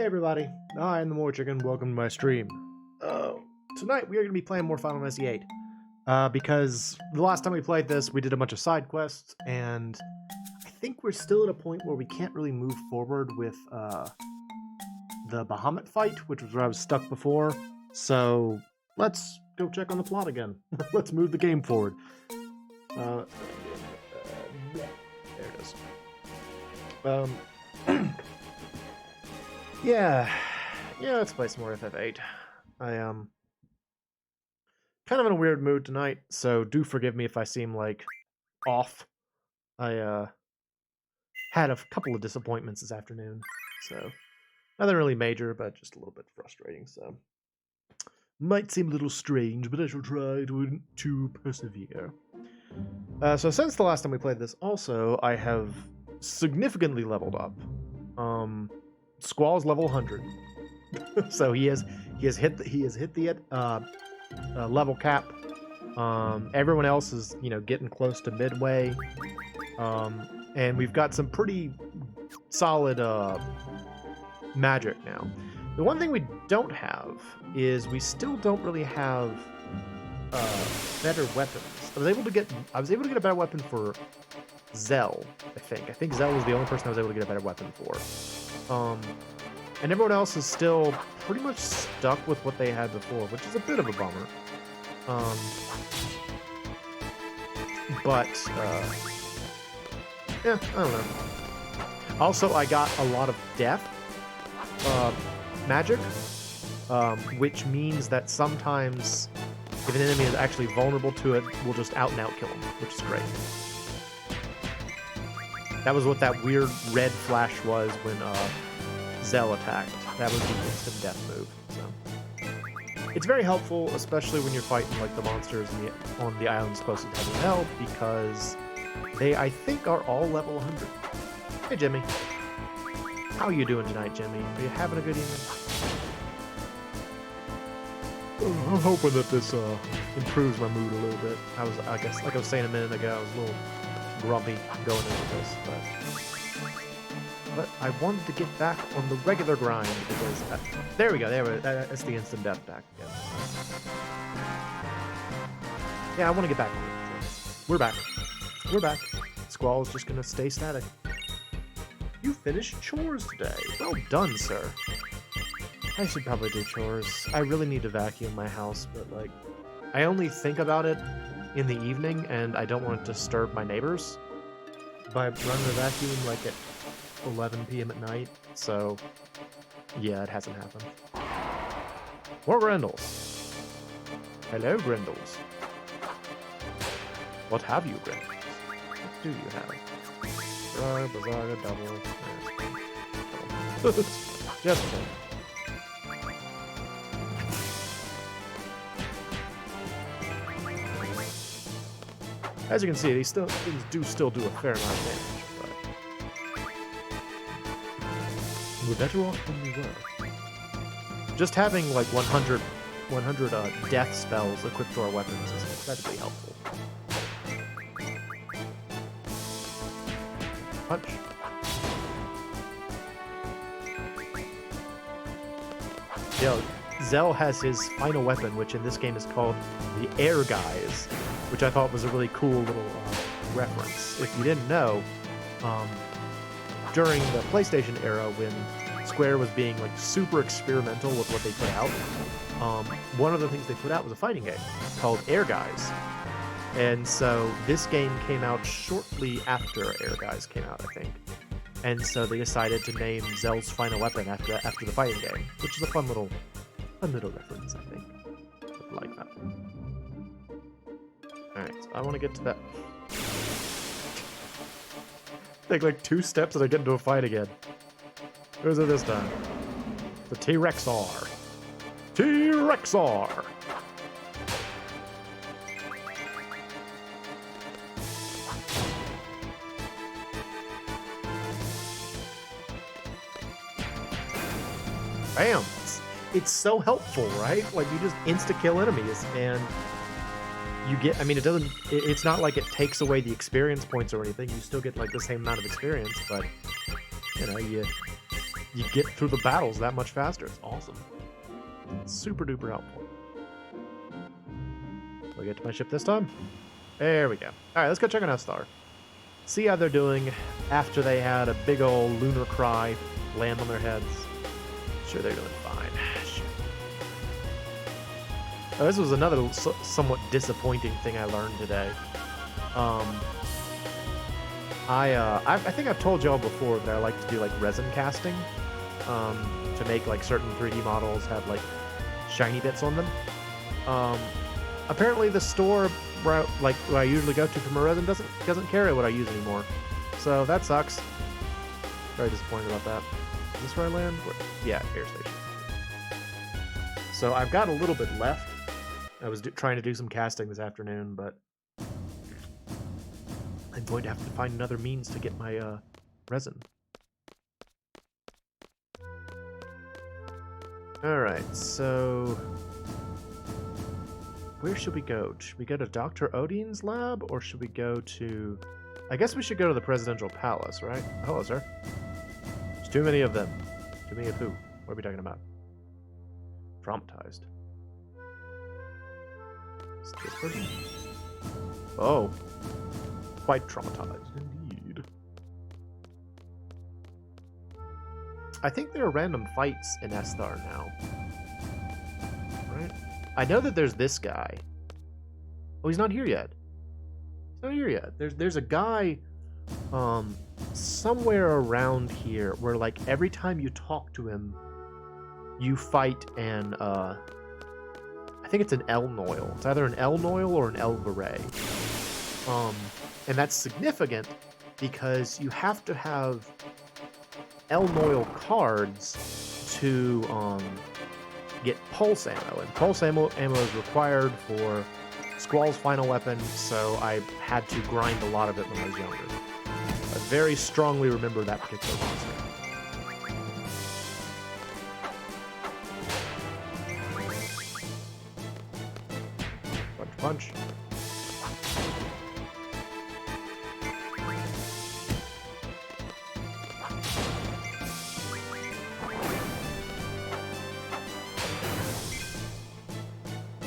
Hey everybody, I am the MoeChicken. Welcome to my stream. Tonight we are going to be playing more Final Fantasy VIII. Because the last time we played this, we did a bunch of side quests, and I think we're still at a point where we can't really move forward with the Bahamut fight, which was where I was stuck before. So let's go check on the plot again. Let's move the game forward. There it is. Yeah, let's play some more FF8. I am kind of in a weird mood tonight, so do forgive me if I seem like off. I had a couple of disappointments this afternoon, so nothing really major, but just a little bit frustrating. So might seem a little strange, but I shall try to persevere. So since the last time we played this, also I have significantly leveled up. Squall's level 100, so he has hit the level cap. Everyone else is getting close to midway, and we've got some pretty solid magic now. The one thing we don't have is we still don't really have better weapons. I was able to get a better weapon for Zell. I think Zell was the only person I was able to get a better weapon for. And everyone else is still pretty much stuck with what they had before, which is a bit of a bummer. Yeah, I don't know. Also, I got a lot of death magic, which means that sometimes if an enemy is actually vulnerable to it, we'll just out and out kill him, which is great. That was what that weird red flash was when Zell attacked. That was the instant death move. So it's very helpful, especially when you're fighting like the monsters on the islands closest to heaven and hell, because they, I think, are all level 100. Hey, Jimmy. How are you doing tonight, Jimmy? Are you having a good evening? I'm hoping that this improves my mood a little bit. I guess, like I was saying a minute ago, I was a little grumpy going into this, but I wanted to get back on the regular grind because there we go. That's the instant death back again. Yeah, I want to get back on it. So we're back. Squall is just gonna stay static. You finished chores today. Well done, sir. I should probably do chores. I really need to vacuum my house, but like, I only think about it in the evening, and I don't want to disturb my neighbors by running the vacuum like at 11 p.m. at night. So, yeah, it hasn't happened. More Grendels. Hello, Grendels. What have you, Grendels? What do you have? Bazaar, double. Just kidding. As you can see, these things do still do a fair amount of damage, but we're better off than we were. Just having like 100 death spells equipped to our weapons is incredibly helpful. Punch. Yo, Zell has his final weapon, which in this game is called the Air Guys, which I thought was a really cool little reference. If you didn't know, during the PlayStation era, when Square was being like super experimental with what they put out, one of the things they put out was a fighting game called Air Guys. And so this game came out shortly after Air Guys came out, I think. And so they decided to name Zell's final weapon after the fighting game, which is a fun little reference, I think. I like that. Alright, so I want to get to that. Take like 2 steps and I get into a fight again. Who is it this time? The T-Rexar. T-Rexar! Bam! It's so helpful, right? Like, you just insta-kill enemies, and you get, I mean, it's not like it takes away the experience points or anything. You still get, like, the same amount of experience, but, you you get through the battles that much faster. It's awesome. It's super duper helpful. We get to my ship this time? There we go. Alright, let's go check on S-Star. See how they're doing after they had a big old lunar cry land on their heads. Sure, they're doing fine. Sure. Oh, this was another somewhat disappointing thing I learned today. I think I've told y'all before that I like to do like resin casting to make like certain 3D models have like shiny bits on them. Apparently the store where I usually go to for my resin doesn't carry what I use anymore, so that sucks. Very disappointed about that. Is this where I land? Yeah, air station. So I've got a little bit left. I was trying to do some casting this afternoon, but I'm going to have to find another means to get my resin. Alright, so where should we go? Should we go to Dr. Odine's lab, or should we go to... I guess we should go to the Presidential Palace, right? Hello, sir. There's too many of them. Too many of who? What are we talking about? Traumatized. Is this person? Oh. Quite traumatized, indeed. I think there are random fights in S-Star now. Right? I know that there's this guy. Oh, he's not here yet. He's not here yet. There's a guy somewhere around here where, like, every time you talk to him, you fight an I think it's an Elnoil. It's either an Elnoil or an Elveray. And that's significant because you have to have Elnoil cards to get pulse ammo, and pulse ammo is required for Squall's final weapon, so I had to grind a lot of it when I was younger. I very strongly remember that particular monster. Punch, punch.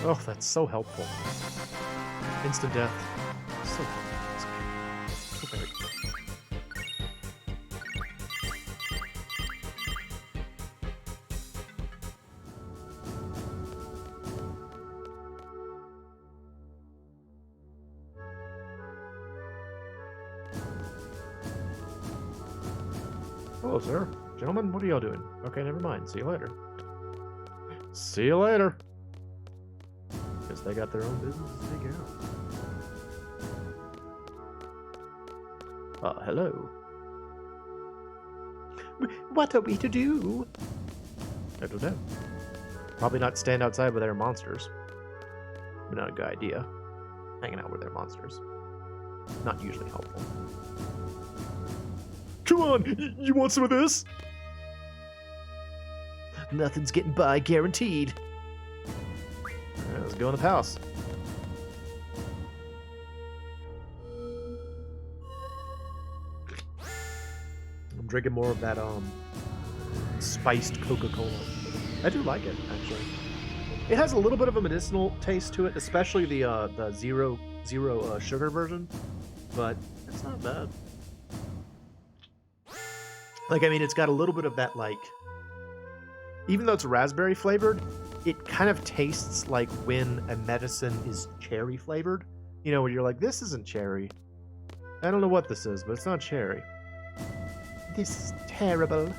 Oh, that's so helpful. Instant death. So very good. Hello, sir. Gentlemen, what are y'all doing? Okay, never mind. See you later. See you later. Guess they got their own business to take care of. Hello. What are we to do? I don't know. Probably not stand outside with their monsters. Not a good idea. Hanging out with their monsters. Not usually helpful. Come on! You want some of this? Nothing's getting by, guaranteed. Alright, let's go in the palace. I'm drinking more of that spiced Coca-Cola. I do like it, actually. It has a little bit of a medicinal taste to it, especially the zero sugar version, but it's not bad. Like, I mean, it's got a little bit of that, like, even though it's raspberry flavored, it kind of tastes like when a medicine is cherry flavored. You know, when you're like, this isn't cherry. I don't know what this is, but it's not cherry. This is terrible.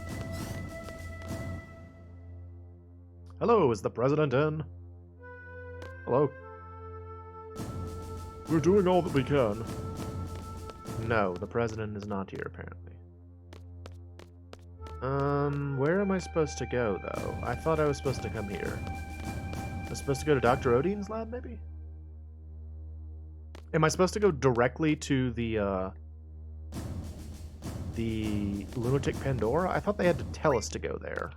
Hello, is the president in? Hello? We're doing all that we can. No, the president is not here, apparently. Where am I supposed to go, though? I thought I was supposed to come here. Am I supposed to go to Dr. Odine's lab, maybe? Am I supposed to go directly to the Lunatic Pandora? I thought they had to tell us to go there.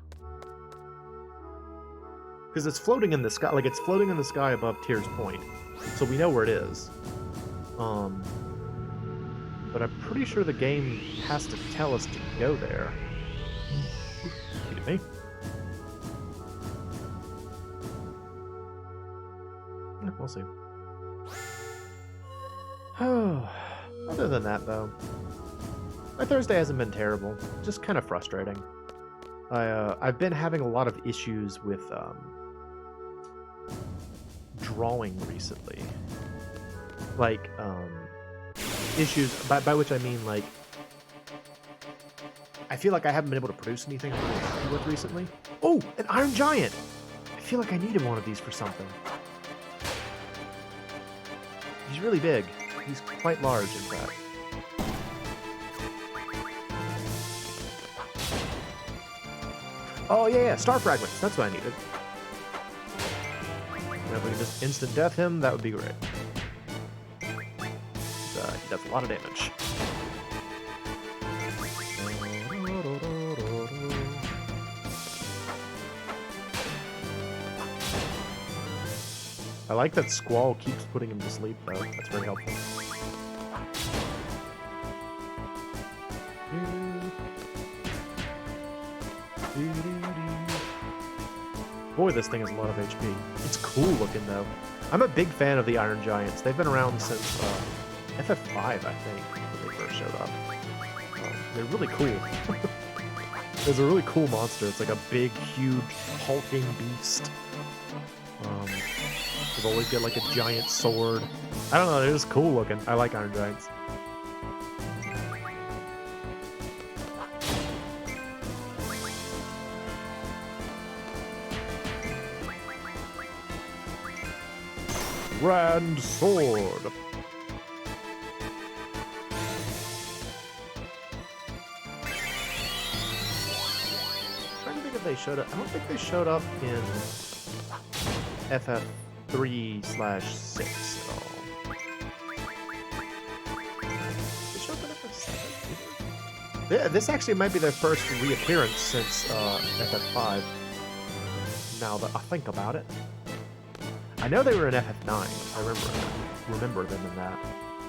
Because it's floating in the sky, like, it's floating in the sky above Tier's Point. So we know where it is. But I'm pretty sure the game has to tell us to go there. Me? We'll see. Other than that, though, my Thursday hasn't been terrible. Just kind of frustrating. I've been having a lot of issues with drawing recently. Like, issues, by which I mean, like, I feel like I haven't been able to produce anything I'm really happy with recently. Oh, an Iron Giant! I feel like I needed one of these for something. He's really big. He's quite large, in fact. Oh, yeah, Star Fragments. That's what I needed. And if we can just instant death him, that would be great. He does a lot of damage. I like that Squall keeps putting him to sleep, though. That's very helpful. Boy, this thing has a lot of HP. It's cool looking, though. I'm a big fan of the Iron Giants. They've been around since FF5, I think, when they first showed up. They're really cool. It's a really cool monster. It's like a big, huge, hulking beast. They've always got like a giant sword. I don't know, they're just cool looking. I like Iron Giants. Grand Sword. I'm trying to think if they showed up. I don't think they showed up in FF3/6 at all. They showed up in FF7? Yeah, this actually might be their first reappearance since FF5. Now that I think about it. I know they were in FF9. I remember them in that.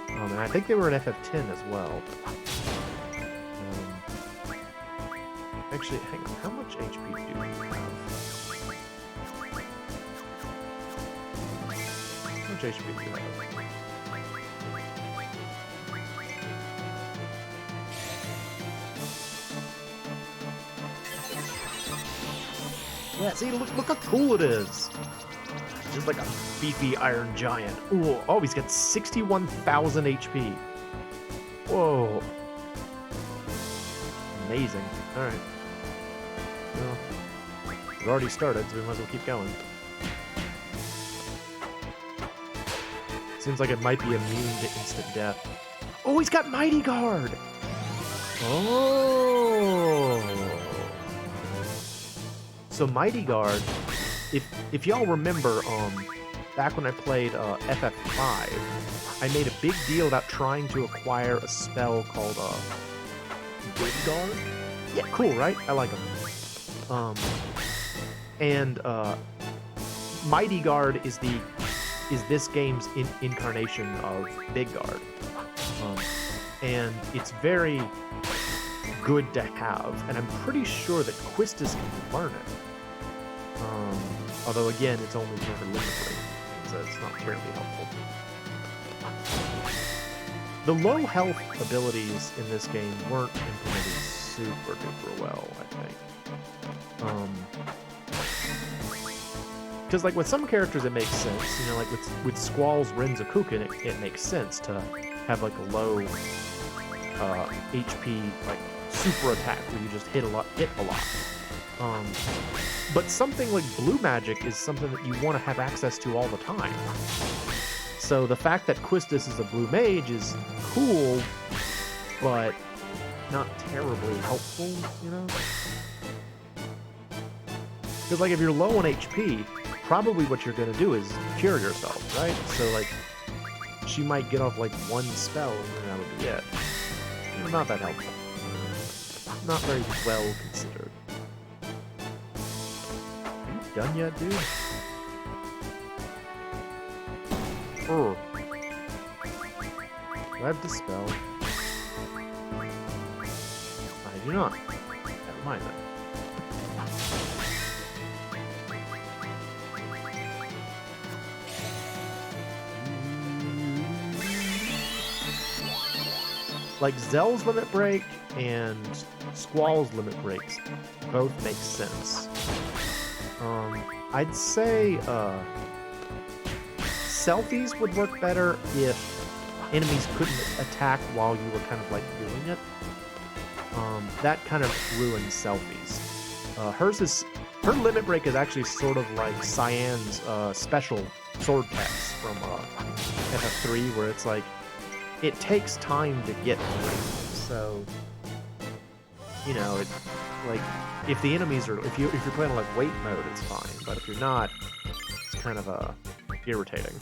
And I think they were in FF10 as well. Actually, hang on. How much HP do we have? How much HP do we have? Yeah, see, look how cool it is. Just like a beefy Iron Giant. Ooh, oh, he's got 61,000 HP. Whoa. Amazing. Alright. Well, we've already started, so we might as well keep going. Seems like it might be immune to instant death. Oh, he's got Mighty Guard! Oh! So Mighty Guard, if y'all remember, back when I played FF5, I made a big deal about trying to acquire a spell called Big Guard. Yeah, cool, right? I like them. And Mighty Guard is this game's incarnation of Big Guard, and it's very good to have. And I'm pretty sure that Quistis can learn it. Although again, it's only for her limit break, so it's not terribly helpful. The low health abilities in this game weren't implemented super duper well, I think. Because like with some characters it makes sense, you know, like with Squall's Renzokuken, it makes sense to have like a low HP like super attack where you just hit a lot. But something like blue magic is something that you want to have access to all the time. So the fact that Quistis is a blue mage is cool, but not terribly helpful, you know? Because like if you're low on HP, probably what you're gonna do is cure yourself, right? So like, she might get off like one spell and then that would be it. Not that helpful. Not very well considered. Done yet, dude? Oh. Do I have Dispel? I do not. Never mind then. like Zell's limit break and Squall's limit breaks both make sense. I'd say selfies would work better if enemies couldn't attack while you were kind of like doing it. That kind of ruins selfies. Her limit break is actually sort of like Cyan's special sword text from FF3, where it's like it takes time to get through. So, you know, it like if the enemies are if you're playing on like wait mode, it's fine. But if you're not, it's kind of irritating.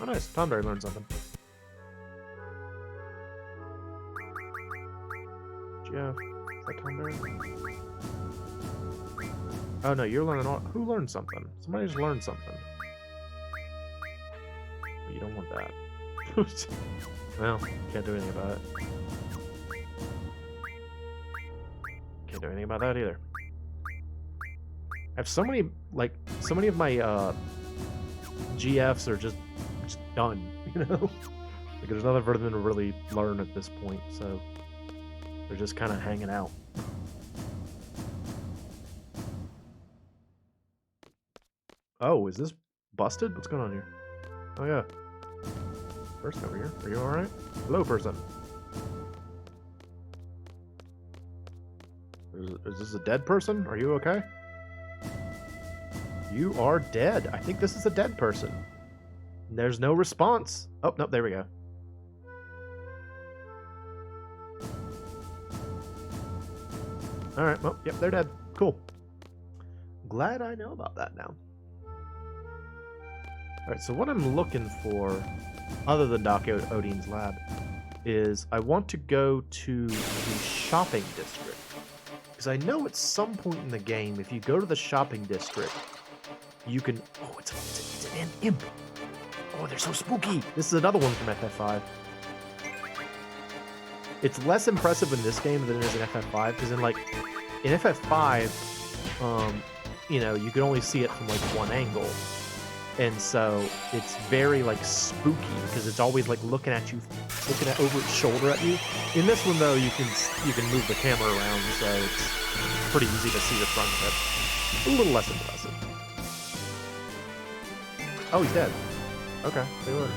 Oh, nice. Tonberry learned something. Jeff, is that Tonberry? Oh no, you're learning all. Who learned something? Somebody just learned something. You don't want that. Well, can't do anything about it. Can't do anything about that either. I have so many of my GFs are just done, you know? Like there's nothing for them to really learn at this point, so they're just kind of hanging out. Oh, is this busted? What's going on here? Oh yeah. Person over here. Are you alright? Hello, person. Is this a dead person? Are you okay? You are dead. I think this is a dead person. There's no response. Oh, no, there we go. Alright, well, yep, they're dead. Cool. Glad I know about that now. Alright, so what I'm looking for, other than Doc Odine's lab, is I want to go to the shopping district. Because I know at some point in the game, if you go to the shopping district, you can... Oh, it's an imp! Oh, they're so spooky! This is another one from FF5. It's less impressive in this game than it is in FF5, because in FF5, you know, you can only see it from like one angle. And so it's very like spooky because it's always like looking at you, looking at over its shoulder at you. In this one though, you can move the camera around, so it's pretty easy to see the front of it. A little less impressive. Oh, he's dead. Okay, they were.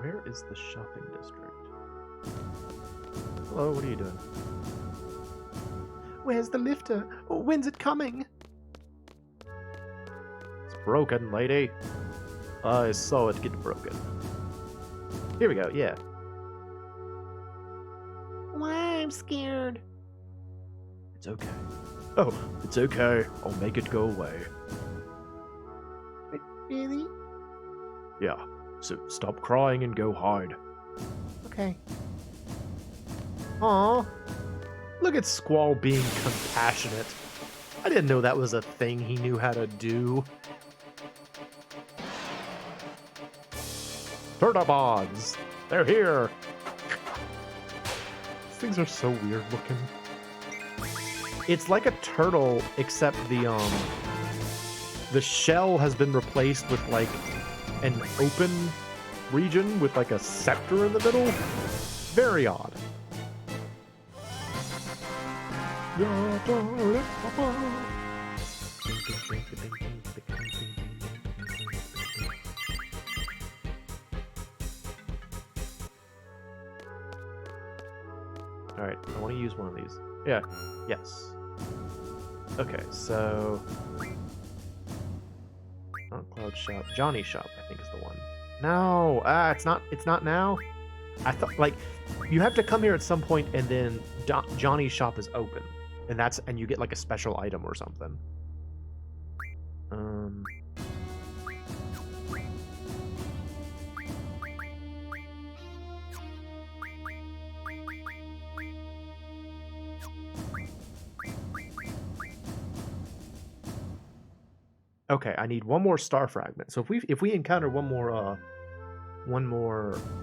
Where is the shopping district? Hello, what are you doing? Where's the lifter? Oh, when's it coming? It's broken, lady. I saw it get broken. Here we go, yeah. Why, I'm scared. It's okay. Oh, it's okay. I'll make it go away. Wait, really? Yeah. So stop crying and go hide. Okay. Aw. Look at Squall being compassionate. I didn't know that was a thing he knew how to do. Turtlepods! They're here! These things are so weird looking. It's like a turtle, except the shell has been replaced with like an open region with like a scepter in the middle. Very odd. Alright, I want to use one of these. Yeah, yes. Okay, so... Not Cloud Shop. Johnny Shop, I think is the one. No! It's not now? I thought, like, you have to come here at some point and then Johnny's Shop is open. And you get, like, a special item or something. Okay, I need one more star fragment. So if we encounter one more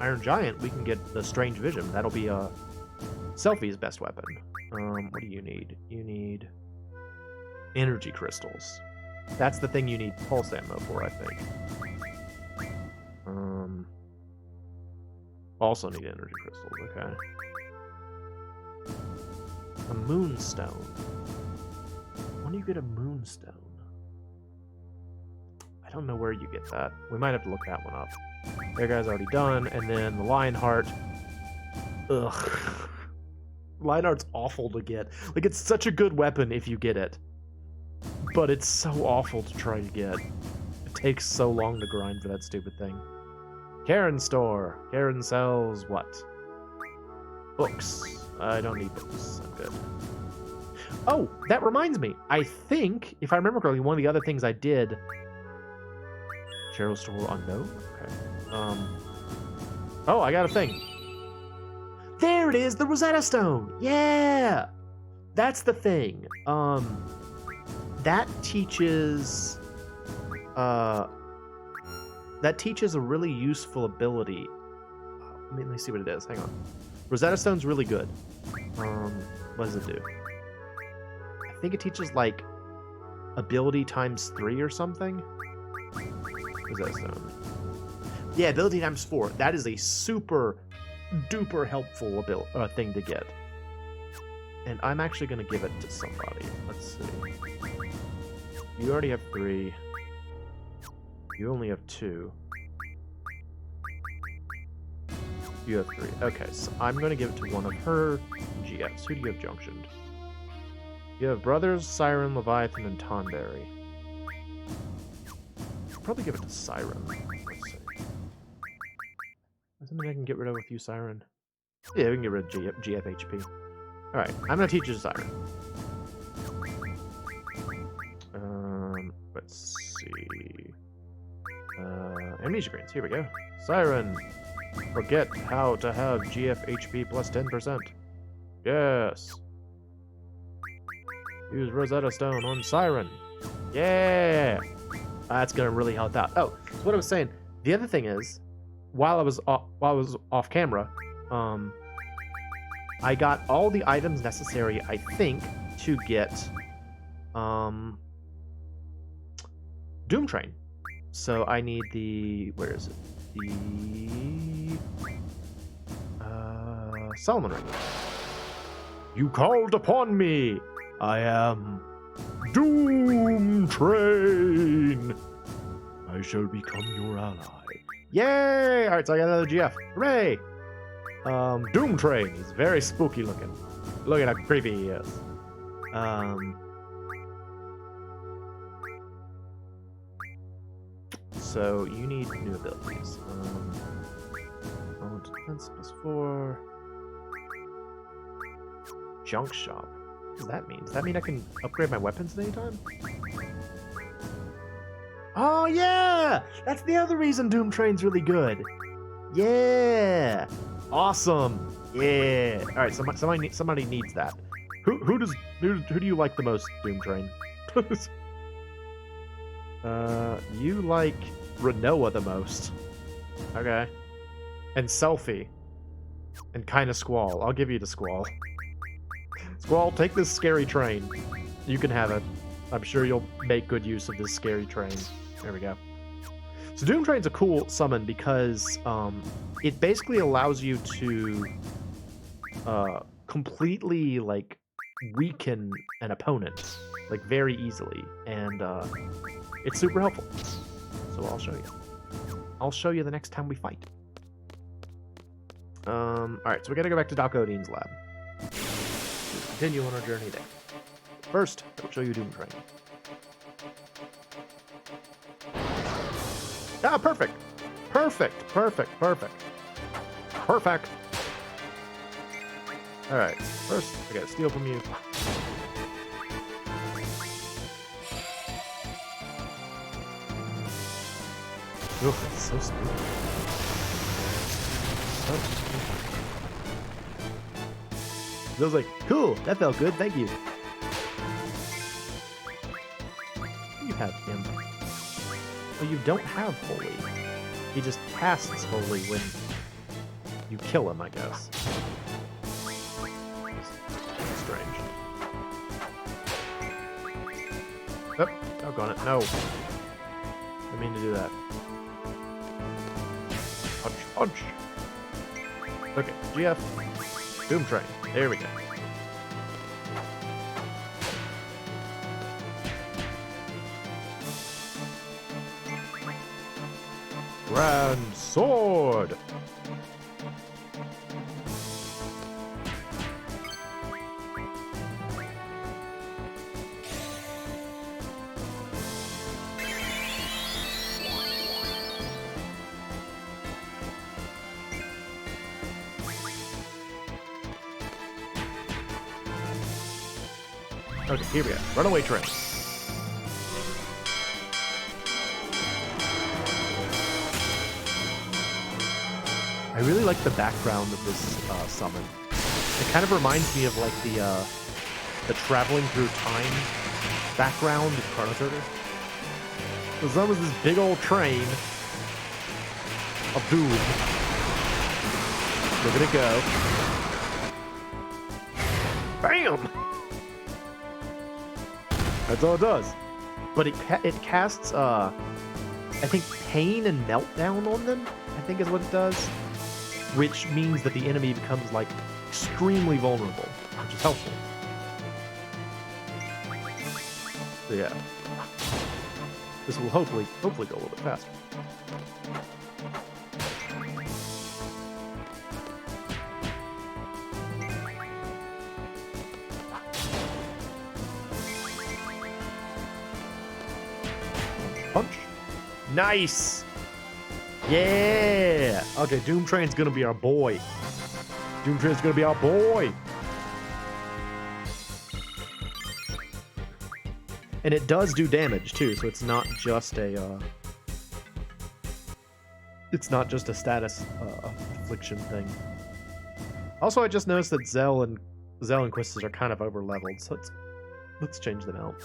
Iron Giant, we can get the Strange Vision. That'll be Selphie's best weapon. What do you need? You need energy crystals. That's the thing you need pulse ammo for, I think. Also need energy crystals, okay. A moonstone. When do you get a moonstone? I don't know where you get that. We might have to look that one up. That guy's already done, and then the Lionheart. Ugh. Lionheart's awful to get. Like, it's such a good weapon if you get it. But it's so awful to try to get. It takes so long to grind for that stupid thing. Karen's store. Karen sells what? Books. I don't need books. I'm good. Oh, that reminds me. I think, if I remember correctly, one of the other things I did... Cheryl's store unknown? Okay. Oh, I got a thing. There it is! The Rosetta Stone! Yeah! That's the thing. That teaches... That teaches a really useful ability. Let me see what it is. Hang on. Rosetta Stone's really good. What does it do? I think it teaches, like, ability times 3 or something. Rosetta Stone. Yeah, ability times 4. That is a super duper helpful thing to get. And I'm actually going to give it to somebody. Let's see. You already have 3. You only have 2. You have 3. Okay, so I'm going to give it to one of her GFs. Who do you have junctioned? You have Brothers, Siren, Leviathan, and Tonberry. I'll probably give it to Siren. Let's see. Something I can get rid of with you, Siren? Yeah, we can get rid of GF HP. Alright, I'm going to teach you Siren. Let's see. Amnesia Greens, here we go. Siren! Forget how to have GF HP plus 10%. Yes! Use Rosetta Stone on Siren. Yeah! That's gonna really help out. Oh, so what I was saying, the other thing is, while I was off camera, I got all the items necessary, I think, to get Doom Train. So I need the... where is it? The... Solomon Ring. You called upon me! I am... Doom Train! I shall become your ally. Yay! Alright, so I got another GF. Hooray! Doom Train. He's very spooky looking. Look at how creepy he is. So you need new abilities. Defense plus 4. Junk shop. What does that mean? Does that mean I can upgrade my weapons at any time? Oh yeah! That's the other reason Doom Train's really good. Yeah! Awesome! Yeah! Alright, somebody needs that. Who do you like the most, Doom Train? You like Renoa the most. Okay. And Selphie. And kinda Squall. I'll give you the Squall. Squall, take this scary train. You can have it. I'm sure you'll make good use of this scary train. There we go. So Doom Train's a cool summon because it basically allows you to completely, like, weaken an opponent, like, very easily. And it's super helpful. So I'll show you. I'll show you the next time we fight. Alright, so we gotta go back to Doc Odine's lab. Continue on our journey there. First, I'll show you Doom Train. Ah, perfect! Perfect! Perfect! Perfect! Perfect! Alright, first, I gotta steal from you. Ugh, it's so smooth. So smooth. I was like, cool, that felt good, thank you. you have him. Oh, you don't have Holy. He just casts Holy when you kill him, I guess. Strange. Oh, doggone it. No. I mean to do that. Punch, punch. Okay, GF. Doom Train. There we go. Grand Sword! Okay, here we go. Runaway train. I really like the background of this summon. It kind of reminds me of like the traveling through time background in Chrono Trigger. So that was this big old train of doom. Look at it go. Bam! That's all it does. But it casts, I think, pain and meltdown on them, I think is what it does. Which means that the enemy becomes, like, extremely vulnerable, which is helpful. So yeah. This will hopefully go a little bit faster. Punch. Nice! Yeah! Okay, Doom Train's gonna be our boy. Doom Train's gonna be our boy! And it does do damage, too, so it's not just a, it's not just a status affliction thing. Also, I just noticed that Zell and Quistis are kind of over-leveled, so let's change them out.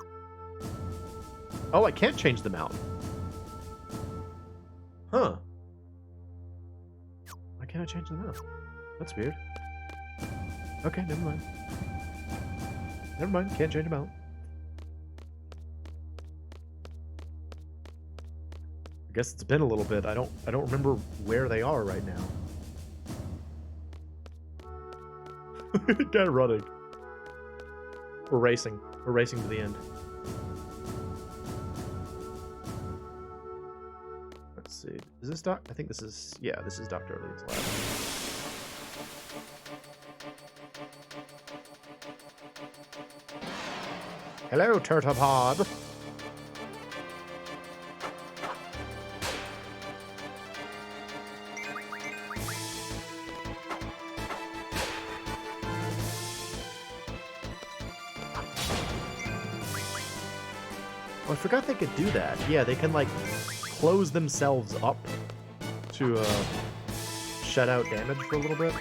Oh, I can't change them out. Huh. Why can't I change them out? That's weird. Okay, never mind. Never mind, can't change them out. I guess it's been a little bit. I don't remember where they are right now. Guy running. We're racing. We're racing to the end. Let's see. Is this Doc? I think this is... Yeah, this is Dr. Elliot's lab. Hello, Turtlepod. I forgot they could do that. Yeah, they can, like, close themselves up to, shut out damage for a little bit.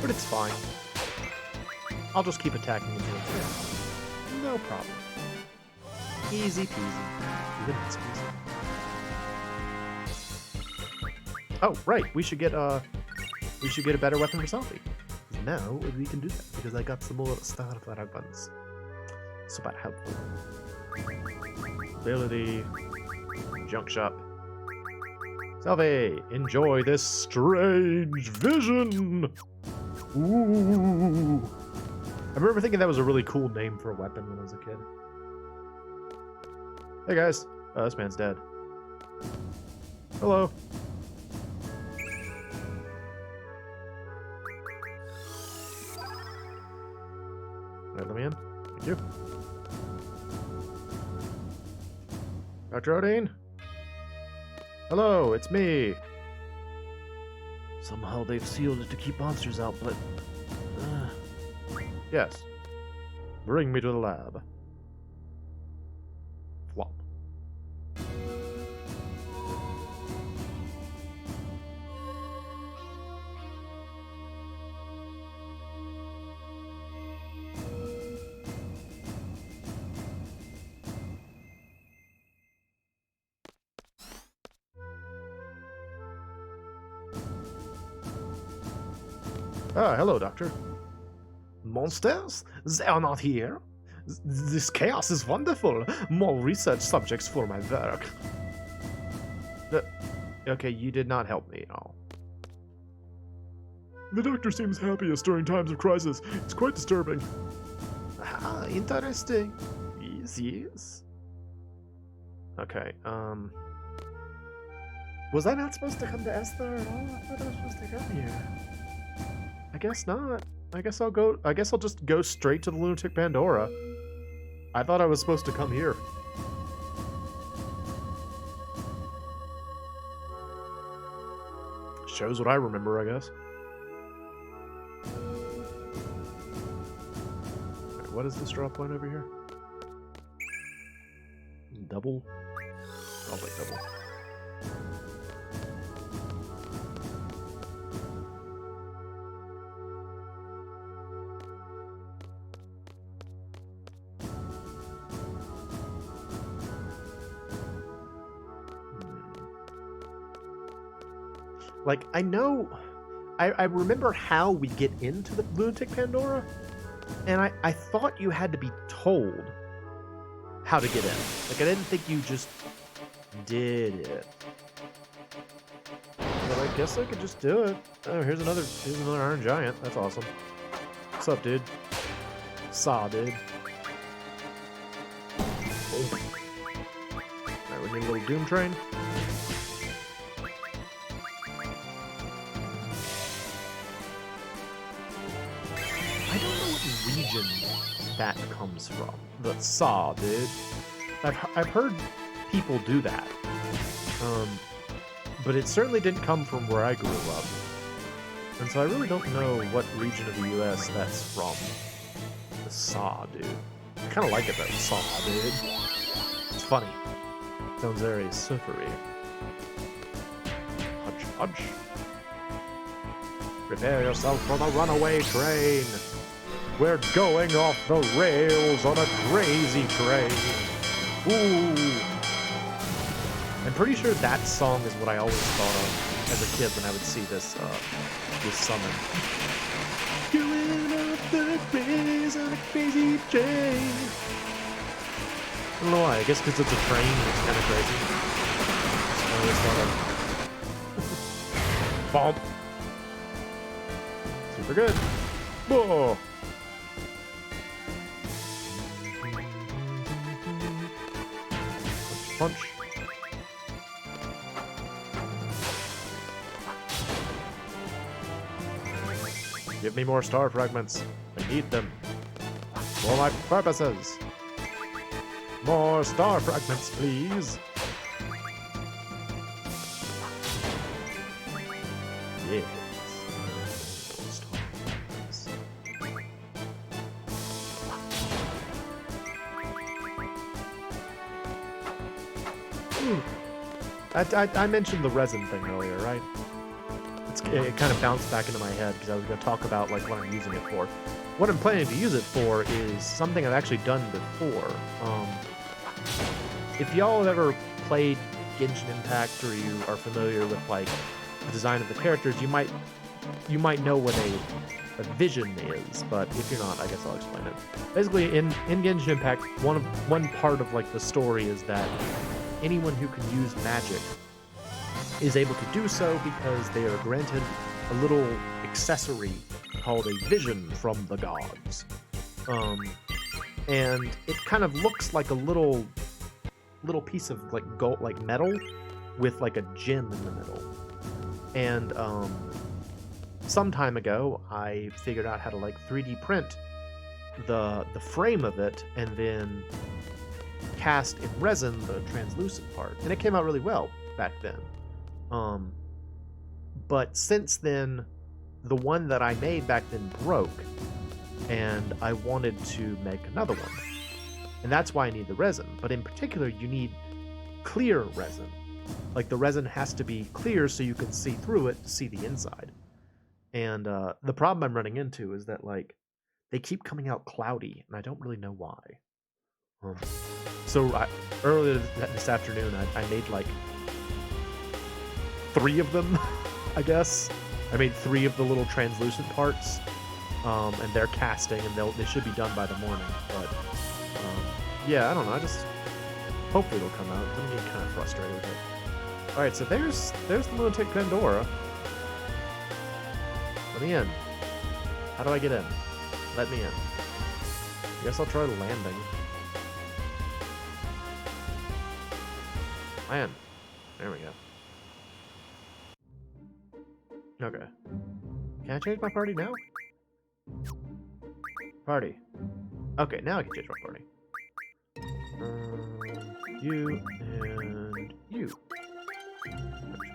But it's fine. I'll just keep attacking until it's dead. No problem. Easy peasy. Lemon squeezy. Oh, right. We should get a better weapon for Selfie. Now we can do that, because I got some more star fragments. Super helpful. Ability. Junk shop. Selfie, enjoy this strange vision! Ooh. I remember thinking that was a really cool name for a weapon when I was a kid. Hey guys. Oh, this man's dead. Hello. Alright, let me in. Thank you. Dr. Odin? Hello, it's me. Somehow they've sealed it to keep monsters out, but... Yes. Bring me to the lab. Flop. Ah, hello, Doctor. Monsters? They are not here. This chaos is wonderful. More research subjects for my work. Okay, you did not help me at all. The doctor seems happiest during times of crisis. It's quite disturbing. Ah, interesting. Yes. Okay, was I not supposed to come to Esther at all? I thought I was supposed to come here. I guess not. I guess I'll just go straight to the Lunatic Pandora. I thought I was supposed to come here. Shows what I remember, I guess. Right, what is this drop point over here? Double? Probably double. Like, I know... I remember how we get into the Lunatic Pandora, and I thought you had to be told how to get in. Like, I didn't think you just did it. But I guess I could just do it. Oh, here's another Iron Giant. That's awesome. What's up, dude? Saw, dude. Oh. Alright, we need a little Doom Train. Region that comes from. The Saw, dude. I've heard people do that. But it certainly didn't come from where I grew up. And so I really don't know what region of the US that's from. The Saw, dude. I kind of like it though, Saw, dude. It's funny. It sounds very surfery. Punch, punch. Prepare yourself for the runaway train. We're going off the rails on a crazy train. Ooh. I'm pretty sure that song is what I always thought of as a kid when I would see this summon. Going off the rails on a crazy train. I don't know why. I guess because it's a train and it's kind of crazy. I always thought of... Bump. Super good. Whoa. Punch. Give me more star fragments. I need them. For my purposes. More star fragments, please. Yes. Star fragments. I mentioned the resin thing earlier, right? It kind of bounced back into my head because I was going to talk about like what I'm using it for. What I'm planning to use it for is something I've actually done before. If y'all have ever played Genshin Impact or you are familiar with like the design of the characters, you might know what a vision is, but if you're not, I guess I'll explain it. Basically, in Genshin Impact, one part of like the story is that anyone who can use magic is able to do so because they are granted a little accessory called a vision from the gods. And it kind of looks like a little piece of like gold, like metal, with like a gem in the middle. And some time ago, I figured out how to like 3D print the frame of it, and then cast in resin the translucent part, and it came out really well back then. But since then, the one that I made back then broke, and I wanted to make another one, and that's why I need the resin. But in particular, you need clear resin. Like the resin has to be clear so you can see through it to see the inside. And the problem I'm running into is that like they keep coming out cloudy, and I don't really know why. So earlier this afternoon, I made like 3 of them, I guess. I made 3 of the little translucent parts, and they're casting, and they should be done by the morning. But yeah, I don't know. Hopefully it'll come out. I'm getting kind of frustrated with it. All right, so there's the lunatic Pandora. Let me in. How do I get in? Let me in. I guess I'll try landing. Land. There we go. Okay. Can I change my party now? Party. Okay, now I can change my party. You and you.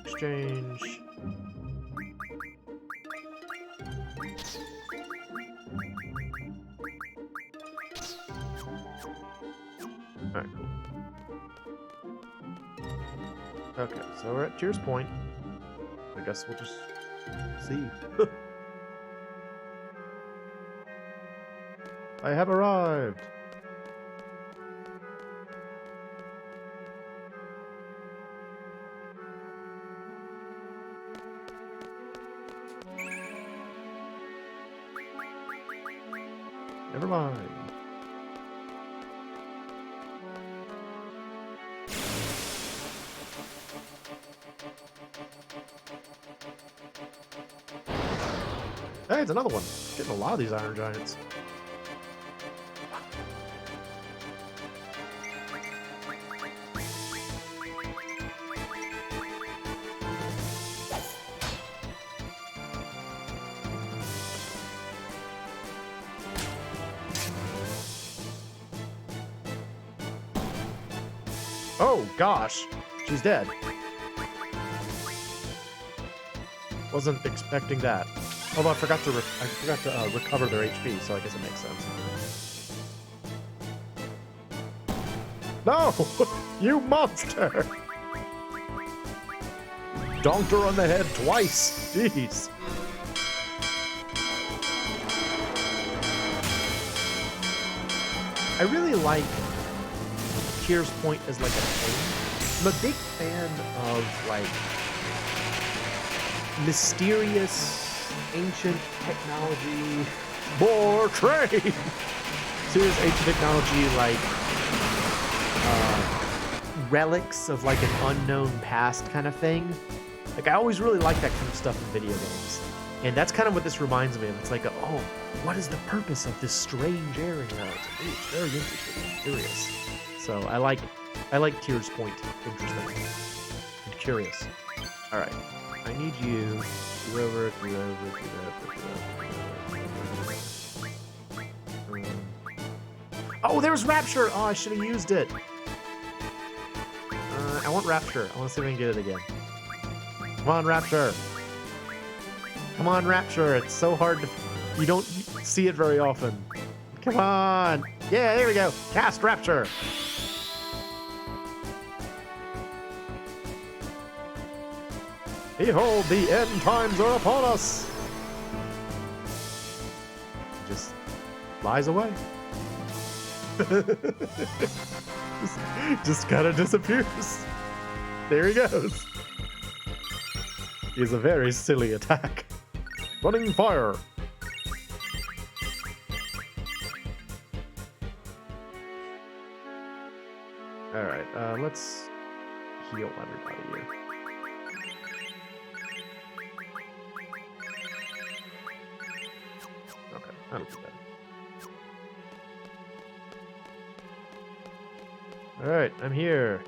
Exchange. Alright, cool. Okay, so we're at Cheers Point. I guess we'll just see. I have arrived! Never mind. Hey, it's another one. Getting a lot of these Iron Giants. Oh gosh, she's dead. Wasn't expecting that. Although I forgot to recover their HP, so I guess it makes sense. No, you monster! Donked her on the head twice. Jeez. I really like Tears Point as like a thing. I'm a big fan of like mysterious, ancient technology. More train! Serious ancient technology like relics of like an unknown past kind of thing. Like I always really like that kind of stuff in video games. And that's kind of what this reminds me of. It's like, oh, what is the purpose of this strange area? It's very interesting and curious. So I like Tears Point. Interesting. And curious. Alright. I need you to go over. Oh, there's Rapture! Oh, I should have used it. I want Rapture. I want to see if I can get it again. Come on, Rapture. Come on, Rapture. It's so hard to... You don't see it very often. Come on. Yeah, there we go. Cast Rapture. Behold, the end times are upon us. Just flies away. just kind of disappears. There he goes. He's a very silly attack. Running fire. Alright, let's heal everybody here. Okay, that'll be better. Alright, I'm here.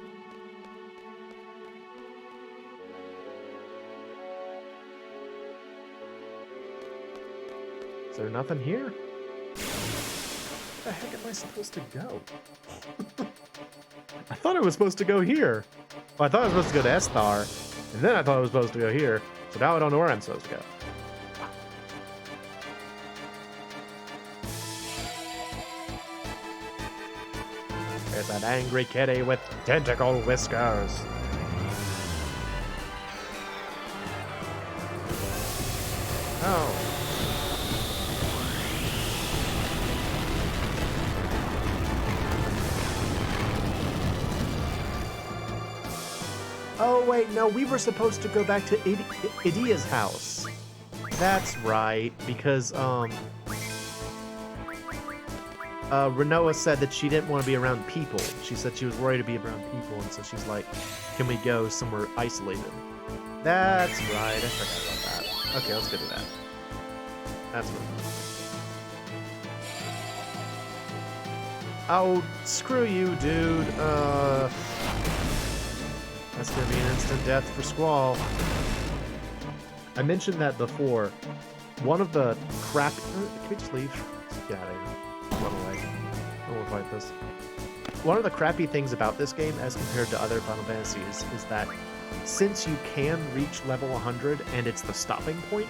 Is there nothing here? Where the heck am I supposed to go? I thought I was supposed to go here. Well, I thought I was supposed to go to Esthar, and then I thought I was supposed to go here, so now I don't know where I'm supposed to go. It's an angry kitty with tentacle whiskers. Oh. Oh, wait, no, we were supposed to go back to Idia's house. That's right, because Renoa said that she didn't want to be around people. She said she was worried to be around people, and so she's like, can we go somewhere isolated? That's right, I forgot about that. Okay, let's go do that. That's what. Oh, screw you, dude. That's gonna be an instant death for Squall. I mentioned that before. One of the crap... Can we just leave? Get out of here. Run away. I don't want to fight this. One of the crappy things about this game, as compared to other Final Fantasies, is that since you can reach level 100 and it's the stopping point,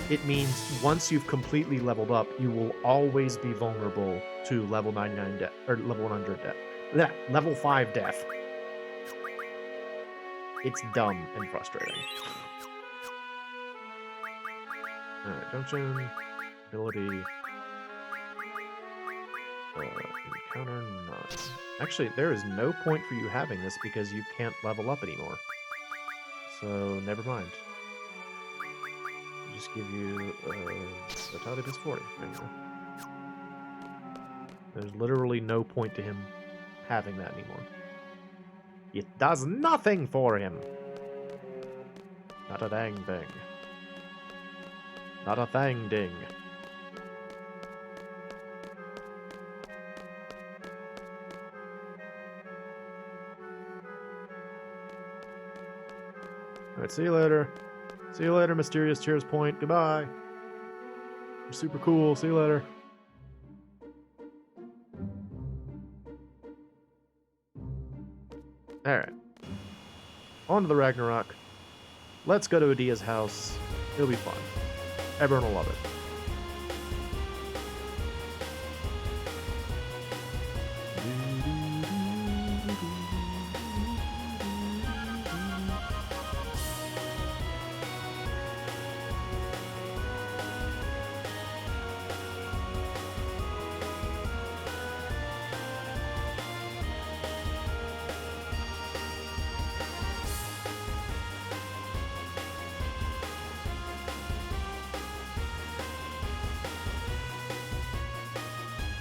it means once you've completely leveled up, you will always be vulnerable to level 99 death, or level 100 death. Blech, level 5 death. It's dumb and frustrating. Alright, junction, ability, encounter none. Actually, there is no point for you having this because you can't level up anymore. So, never mind. I'll just give you Vitality plus 40. There you go. There's literally no point to him having that anymore. It does nothing for him! Not a dang thing. Not a thang ding. Alright, see you later. See you later, Mysterious Cheers Point. Goodbye. You're super cool. See you later. Alright. On to the Ragnarok. Let's go to Adia's house. It'll be fun. Everyone will love it.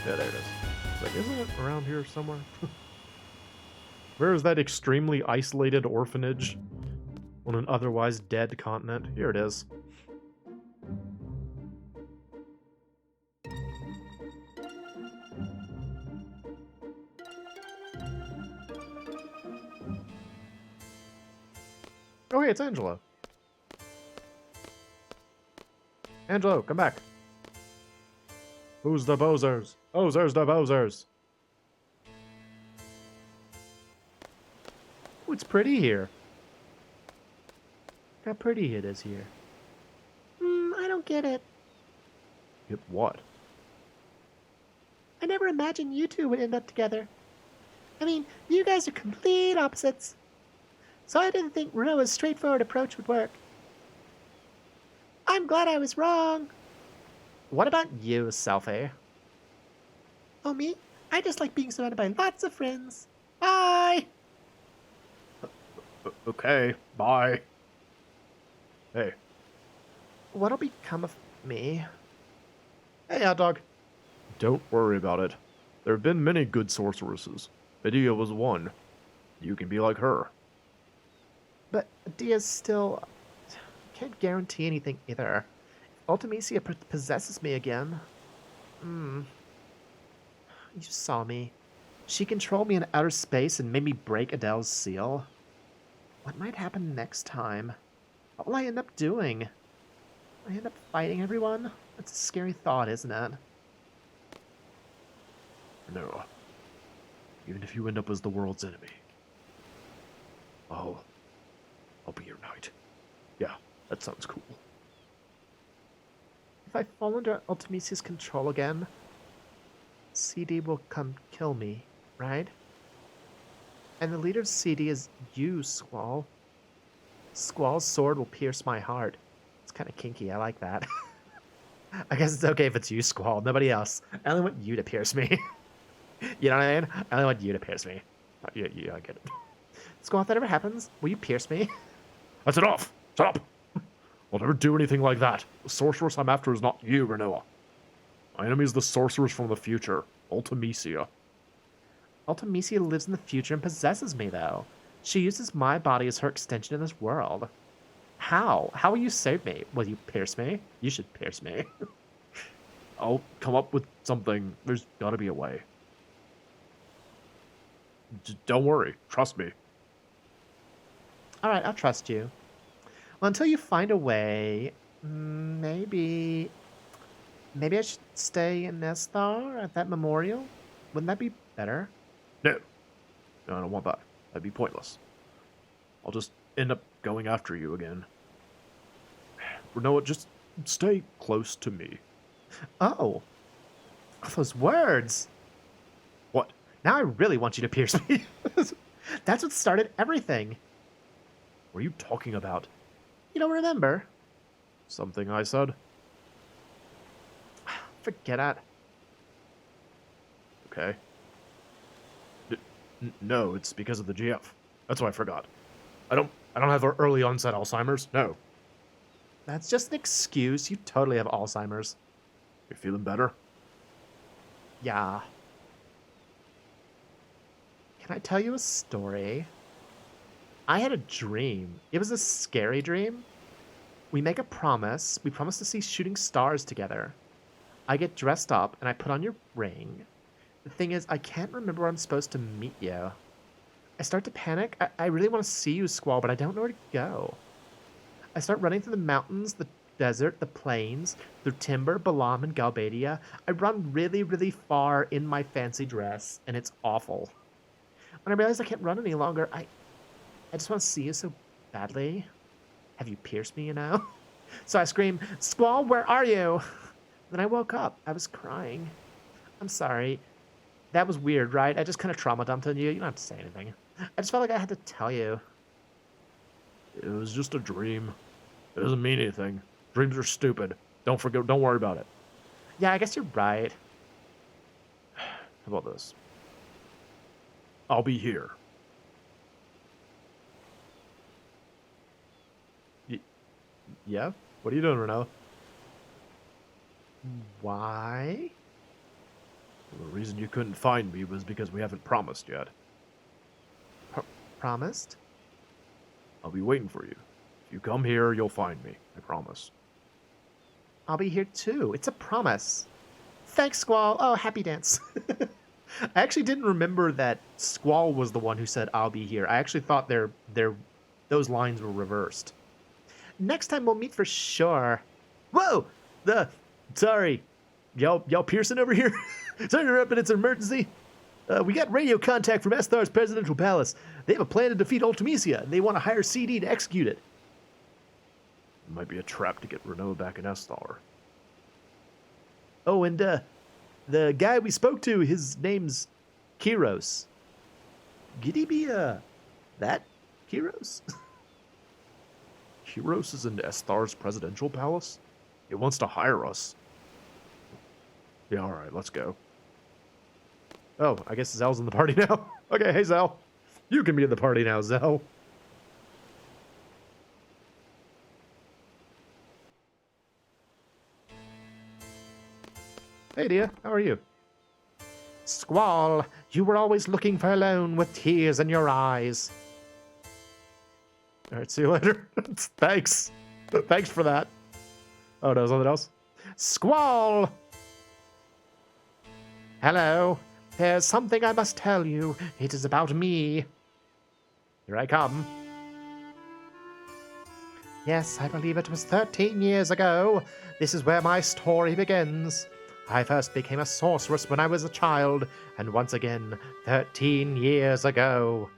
Yeah, there it is. It's like, isn't it around here somewhere? Where is that extremely isolated orphanage on an otherwise dead continent? Here it is. Oh, hey, it's Angelo. Angelo, come back. Who's the bozers? Bozers the bozers. Oh, it's pretty here. Look how pretty it is here. I don't get it. Yep, what? I never imagined you two would end up together. I mean, you guys are complete opposites. So I didn't think Renoa's straightforward approach would work. I'm glad I was wrong. What about you, Selfie? Oh, me? I just like being surrounded by lots of friends. Bye! Okay, bye. Hey. What'll become of me? Hey, hot dog. Don't worry about it. There have been many good sorceresses. Adia was one. You can be like her. But Dia's still... Can't guarantee anything either. Ultimecia possesses me again. You saw me. She controlled me in outer space and made me break Adele's seal. What might happen next time? What will I end up doing? Will I end up fighting everyone? That's a scary thought, isn't it? No. Even if you end up as the world's enemy. I'll be your knight. Yeah, that sounds cool. If I fall under Ultimecia's control again, CD will come kill me, right? And the leader of CD is you, Squall. Squall's sword will pierce my heart. It's kind of kinky, I like that. I guess it's okay if it's you, Squall, nobody else. I only want you to pierce me. You know what I mean? I only want you to pierce me. Yeah, I get it. Squall, if that ever happens, will you pierce me? That's enough! Stop! I'll never do anything like that. The sorceress I'm after is not you, Renoa. My enemy is the sorceress from the future, Ultimecia. Ultimecia lives in the future and possesses me, though. She uses my body as her extension in this world. How? How will you save me? Will you pierce me? You should pierce me. I'll come up with something. There's gotta be a way. Don't worry. Trust me. Alright, I'll trust you. Well, until you find a way, maybe I should stay in Nesthar at that memorial? Wouldn't that be better? No. No, I don't want that. That'd be pointless. I'll just end up going after you again. Renoa, just stay close to me. Oh. Those words. What? Now I really want you to pierce me. That's what started everything. What are you talking about? You don't remember? Something I said? Forget it. Okay. No, it's because of the GF. That's why I forgot. I don't have early onset Alzheimer's. No. That's just an excuse. You totally have Alzheimer's. You feeling better? Yeah. Can I tell you a story? I had a dream. It was a scary dream. We make a promise. We promise to see shooting stars together. I get dressed up and I put on your ring. The thing is, I can't remember where I'm supposed to meet you. I start to panic. I really want to see you, Squall, but I don't know where to go. I start running through the mountains, the desert, the plains, through Timber, Balam, and Galbadia. I run really, really far in my fancy dress, and it's awful. When I realize I can't run any longer, I just want to see you so badly. Have you pierced me, you know? So I scream, Squall, where are you? Then I woke up. I was crying. I'm sorry. That was weird, right? I just kind of trauma dumped on you. You don't have to say anything. I just felt like I had to tell you. It was just a dream. It doesn't mean anything. Dreams are stupid. Don't worry about it. Yeah, I guess you're right. How about this? I'll be here. Yeah? What are you doing, Renault? Why? The reason you couldn't find me was because we haven't promised yet. Promised? I'll be waiting for you. If you come here, you'll find me. I promise. I'll be here too. It's a promise. Thanks, Squall. Oh, happy dance. I actually didn't remember that Squall was the one who said, I'll be here. I actually thought those lines were reversed. Next time we'll meet for sure. Whoa! Sorry. Y'all piercing over here? Sorry to interrupt, but it's an emergency. We got radio contact from Esthar's presidential palace. They have a plan to defeat Ultimecia, and they want to hire CD to execute it. It might be a trap to get Renault back in Esthar. Oh, and the guy we spoke to, his name's Kiros. Could he be that Kiros? Kiros is in Esthar's presidential palace? It wants to hire us. Yeah, alright, let's go. Oh, I guess Zell's in the party now. Okay, hey Zell. You can be in the party now, Zell. Hey dear, how are you? Squall, you were always looking for alone with tears in your eyes. Alright, see you later. Thanks. Thanks for that. Oh no, something else? Squall! Hello. There's something I must tell you. It is about me. Here I come. Yes, I believe it was 13 years ago. This is where my story begins. I first became a sorceress when I was a child, and once again, 13 years ago.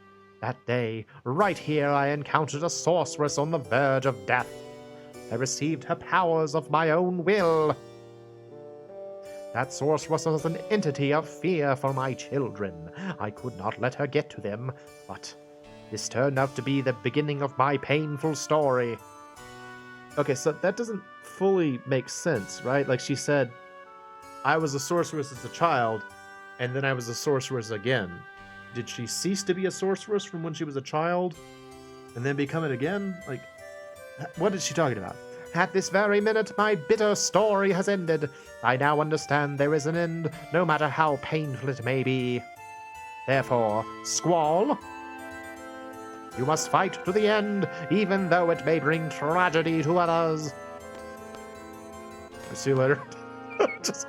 That day, right here, I encountered a sorceress on the verge of death. I received her powers of my own will. That sorceress was an entity of fear for my children. I could not let her get to them, but this turned out to be the beginning of my painful story. Okay, so that doesn't fully make sense, right? Like she said, I was a sorceress as a child, and then I was a sorceress again. Did she cease to be a sorceress from when she was a child, and then become it again? Like, what is she talking about? At this very minute, my bitter story has ended. I now understand there is an end, no matter how painful it may be. Therefore, Squall, you must fight to the end, even though it may bring tragedy to others. See you later. Just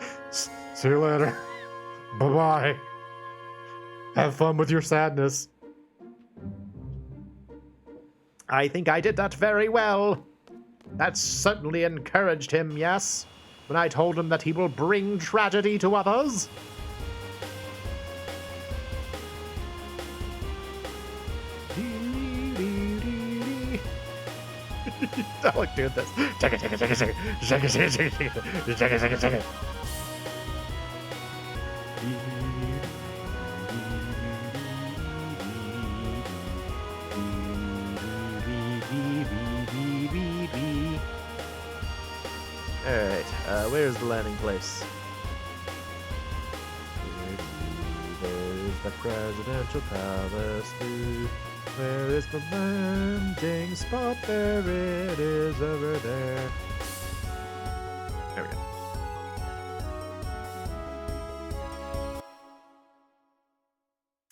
see you later. Bye-bye. Have fun with your sadness. I think I did that very well. That certainly encouraged him, yes? When I told him that he will bring tragedy to others. I like doing this. Check it, check it, check it, check it, check it, check it, check it, check it, check it, check it, check it. Alright, where's the landing place? There's the presidential palace. Where is the landing spot? There it is over there. There we go.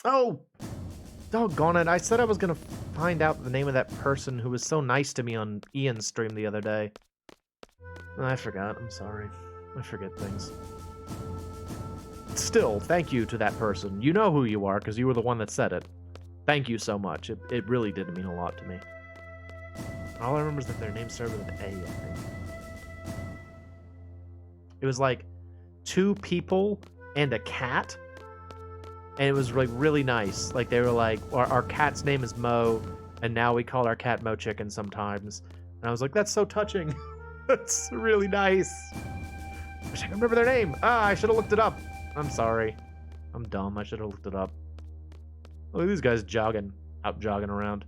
Oh! Doggone it, I said I was gonna find out the name of that person who was so nice to me on Ian's stream the other day. I forgot, I'm sorry. I forget things. Still, thank you to that person. You know who you are, because you were the one that said it. Thank you so much. It really did mean a lot to me. All I remember is that their name started with an A, I think. It was like 2 people and a cat. And it was like really nice. Like they were like, our cat's name is Mo, and now we call our cat MoeChicken sometimes. And I was like, that's so touching. That's really nice. Wish I could remember their name. I should have looked it up. I'm sorry. I'm dumb. I should have looked it up. Look at these guys jogging, out jogging around.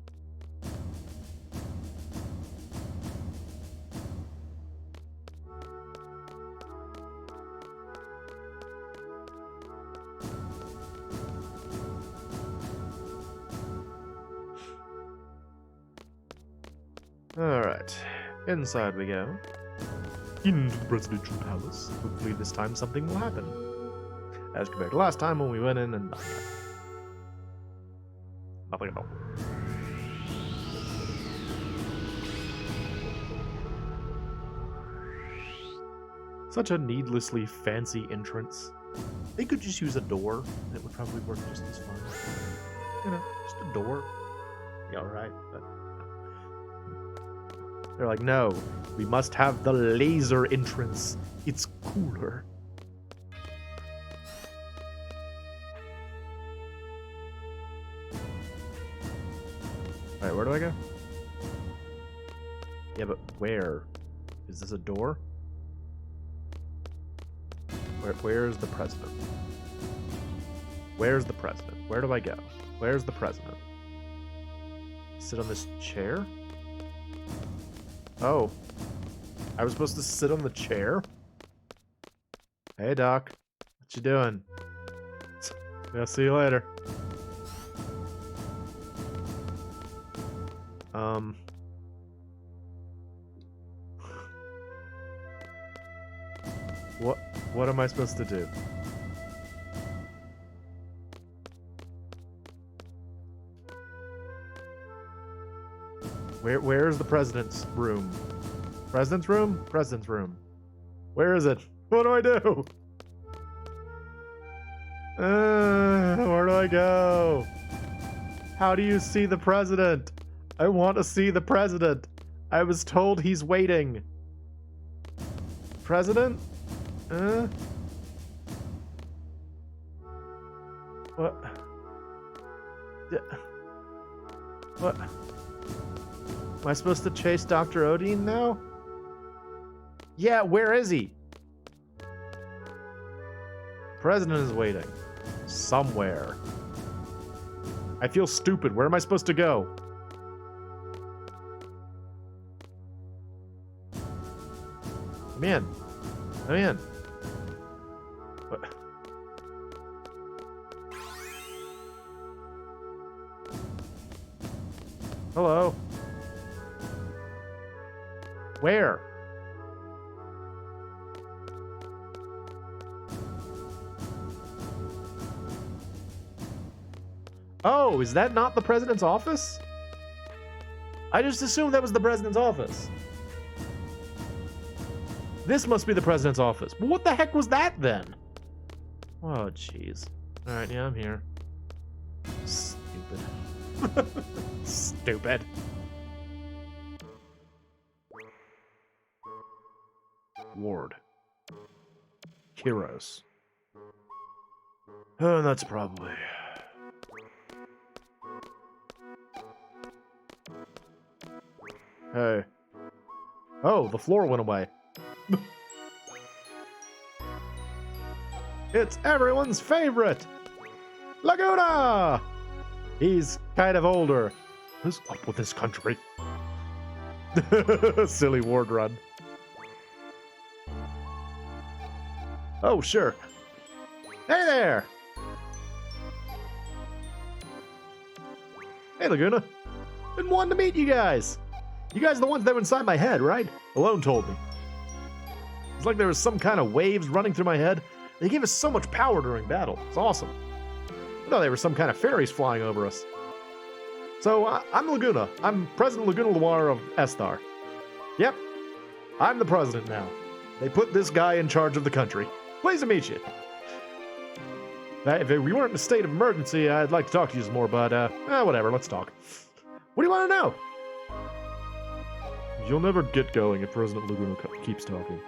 Alright, inside we go. Into the presidential palace. Hopefully this time something will happen. As compared to last time when we went in and nothing happened. Nothing at all. Such a needlessly fancy entrance. They could just use a door, and it would probably work just as fine. You know, just a door. Be alright, but... They're like, no, we must have the laser entrance. It's cooler. Alright, where do I go? Yeah, but where? Is this a door? Where's the president? Where's the president? Where do I go? Where's the president? Sit on this chair? Oh. I was supposed to sit on the chair? Hey, Doc. What you doing? Yeah, see you later. What am I supposed to do? Where's the president's room? President's room? President's room. Where is it? What do I do? Where do I go? How do you see the president? I want to see the president. I was told he's waiting. President? What? What? Am I supposed to chase Dr. Odin now? Yeah, where is he? President is waiting. Somewhere. I feel stupid. Where am I supposed to go? Come in. Come in. What? Hello. Where? Oh, is that not the president's office? I just assumed that was the president's office. This must be the president's office. But what the heck was that then? Oh, jeez. Alright, yeah, I'm here. Stupid. Stupid. Ward. Kiros. That's probably... Hey. Oh, the floor went away. It's everyone's favorite! Laguna! He's kind of older. What's up with this country? Silly Ward run. Oh, sure. Hey there! Hey, Laguna. Been wanting to meet you guys. You guys are the ones that were inside my head, right? Alone told me. It's like there was some kind of waves running through my head. They gave us so much power during battle. It's awesome. I thought they were some kind of fairies flying over us. So, I'm Laguna. I'm President Laguna Loire of Esthar. Yep. I'm the president now. They put this guy in charge of the country. Pleased to meet you. If we weren't in a state of emergency, I'd like to talk to you some more, but, whatever, let's talk. What do you want to know? You'll never get going if President Laguna keeps talking.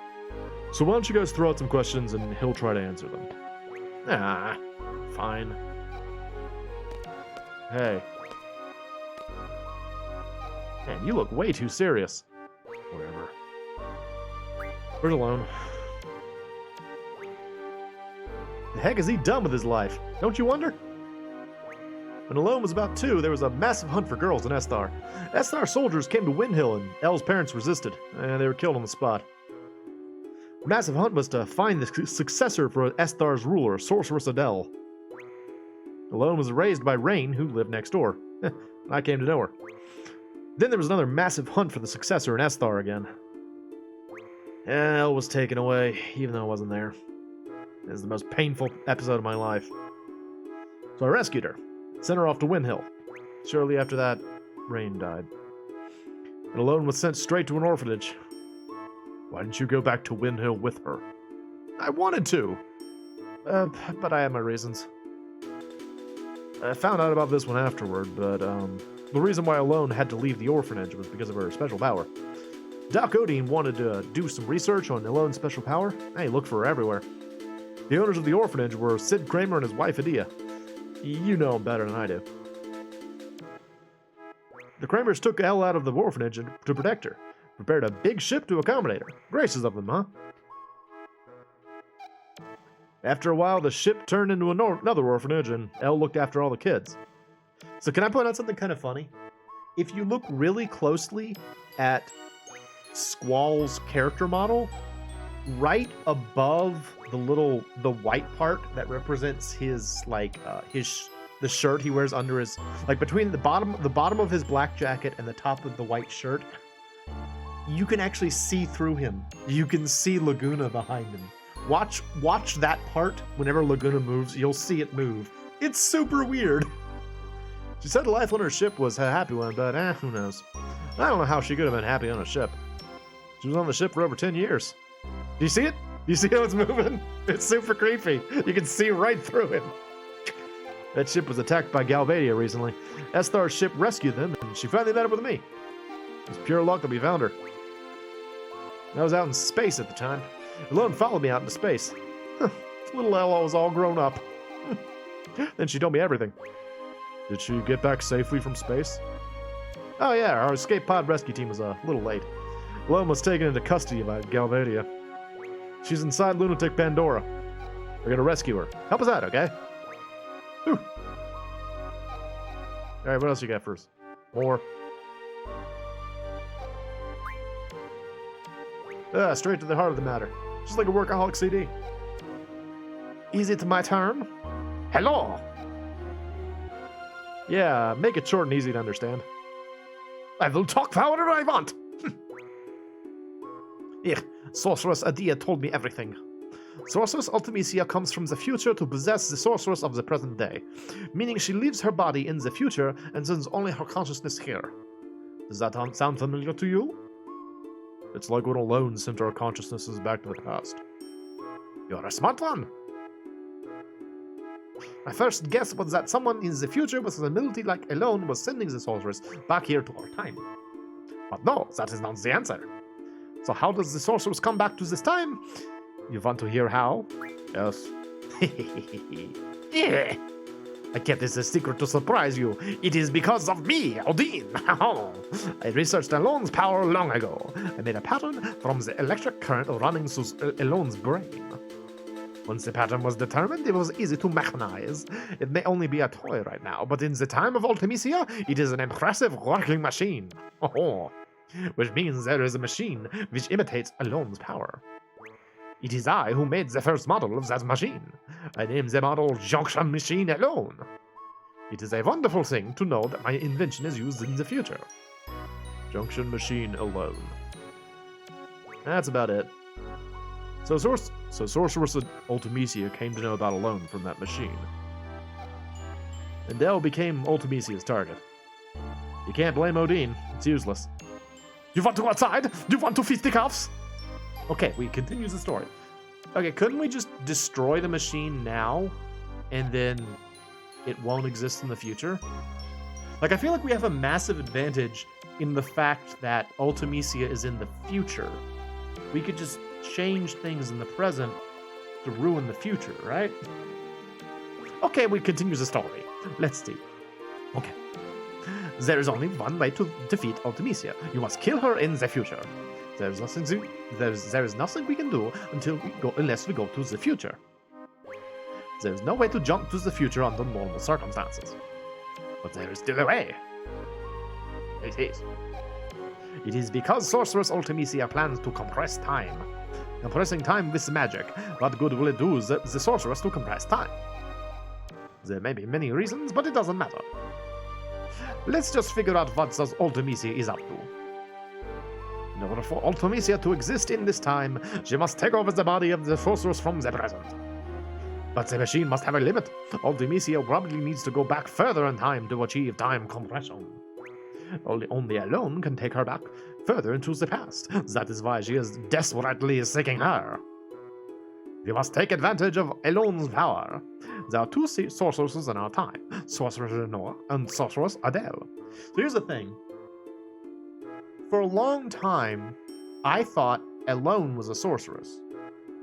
So why don't you guys throw out some questions and he'll try to answer them. Ah, fine. Hey. Man, you look way too serious. Whatever. Where's Alone? The heck has he done with his life? Don't you wonder? When Alone was about 2, there was a massive hunt for girls in Esthar. Esthar soldiers came to Windhill, and Elle's parents resisted, and they were killed on the spot. The massive hunt was to find the successor for Esthar's ruler, Sorceress Adele. Alone was raised by Rain, who lived next door. I came to know her. Then there was another massive hunt for the successor in Esthar again. Elle was taken away, even though I wasn't there. It was the most painful episode of my life. So I rescued her, sent her off to Windhill. Shortly after that, Rain died. And Alone was sent straight to an orphanage. Why didn't you go back to Windhill with her? I wanted to. But I had my reasons. I found out about this one afterward, but the reason why Alone had to leave the orphanage was because of her special power. Doc Odin wanted to do some research on Alone's special power. He looked for her everywhere. The owners of the orphanage were Sid Kramer and his wife Adia. You know him better than I do. The Kramers took Elle out of the orphanage to protect her. Prepared a big ship to accommodate her. Gracious of them, huh? After a while, the ship turned into another orphanage, and Elle looked after all the kids. So can I point out something kind of funny? If you look really closely at Squall's character model, right above the white part that represents his the shirt he wears under his, like between the bottom of his black jacket and the top of the white shirt, you can actually see through him. You can see Laguna behind him. Watch that part. Whenever Laguna moves, you'll see it move. It's super weird. She said life on her ship was a happy one, but who knows? I don't know how she could have been happy on a ship. She was on the ship for over 10 years. Do you see it? Do you see how it's moving? It's super creepy. You can see right through him. That ship was attacked by Galvadia recently. Esthar's ship rescued them, and she finally met up with me. It was pure luck that we found her. I was out in space at the time. Alone followed me out into space. Little Ella was all grown up. Then she told me everything. Did she get back safely from space? Oh yeah, our escape pod rescue team was a little late. Alone was taken into custody by Galvadia. She's inside Lunatic Pandora. We're gonna rescue her. Help us out, okay? Whew. Alright, what else you got first? More. Straight to the heart of the matter. Just like a workaholic CD. Is it my turn? Hello! Yeah, make it short and easy to understand. I will talk however I want! Sorceress Adia told me everything. Sorceress Ultimisia comes from the future to possess the sorceress of the present day, meaning she leaves her body in the future and sends only her consciousness here. Does that sound familiar to you? It's like when Alone sent our consciousnesses back to the past. You're a smart one. My first guess was that someone in the future with an ability like Alone was sending the sorceress back here to our time. But no, that is not the answer. So how does the sorceress come back to this time? You want to hear how? Yes. Yeah. I kept this a secret to surprise you. It is because of me, Odin. I researched Alone's power long ago. I made a pattern from the electric current running through Alone's brain. Once the pattern was determined, it was easy to mechanize. It may only be a toy right now, but in the time of Ultimisia, it is an impressive working machine. Which means there is a machine which imitates Alone's power. It is I who made the first model of that machine. I named the model Junction Machine Alone. It is a wonderful thing to know that my invention is used in the future. Junction Machine Alone. That's about it. So Sorceress Ultimisia came to know about Alone from that machine. Adele became Ultimisia's target. You can't blame Odin. It's useless. You want to go outside? You want to fisticuffs? Okay, we continue the story. Okay, couldn't we just destroy the machine now, and then it won't exist in the future? Like, I feel like we have a massive advantage in the fact that Ultimisia is in the future. We could just change things in the present to ruin the future, right? Okay, we continue the story. Let's see. Okay. There is only one way to defeat Ultimisia. You must kill her in the future. There is nothing we can do unless we go to the future. There is no way to jump to the future under normal circumstances. But there is still a way. It is. It is because Sorceress Ultimisia plans to compress time. Compressing time with magic. What good will it do the sorceress to compress time? There may be many reasons, but it doesn't matter. Let's just figure out what this Ultimisia is up to. In order for Ultimisia to exist in this time, she must take over the body of the sorceress from the present. But the machine must have a limit. Ultimisia probably needs to go back further in time to achieve time compression. Only Alone can take her back further into the past. That is why she is desperately seeking her. We must take advantage of Alone's power. There are two sorceresses in our time, Sorceress Renoa and Sorceress Adele. So here's the thing. For a long time, I thought Alone was a sorceress.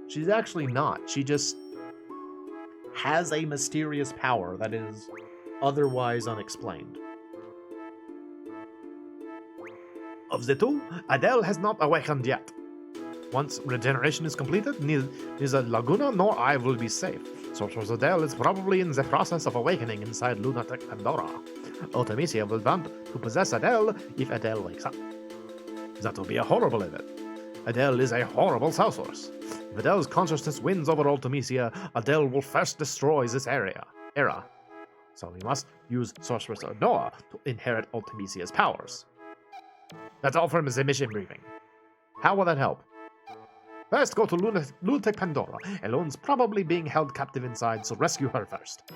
She's actually not. She just has a mysterious power that is otherwise unexplained. Of the two, Adele has not awakened yet. Once regeneration is completed, neither Laguna nor I will be safe. Sorceress Adele is probably in the process of awakening inside lunatic Pandora. Ultimisia will want to possess Adele if Adele wakes up. That will be a horrible event. Adele is a horrible sorceress. If Adele's consciousness wins over Ultimisia, Adele will first destroy this era. So we must use Sorceress Noah to inherit Ultimisia's powers. That's all from the mission briefing. How will that help? First, go to lunatic Pandora. Alone's probably being held captive inside, so rescue her first.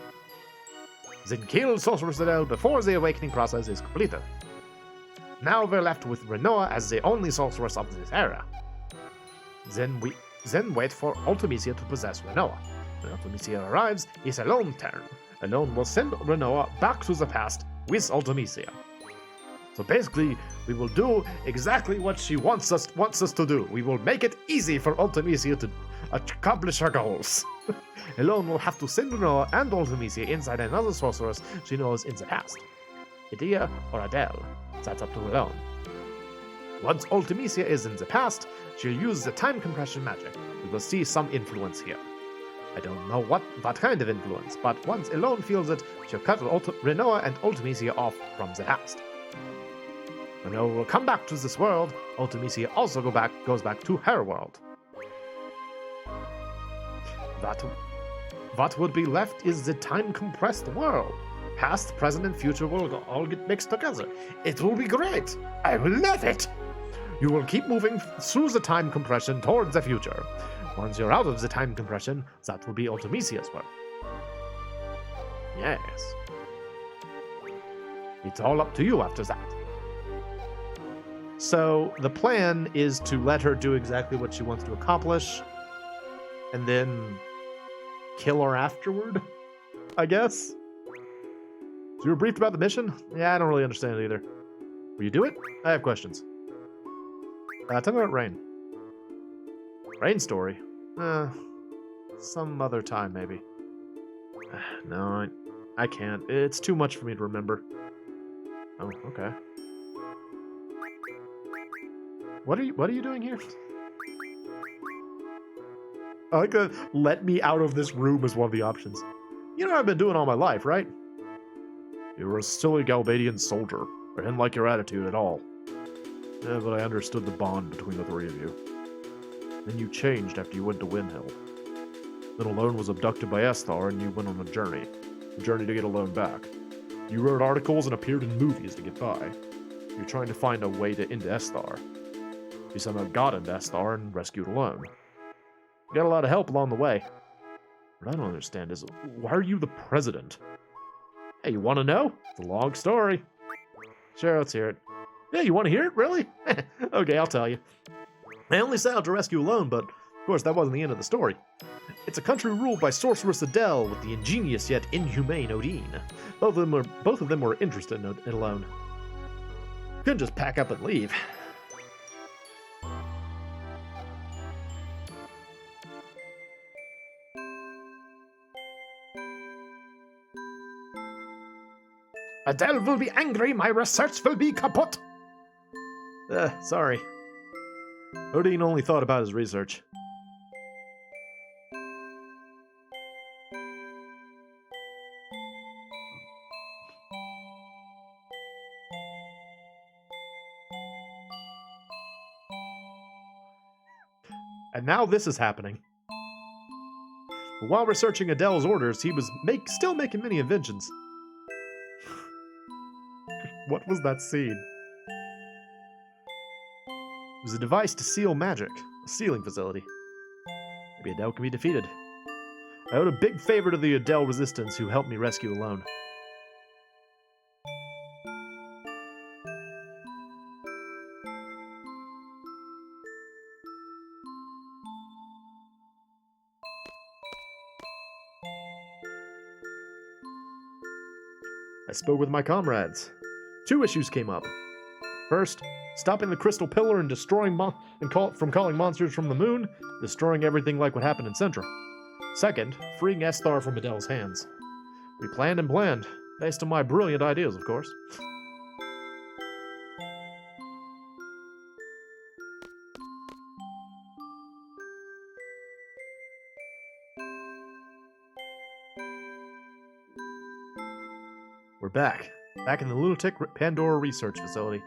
Then kill Sorceress Adele before the awakening process is completed. Now we're left with Renoa as the only sorceress of this era. Then wait for Ultimisia to possess Renoa. When Ultimisia arrives, it's Alone's turn. Alone will send Renoa back to the past with Ultimisia. So basically, we will do exactly what she wants us to do. We will make it easy for Ultimisia to accomplish her goals. Alone will have to send Renoa and Ultimisia inside another sorceress she knows in the past. Idea or Adele. That's up to Alone. Once Ultimisia is in the past, she'll use the time compression magic. We will see some influence here. I don't know what kind of influence, but once Alone feels it, she'll cut Renoa and Ultimisia off from the past. Renoa will come back to this world. Ultimisia also goes back to her world. What would be left is the time-compressed world. Past, present, and future will all get mixed together. It will be great. I will love it. You will keep moving through the time compression towards the future. Once you're out of the time compression, that will be Ultimisia's work. Yes. It's all up to you after that. So the plan is to let her do exactly what she wants to accomplish, and then kill her afterward, I guess? So you were briefed about the mission? Yeah, I don't really understand it either. Will you do it? I have questions. Tell me about Rain. Rain story? Some other time, maybe. No, I can't. It's too much for me to remember. Oh, okay. What are you doing here? I like to let me out of this room as one of the options. You know what I've been doing all my life, right? You were a silly Galbadian soldier. I didn't like your attitude at all. Yeah, but I understood the bond between the three of you. Then you changed after you went to Windhill. Then Alone was abducted by Esthar and you went on a journey to get Alone back. You wrote articles and appeared in movies to get by. You're trying to find a way to into Esthar. You somehow got into Esthar and rescued Alone. You got a lot of help along the way. What I don't understand is, why are you the president? Hey, you want to know? It's a long story. Sure, let's hear it. Yeah, you want to hear it? Really? Okay, I'll tell you. I only set out to rescue Alone, but of course that wasn't the end of the story. It's a country ruled by sorceress Adele with the ingenious yet inhumane Odin. Both of them were interested in Alone. Couldn't just pack up and leave. Adele will be angry, my research will be kaput! Sorry. Odin only thought about his research. And now this is happening. But while researching Adele's orders, he was still making many inventions. What was that scene? It was a device to seal magic, a sealing facility. Maybe Adele can be defeated. I owed a big favor to the Adele resistance who helped me rescue Alone. I spoke with my comrades. 2 issues came up. First, stopping the Crystal Pillar and destroying from calling monsters from the moon, destroying everything like what happened in Centra. Second, freeing Esthar from Adele's hands. We planned and planned, based on my brilliant ideas, of course. We're back in the Lunatic Pandora Research Facility.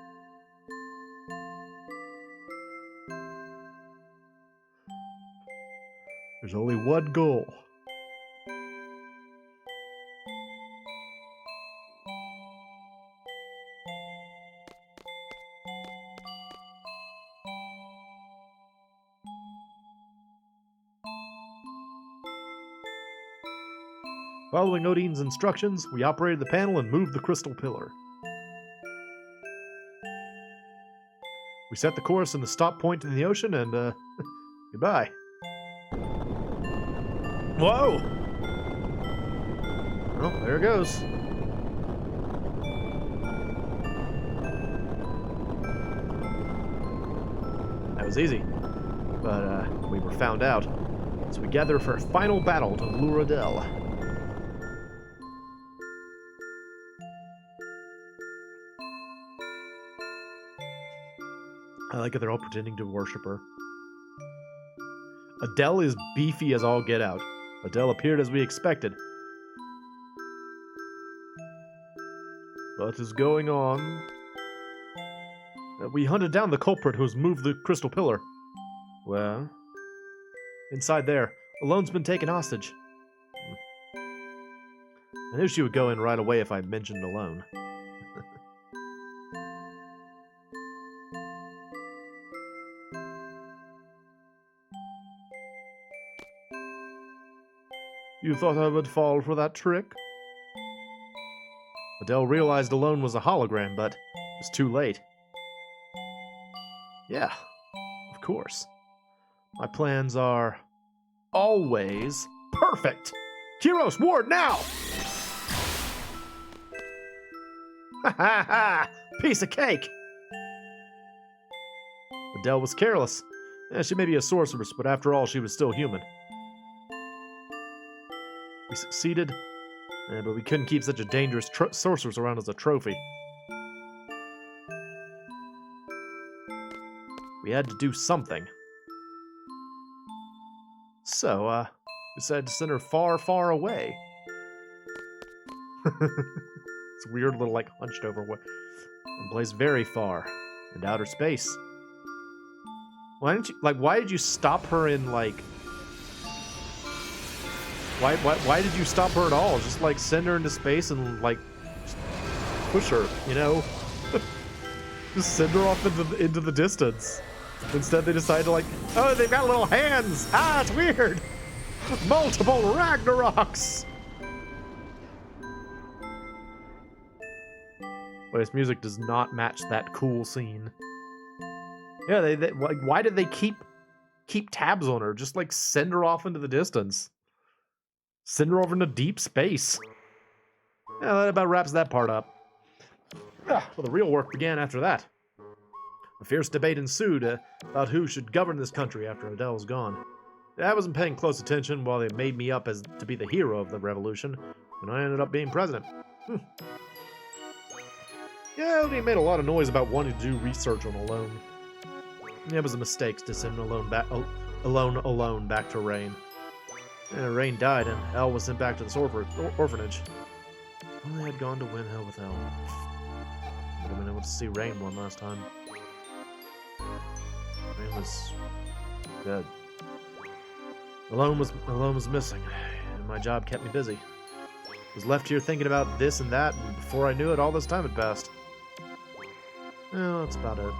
There's only one goal. Following Odin's instructions, we operated the panel and moved the crystal pillar. We set the course and the stop point in the ocean, and, goodbye. Whoa! Well, there it goes. That was easy. But, we were found out. So we gather for a final battle to lure Adele. I like it, they're all pretending to worship her. Adele is beefy as all get out. Adele appeared as we expected. What is going on? We hunted down the culprit who's moved the crystal pillar. Well? Inside there, Alone's been taken hostage. I knew she would go in right away if I mentioned Alone. You thought I would fall for that trick? Adele realized Alone was a hologram, but it was too late. Yeah, of course. My plans are always perfect. Kiros, Ward, now! Ha ha ha! Piece of cake! Adele was careless. Yeah, she may be a sorceress, but after all, she was still human. We succeeded, but we couldn't keep such a dangerous sorceress around as a trophy. We had to do something. So, we decided to send her far, far away. It's weird little, like, hunched over one place very far in outer space. Why did you stop her in, like... Why did you stop her at all? Just, like, send her into space and, like, push her, you know? Just send her off into the distance. Instead, they decide to, like, oh, they've got little hands! Ah, it's weird! Multiple Ragnaroks! But his music does not match that cool scene. Yeah, like, why did they keep tabs on her? Just, like, send her off into the distance. Send her over into deep space. Yeah, that about wraps that part up. Well, the real work began after that. A fierce debate ensued about who should govern this country after Adele's gone. I wasn't paying close attention while they made me up as to be the hero of the revolution, and I ended up being president. Yeah, they made a lot of noise about wanting to do research on Alone. It was a mistake to send Alone back to Rain. Rain died, and Elle was sent back to the orphanage. If only I had gone to Win Hill with Elle. Would have been able to see Rain one last time. Rain was dead. Alone was missing, and my job kept me busy. I was left here thinking about this and that, and before I knew it, all this time had passed. Well, that's about it.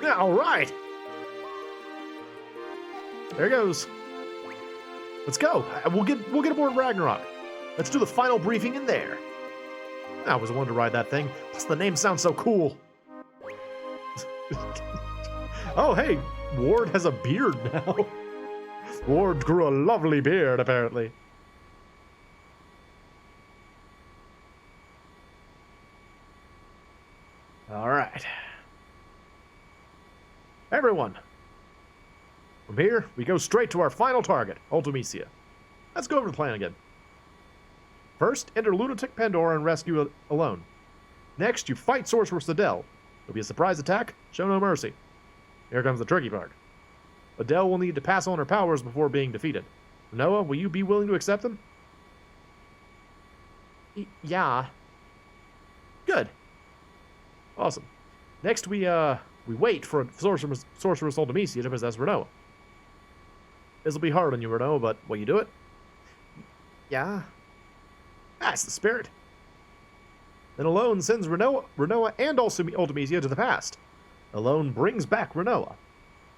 Yeah, all right. There goes. Let's go. We'll get aboard Ragnarok. Let's do the final briefing in there. I always wanted to ride that thing. Plus, the name sounds so cool. Oh, hey, Ward has a beard now. Ward grew a lovely beard, apparently. All right. Everyone. From here, we go straight to our final target, Ultimecia. Let's go over the plan again. First, enter Lunatic Pandora and rescue Alone. Next, you fight Sorceress Adele. It'll be a surprise attack, show no mercy. Here comes the tricky part. Adele will need to pass on her powers before being defeated. Noah, will you be willing to accept them? Yeah. Good. Awesome. Next, we wait for Sorceress Ultimecia to possess Renoa. This'll be hard on you, Renoa, but will you do it? Yeah. That's the spirit. Then Alone sends Renoa and also Ultimecia to the past. Alone brings back Renoa,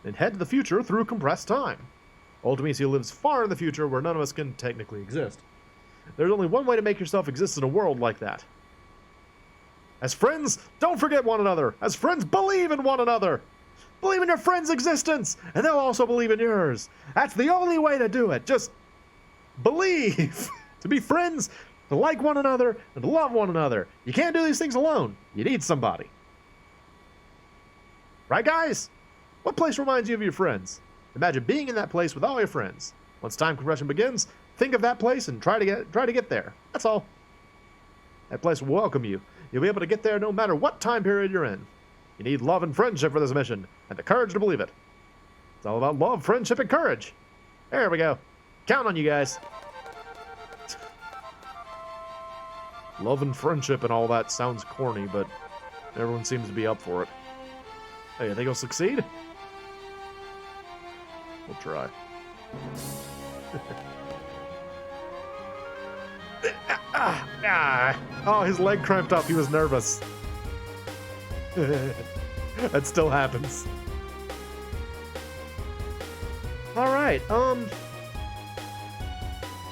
and head to the future through compressed time. Ultimecia lives far in the future where none of us can technically exist. There's only one way to make yourself exist in a world like that. As friends, don't forget one another. As friends, believe in one another. Believe in your friend's existence, and they'll also believe in yours. That's the only way to do it. Just believe. To be friends, to like one another, and to love one another. You can't do these things alone. You need somebody. Right, guys? What place reminds you of your friends? Imagine being in that place with all your friends. Once time compression begins, think of that place and try to get there. That's all. That place will welcome you. You'll be able to get there no matter what time period you're in. You need love and friendship for this mission, and the courage to believe it. It's all about love, friendship, and courage. There we go. Count on you guys. Love and friendship and all that sounds corny, but everyone seems to be up for it. Hey, you think he'll succeed? We'll try. Oh, his leg cramped up. He was nervous. That still happens. All right. That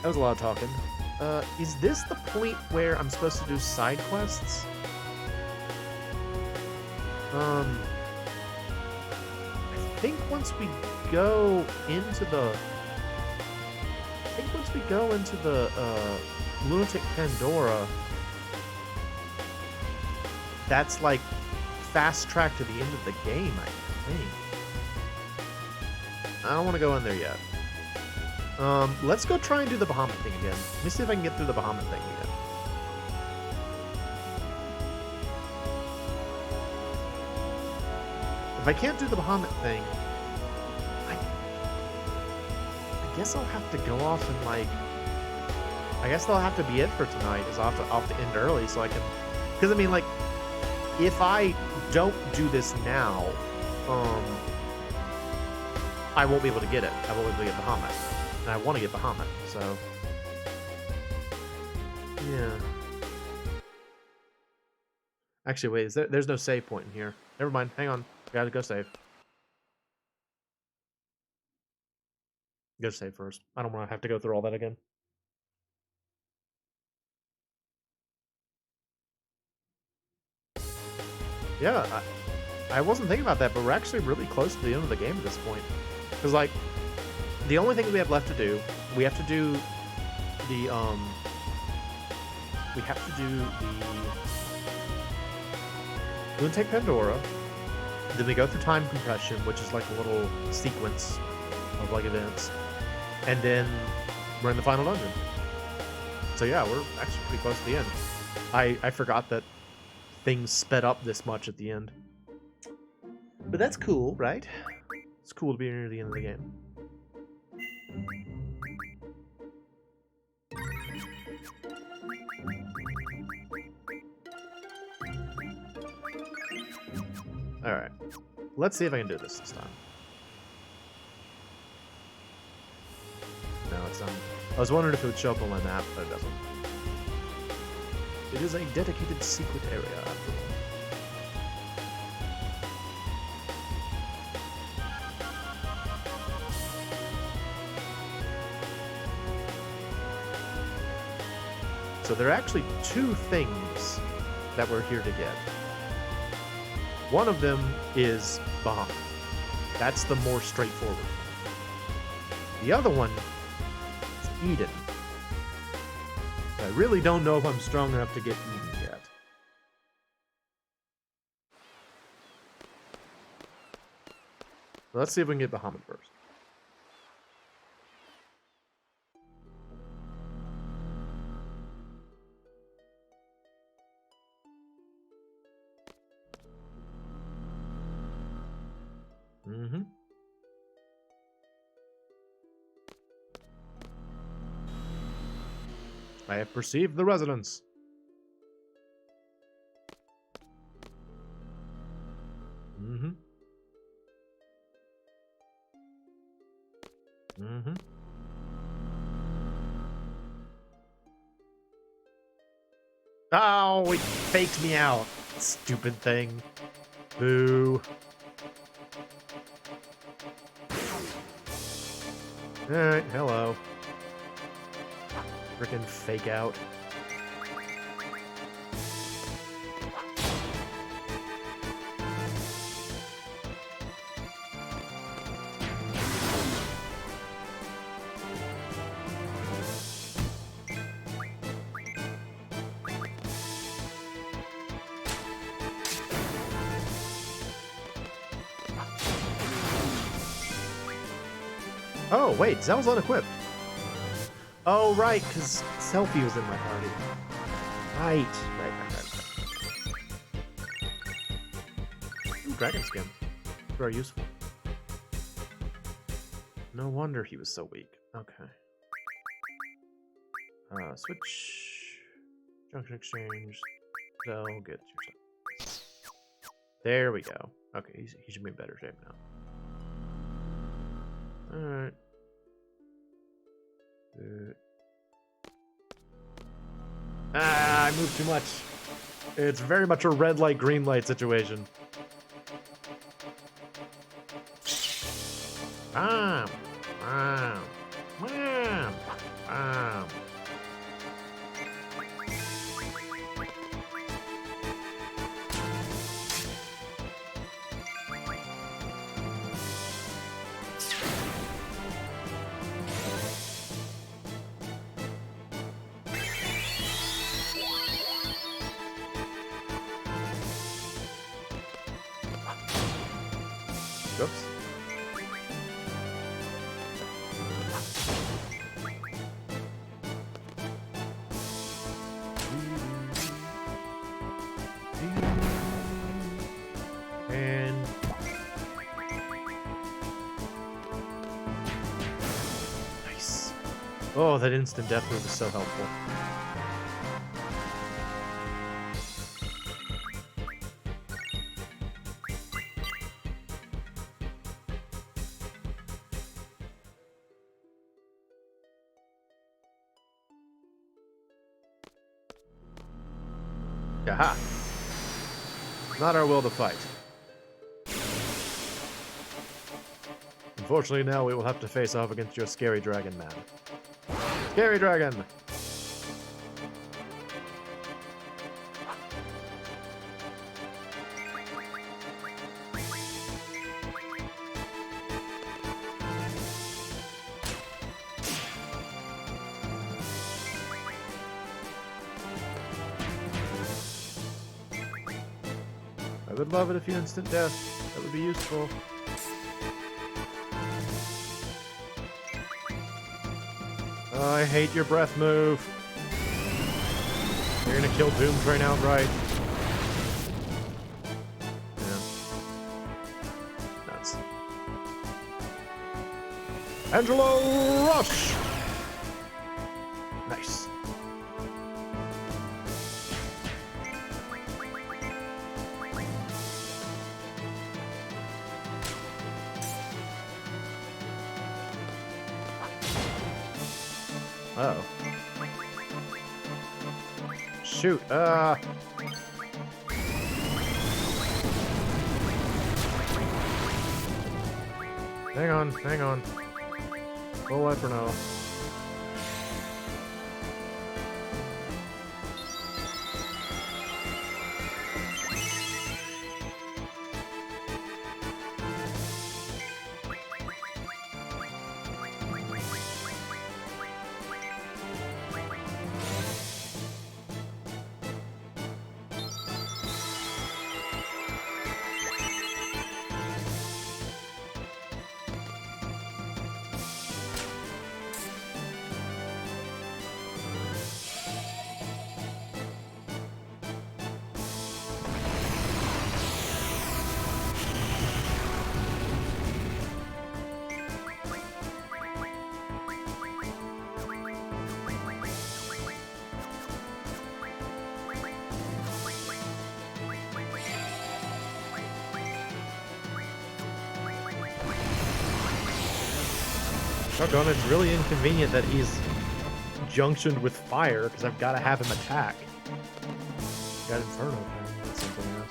was a lot of talking. Is this the point where I'm supposed to do side quests? I think once we go into the Lunatic Pandora, that's like fast track to the end of the game, I think. I don't want to go in there yet. Let's go try and do the Bahamut thing again. Let me see if I can get through the Bahamut thing again. If I can't do the Bahamut thing, I guess I'll have to go off and like... I guess that'll have to be it for tonight, is I'll have to end early so I can... Because, I mean, like, if I don't do this now, I won't be able to get it. I won't be able to get Bahamut. And I want to get Bahamut, so... Yeah. Actually, wait, there's no save point in here. Never mind, hang on. Gotta go save. Go save first. I don't want to have to go through all that again. Yeah, I wasn't thinking about that, but we're actually really close to the end of the game at this point. Because, like, the only thing we have left to do, we have to do the, Lunatic Pandora, then we go through time compression, which is like a little sequence of, like, events, and then we're in the final dungeon. So yeah, we're actually pretty close to the end. I forgot that things sped up this much at the end. But that's cool, right? It's cool to be near the end of the game. Alright. Let's see if I can do this time. No, it's I was wondering if it would show up on my map, but it doesn't. It is a dedicated secret area, after all. So there are actually two things that we're here to get. One of them is Bahamut. That's the more straightforward one. The other one is Eden. I really don't know if I'm strong enough to get Eden yet. Let's see if we can get Bahamut first. Mm-hmm. I have perceived the residence. Mm-hmm. Mm-hmm. Oh, it faked me out. Stupid thing. Boo. Alright, hello. Frickin' fake out. Oh, wait, Zell's unequipped. Oh, right, because Selfie was in my party. Right. Ooh, dragon skin. Very useful. No wonder he was so weak. Okay. Switch. Junction exchange. Zell, get your stuff. There we go. Okay, he should be in better shape now. Alright. I moved too much. It's very much a red light, green light situation. Bam! Bam! Bam! Bam! Oops. And nice. Oh, that instant death move is so helpful. Aha! Not our will to fight. Unfortunately, now we will have to face off against your scary dragon man. Scary dragon! I would love it if you instant death. That would be useful. Oh, I hate your breath move. You're gonna kill Doom Train outright. Yeah. Nuts. Angelo Rush! Nice. Uh-oh. Shoot, hang on, hang on. Full life for now. Doggone, it's really inconvenient that he's junctioned with fire, because I've got to have him attack. Got Inferno thing, that's something else.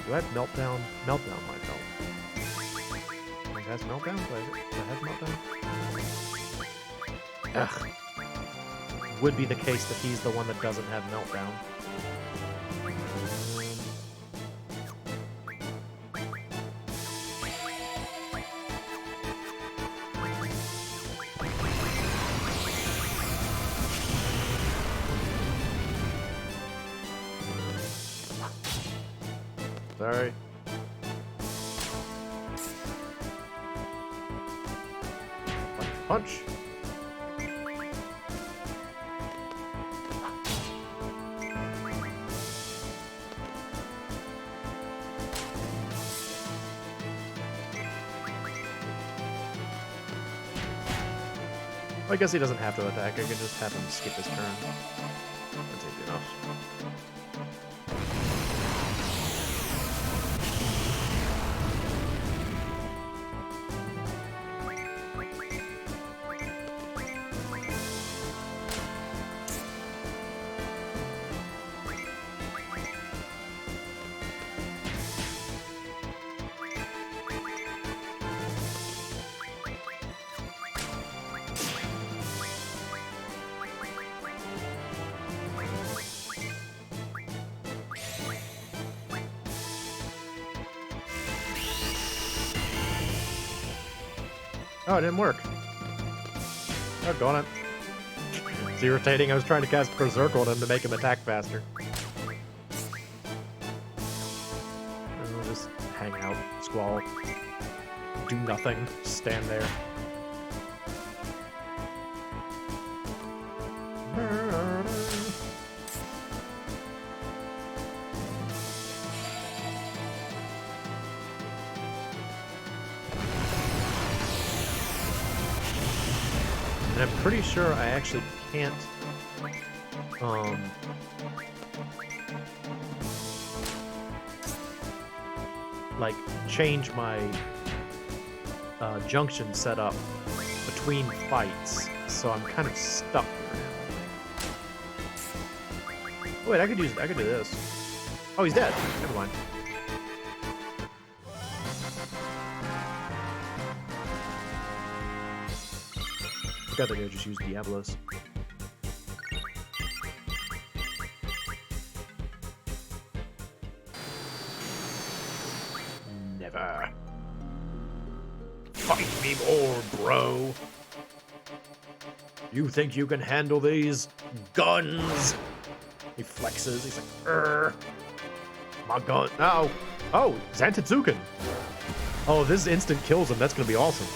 Do I have Meltdown? Meltdown might help. It has Meltdown? Do I have Meltdown? Ugh. Would be the case that he's the one that doesn't have Meltdown. Sorry. Punch! I guess he doesn't have to attack, I could just have him skip his turn. That's easy enough. Oh, it didn't work. Oh, go on it. It's irritating. I was trying to cast Berserker on him to make him attack faster. We'll just hang out, squall, do nothing, stand there. And I'm pretty sure I actually can't, like, change my junction setup between fights, so I'm kind of stuck. Oh, wait, I could do this. Oh, he's dead. Never mind. I think I just use Diablos. Never. Fight me more, bro. You think you can handle these guns? He flexes. He's like, my gun. Oh, oh, Zantetsuken. Oh, if this instant kills him, that's gonna be awesome.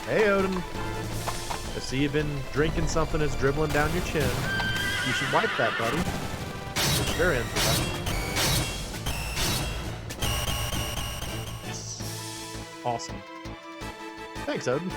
Hey, Odin. I see you've been drinking something that's dribbling down your chin. You should wipe that, buddy. It's very in for that. Yes. Awesome. Thanks, Odin.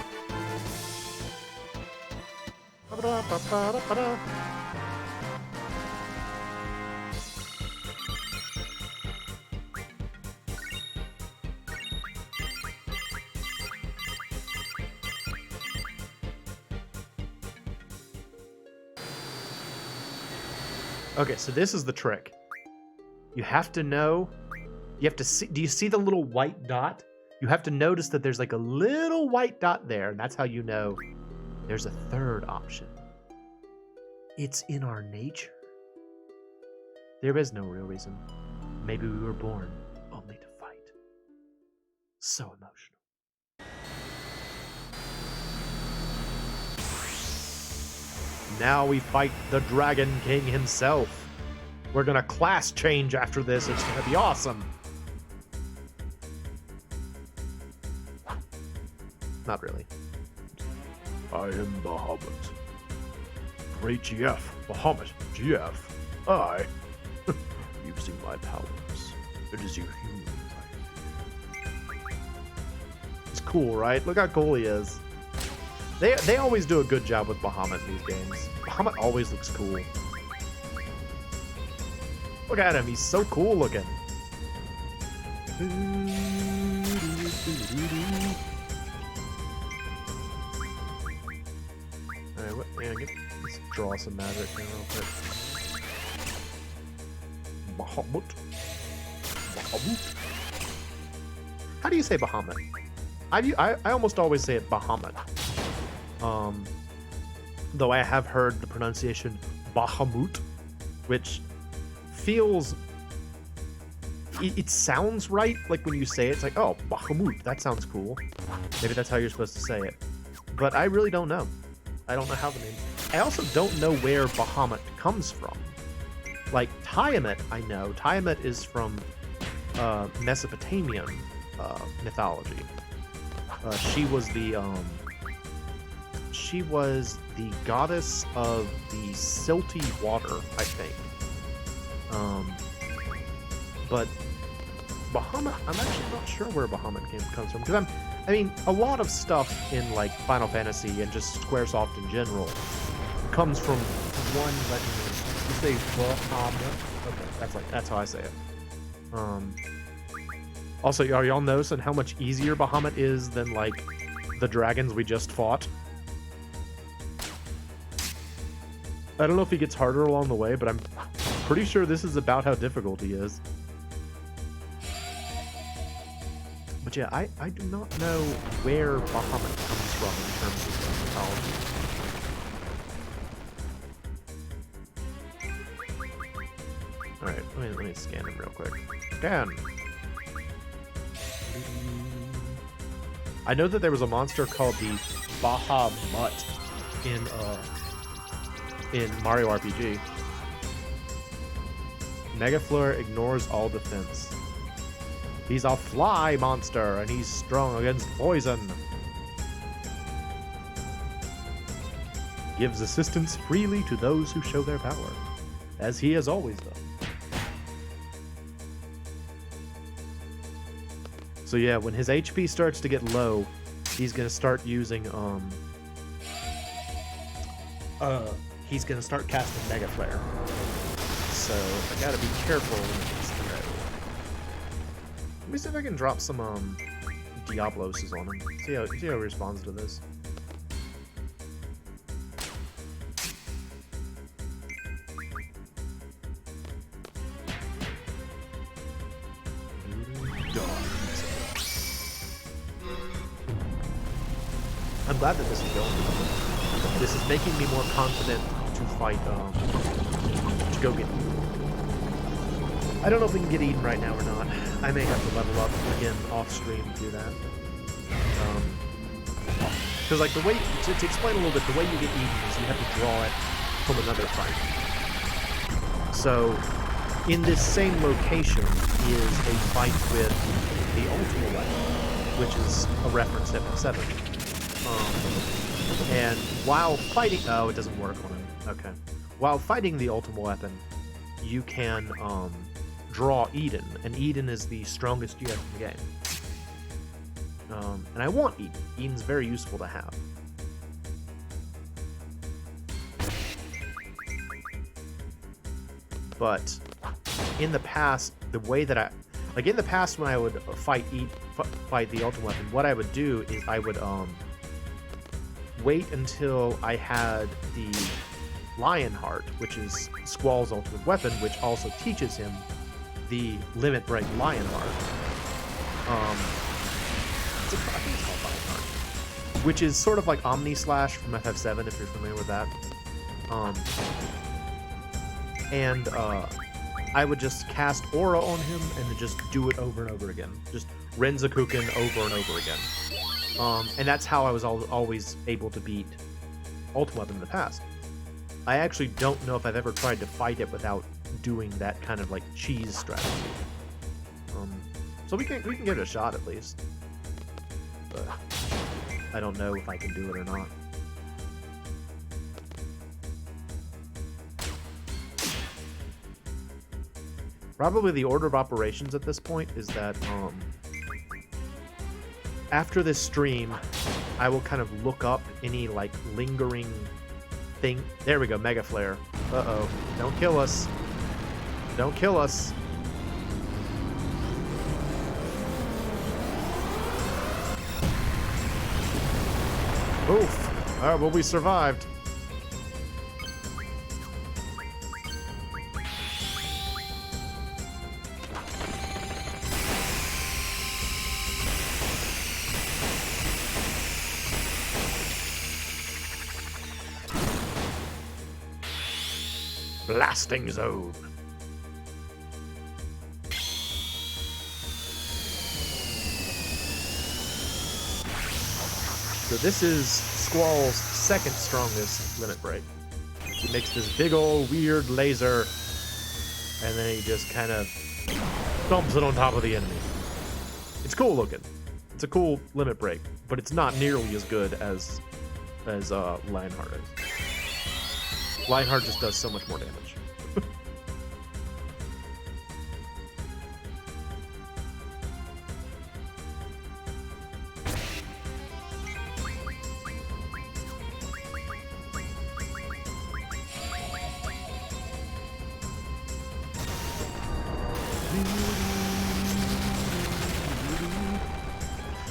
Okay, so this is the trick. You have to know, you have to see, do you see the little white dot? You have to notice that there's like a little white dot there, and that's how you know there's a third option. It's in our nature. There is no real reason. Maybe we were born only to fight. So emotional. Now we fight the Dragon King himself. We're gonna class change after this. It's gonna be awesome. Not really. I am Bahamut. Great GF, Bahamut, GF. I. You've seen my powers. It is your human life. It's cool, right? Look how cool he is. They always do a good job with Bahamut in these games. Bahamut always looks cool. Look at him, he's so cool looking. Alright, what? Yeah, let's draw some magic here real quick. Bahamut. Bahamut. How do you say Bahamut? I almost always say it Bahamut. Though I have heard the pronunciation Bahamut, which feels... It sounds right, like when you say it, it's like, oh, Bahamut, that sounds cool. Maybe that's how you're supposed to say it. But I really don't know. I don't know how the name... I also don't know where Bahamut comes from. Like, Tiamat, I know. Tiamat is from Mesopotamian mythology. She was the goddess of the silty water, I think. But Bahamut, I'm actually not sure where Bahamut comes from, because I mean, a lot of stuff in like Final Fantasy and just Squaresoft in general comes from one legendary. You say Bahamut? Okay, that's how I say it. Also, are y'all noticing how much easier Bahamut is than like the dragons we just fought? I don't know if he gets harder along the way, but I'm pretty sure this is about how difficult he is. But yeah, I do not know where Bahamut comes from in terms of mythology. Alright, let me scan him real quick. Scan! I know that there was a monster called the Baha Mutt in Mario RPG. Megafleur ignores all defense. He's a fly monster, and he's strong against poison. Gives assistance freely to those who show their power, as he has always done. So yeah, when his HP starts to get low, he's gonna start using he's gonna start casting Mega Flare. So I gotta be careful when it gets to that. Let me see if I can drop some Diabloses on him. See how he responds to this. I'm glad that this is going. This is making me more confident to fight, to go get Eden. I don't know if we can get Eden right now or not. I may have to level up again off stream to do that. Because like the way, to explain a little bit, the way you get Eden is you have to draw it from another fight. So, in this same location is a fight with the Ultimate Weapon, which is a reference to Episode 7. And while fighting... Oh, it doesn't work on him. Okay. While fighting the Ultimate Weapon, you can draw Eden, and Eden is the strongest you have in the game. And I want Eden. Eden's very useful to have. But in the past, the way that like in the past when I would fight the Ultimate Weapon, what I would do is I would wait until I had the Lionheart, which is Squall's ultimate weapon, which also teaches him the Limit Break Lionheart. I think it's called Lionheart, which is sort of like Omni Slash from FF7, if you're familiar with that. I would just cast Aura on him and then just do it over and over again. Just Renzakuken over and over again. And that's how I was always able to beat Ultimate Weapon in the past. I actually don't know if I've ever tried to fight it without doing that kind of like cheese strategy. So we can give it a shot at least. But I don't know if I can do it or not. Probably the order of operations at this point is that after this stream, I will kind of look up any like lingering thing. There we go, Mega Flare. Uh-oh. Don't kill us. Don't kill us. Oof. Alright, well, we survived. Blasting zone. So this is Squall's second strongest limit break. He makes this big old weird laser, and then he just kind of dumps it on top of the enemy. It's cool looking. It's a cool limit break, but it's not nearly as good as Lionheart is. Lionheart just does so much more damage.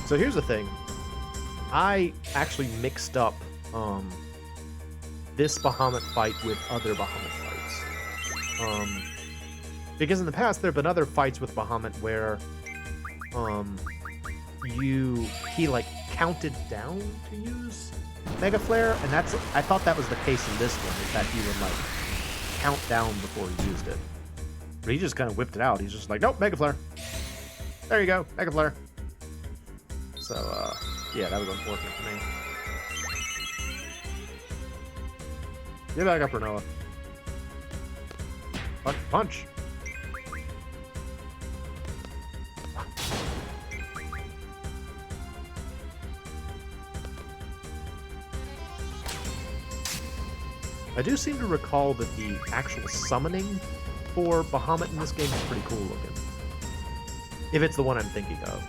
So here's the thing. I actually mixed up this Bahamut fight with other Bahamut fights. Because in the past there have been other fights with Bahamut where he like counted down to use Mega Flare, and I thought that was the case in this one, is that he would like count down before he used it. But he just kind of whipped it out. He's just like, nope, Mega Flare. There you go, Mega Flare. So Yeah, that was unfortunate for me. Get back up, Renoa. Punch! I do seem to recall that the actual summoning for Bahamut in this game is pretty cool looking. If it's the one I'm thinking of.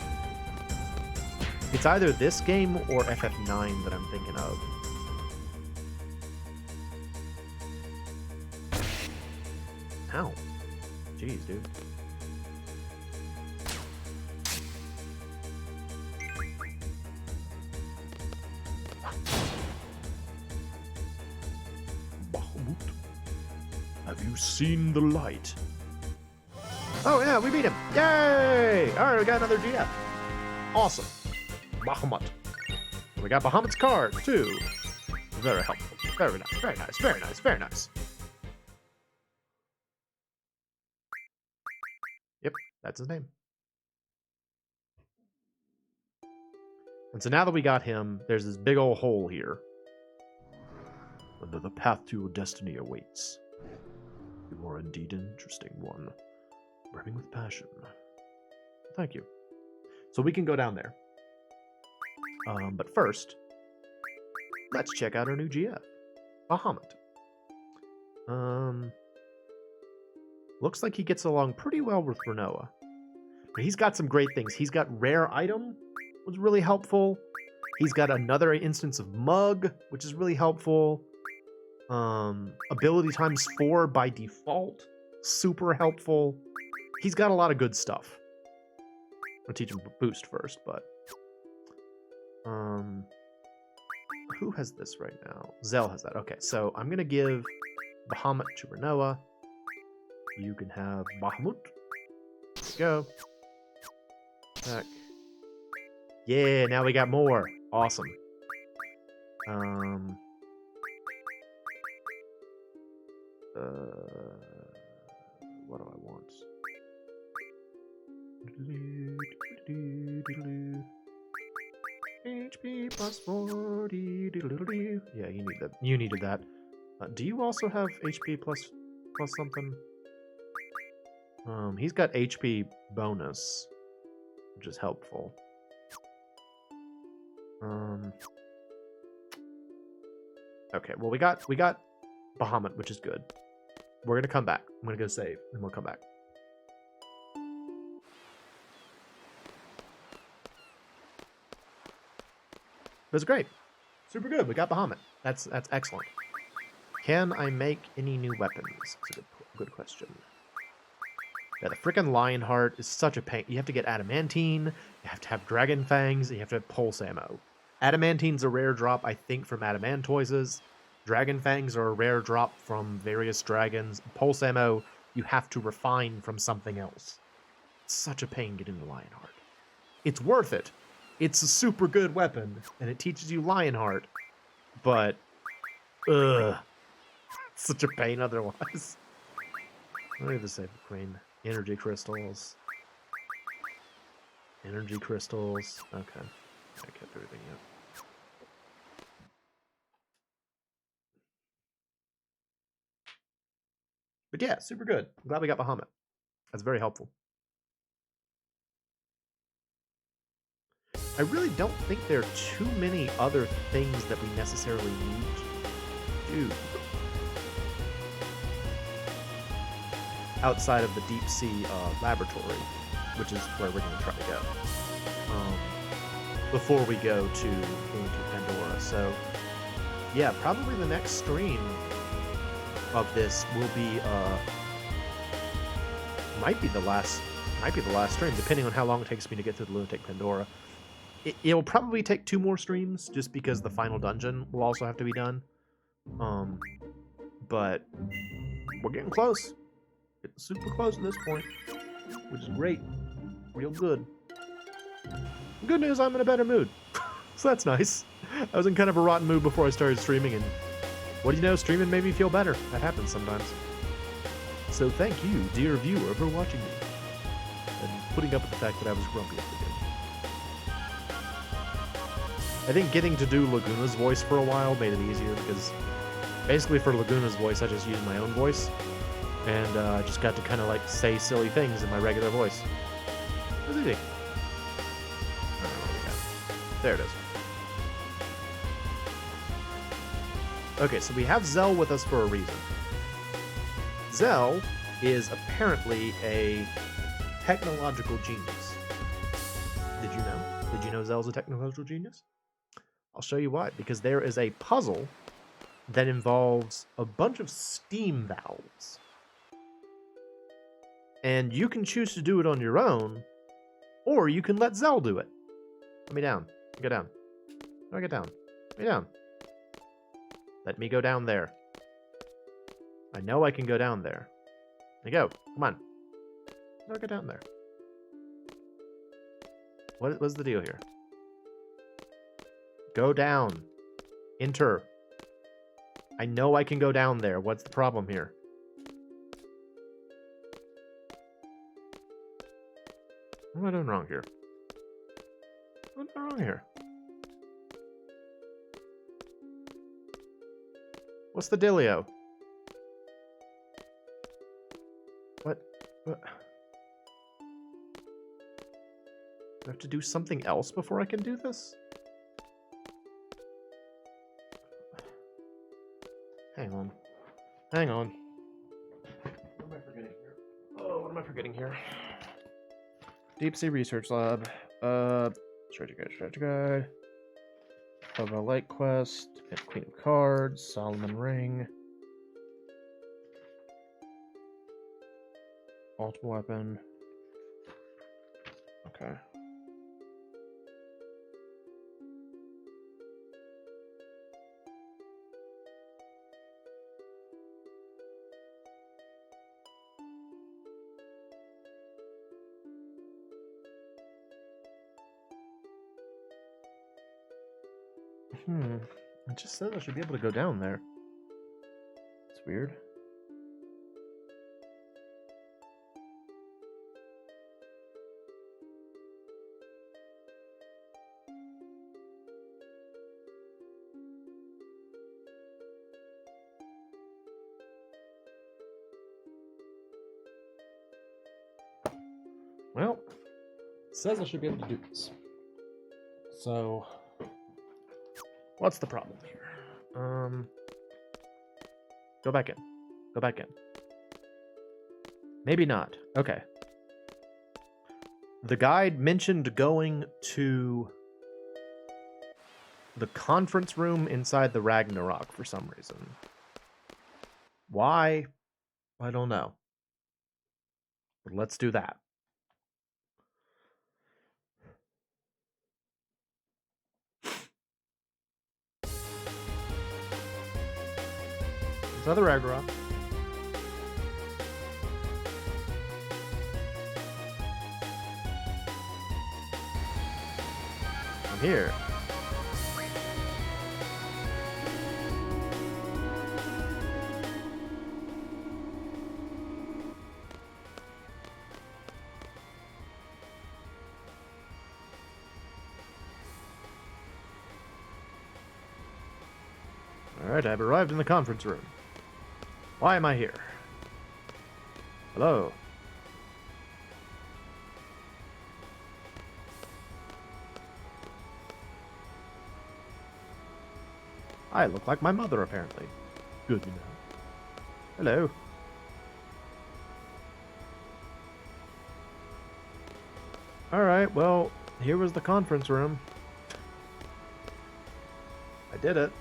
It's either this game or FF9 that I'm thinking of. Ow. Jeez, dude. Bahamut, have you seen the light? Oh yeah, we beat him! Yay! Alright, we got another GF. Awesome. Bahamut. We got Bahamut's card, too. Very helpful. Very nice, very nice, very nice, very nice. Yep, that's his name. And so now that we got him, there's this big old hole here. Under the path to your destiny awaits. You are indeed an interesting one, brimming with passion. Thank you. So we can go down there. But first, let's check out our new GF, Bahamut. Looks like he gets along pretty well with Renoa. But he's got some great things. He's got rare item, was really helpful. He's got another instance of mug, which is really helpful. Ability times 4 by default, super helpful. He's got a lot of good stuff. I'll teach him boost first, but who has this right now? Zell has that. Okay, so I'm gonna give Bahamut to Renoa. You can have Bahamut. There we go. Back. Yeah, now we got more. Awesome. What do I want? HP plus 40. Yeah, you need that. You needed that. Do you also have HP plus something? He's got HP bonus, which is helpful. Okay, well we got Bahamut, which is good. We're gonna come back. I'm gonna go save, and we'll come back. It was great. Super good. We got Bahamut. That's excellent. Can I make any new weapons? That's a good question. Yeah, the frickin' Lionheart is such a pain. You have to get Adamantine, you have to have Dragon Fangs, and you have to have Pulse Ammo. Adamantine's a rare drop, I think, from Adamantoises. Dragon Fangs are a rare drop from various dragons. Pulse Ammo, you have to refine from something else. It's such a pain getting the Lionheart. It's worth it. It's a super good weapon, and it teaches you Lionheart. But, ugh. It's such a pain otherwise. Let me just save the Queen. Energy crystals. Energy crystals. Okay. I kept everything yet. But yeah, super good. I'm glad we got Bahamut. That's very helpful. I really don't think there are too many other things that we necessarily need to do outside of the deep sea laboratory, which is where we're going to try to go before we go to Pandora. So yeah, probably the next stream of this will be might be the last stream, depending on how long it takes me to get through the Lunatic Pandora. It'll probably take 2 more streams, just because the final dungeon will also have to be done. But we're getting close. Getting super close at this point, which is great. Real good. Good news, I'm in a better mood. So that's nice. I was in kind of a rotten mood before I started streaming, and what do you know, streaming made me feel better. That happens sometimes. So thank you, dear viewer, for watching me, and putting up with the fact that I was grumpy at the beginning. I think getting to do Laguna's voice for a while made it easier because basically for Laguna's voice, I just used my own voice. And I just got to kind of like say silly things in my regular voice. It was easy. I don't know what we got. There it is. Okay, so we have Zell with us for a reason. Zell is apparently a technological genius. Did you know? Did you know Zell's a technological genius? I'll show you why. Because there is a puzzle that involves a bunch of steam valves. And you can choose to do it on your own, or you can let Zell do it. Let me down. Go down. Let me get down. Let me down. Let me go down there. I know I can go down there. There you go. Come on. No, get down there. What's the deal here? Go down. Enter. I know I can go down there. What's the problem here? What am I doing wrong here? What am I wrong here? What's the dealio? What? Do I have to do something else before I can do this? Hang on. Hang on. What am I forgetting here? Oh, what am I forgetting here? Deep Sea Research Lab. Strategy Guide. Of a Light Quest. And Queen of Cards. Solomon Ring. Multiple weapon. Okay. It just says I should be able to go down there. It's weird. Well, it says I should be able to do this. So, what's the problem here? Go back in. Go back in. Maybe not. Okay. The guide mentioned going to the conference room inside the Ragnarok for some reason. Why? I don't know. But let's do that. Another Ragnarok. I'm here. Alright, I've arrived in the conference room. Why am I here? Hello? I look like my mother, apparently. Good to know. Hello? Alright, well, here was the conference room. I did it.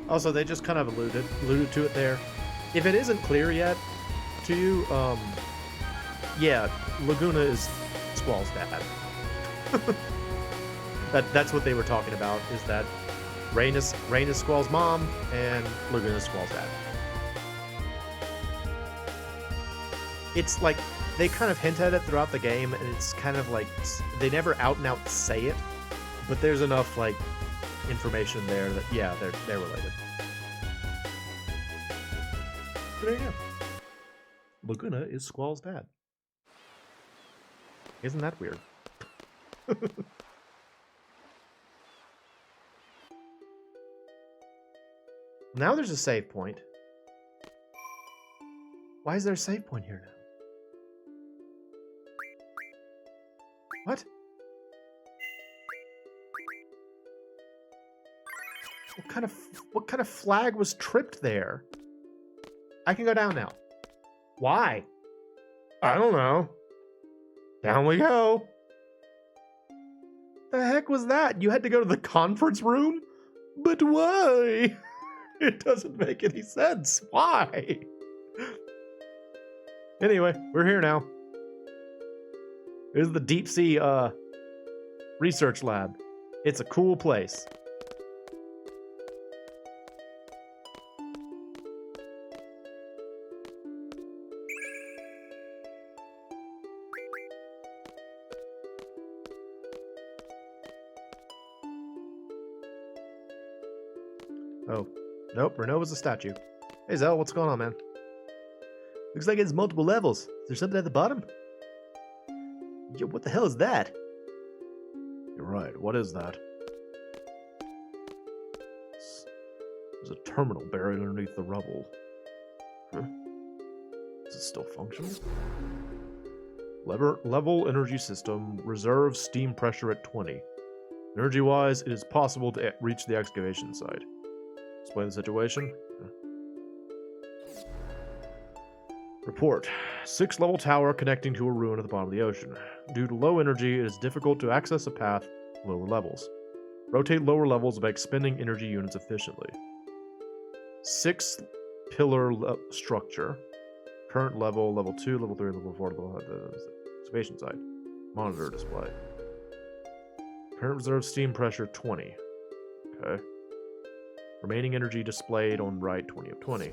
Also, they just kind of alluded to it there. If it isn't clear yet to you, yeah, Laguna is Squall's dad. That's what they were talking about, is that Rain is Squall's mom, and Laguna is Squall's dad. It's like, they kind of hint at it throughout the game, and it's kind of like, they never out and out say it, but there's enough, like, information there that, yeah, they're related. But there you go. Laguna is Squall's dad. Isn't that weird? Now there's a save point. Why is there a save point here now? What? What kind of flag was tripped there? I can go down now. Why? I don't know. Down we go. The heck was that? You had to go to the conference room? But why? It doesn't make any sense. Why? Anyway, we're here now. This is the deep sea research lab. It's a cool place. Oh, nope, Renova's a statue. Hey Zell, what's going on, man? Looks like it's multiple levels. Is there something at the bottom? Yo, what the hell is that? You're right, what is that? There's a terminal buried underneath the rubble. Huh? Is it still functional? Level energy system, reserve steam pressure at 20. Energy-wise, it is possible to reach the excavation site. Explain the situation. Report. 6-level tower connecting to a ruin at the bottom of the ocean. Due to low energy, it is difficult to access a path lower levels. Rotate lower levels by expending energy units efficiently. 6-pillar structure. Current level, level 2, level 3, level 4, level excavation site. Monitor display. Current reserve steam pressure 20. Okay. Remaining energy displayed on right 20 of 20.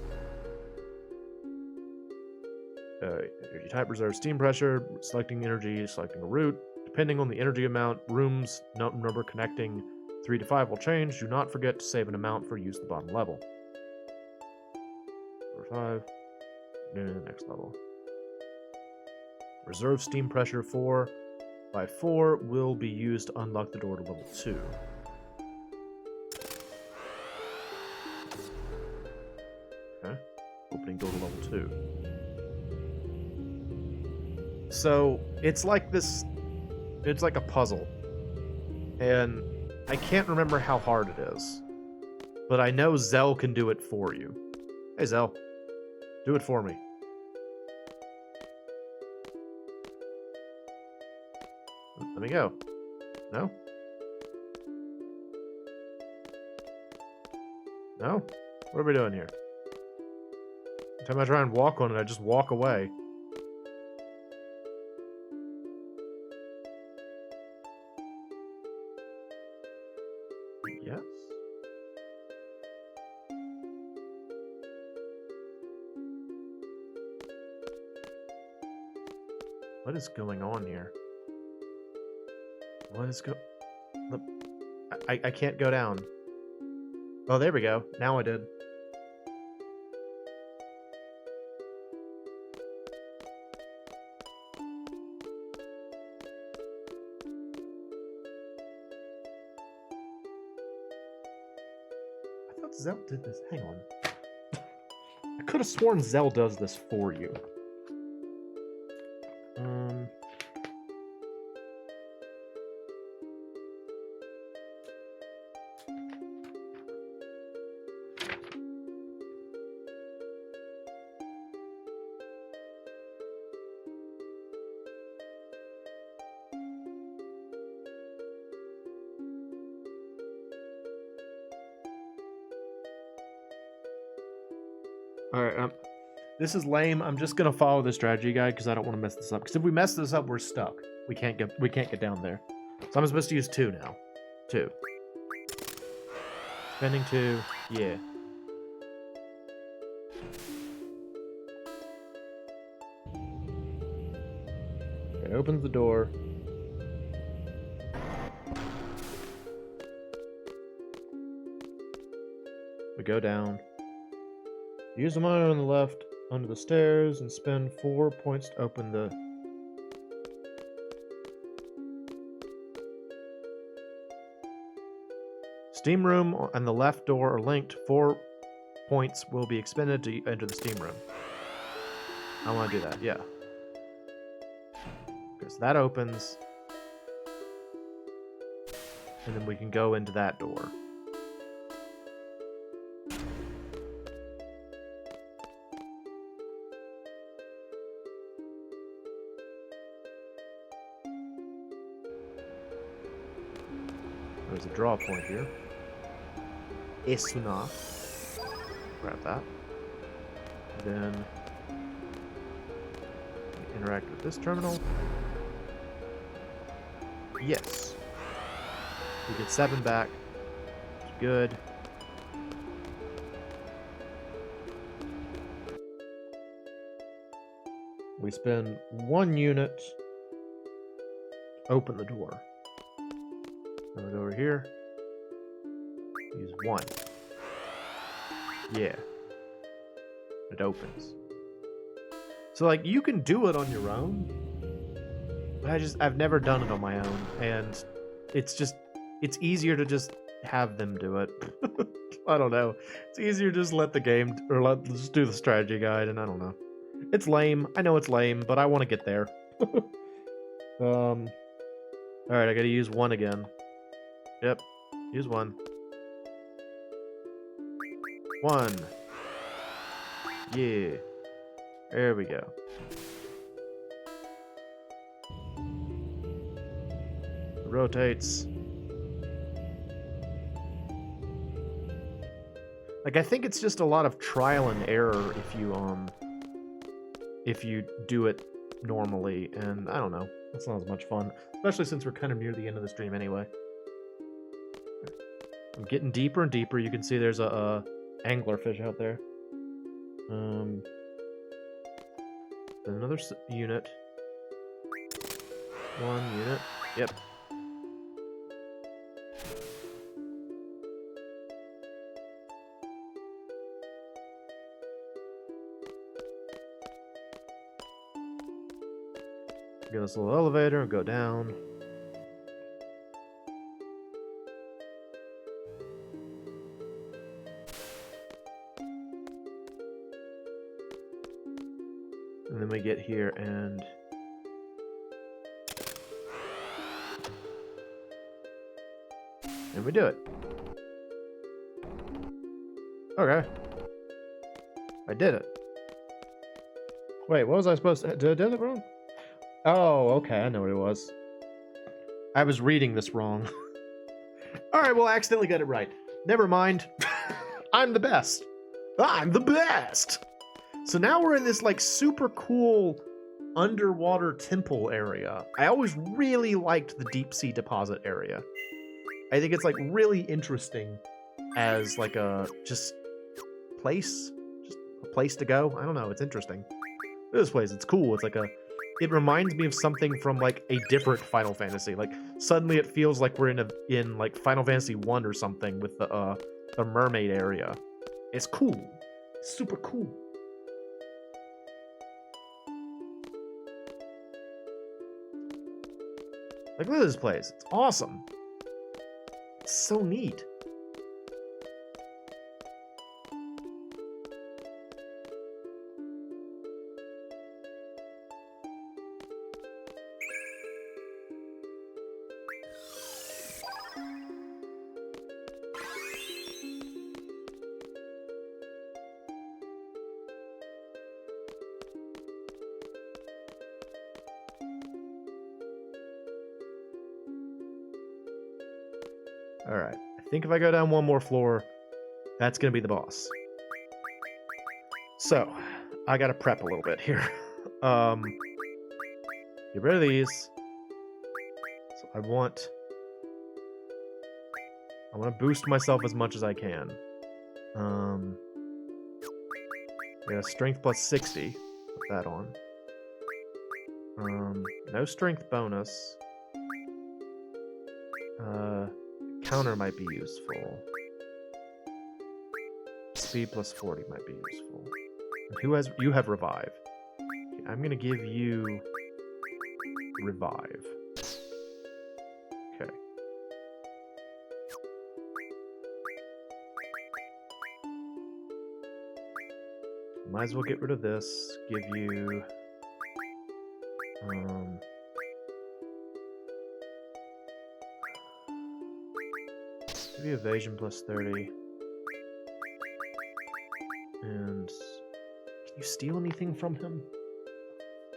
Energy type, reserve steam pressure, selecting energy, selecting a route. Depending on the energy amount, rooms number connecting 3 to 5 will change. Do not forget to save an amount for use at the bottom level. Number 5. Next level. Reserve steam pressure 4 by 4 will be used to unlock the door to level 2. Okay. Opening door to level 2. So, it's like this... It's like a puzzle. And I can't remember how hard it is. But I know Zell can do it for you. Hey, Zell. Do it for me. Let me go. No? No? What are we doing here? Every time I try and walk on it, I just walk away. Yes? What is going on here? What is I can't go down. Oh, there we go. Now I did. I thought Zell did this. Hang on. I could have sworn Zell does this for you. Alright, this is lame. I'm just gonna follow the strategy guide because I don't want to mess this up. Because if we mess this up, we're stuck. We can't get down there. So I'm supposed to use 2 now. 2. Spending 2. Yeah. Okay, opens the door. We go down. Use the monitor on the left under the stairs and spend 4 points to open the... Steam room and the left door are linked. 4 points will be expended to enter the steam room. I want to do that, yeah. Because that opens. And then we can go into that door. There's a draw point here. Esuna. Grab that. Then we interact with this terminal. Yes. We get 7 back. Good. We spend 1 unit to open the door. Then we go over here. Use 1. Yeah. It opens. So, like, you can do it on your own. But I've never done it on my own. And it's easier to just have them do it. I don't know. It's easier to just let the game, or just do the strategy guide, and I don't know. It's lame. I know it's lame, but I want to get there. Alright, I gotta use 1 again. Yep. Use 1. 1. Yeah. There we go. It rotates. Like, I think it's just a lot of trial and error if you do it normally, and I don't know. That's not as much fun, especially since we're kind of near the end of the stream anyway. I'm getting deeper and deeper. You can see there's a anglerfish out there. Then another unit. 1 unit. Yep. Get this little elevator and go down. And then we get here and we do it. Okay. I did it. Wait, what was I supposed to... Did I do it wrong? Oh, okay, I know what it was. I was reading this wrong. Alright, well, I accidentally got it right. Never mind. I'm the best. I'm the best! So now we're in this, like, super cool underwater temple area. I always really liked the deep sea deposit area. I think it's, like, really interesting as, like, a just a place to go. I don't know, it's interesting. This place, it's cool. It's like it reminds me of something from, like, a different Final Fantasy. Like, suddenly it feels like we're in like Final Fantasy I or something with the mermaid area. It's cool. It's super cool. Like, look at this place. It's awesome. It's so neat. Alright, I think if I go down 1 more floor, that's going to be the boss. So, I gotta prep a little bit here. Get rid of these. So I want to boost myself as much as I can. I got a strength plus 60. Put that on. No strength bonus. Counter might be useful. speed plus 40 might be useful. And you have revive. Okay, I'm gonna give you revive. Okay. Might as well get rid of this. Give you evasion plus 30. And can you steal anything from him?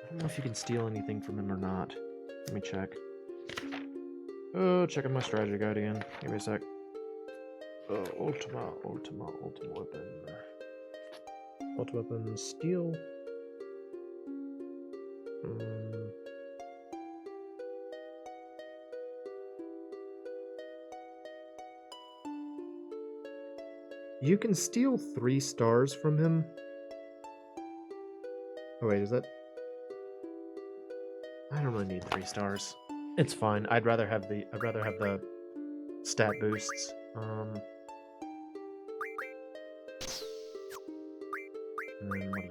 I don't know if you can steal anything from him or not. Let me check. Oh, checking my strategy guide again. Give me a sec. Ultima weapon. Ultima weapon, steal. You can steal 3 stars from him. Oh wait, is that? I don't really need 3 stars. It's fine. I'd rather have the stat boosts. And then what do we?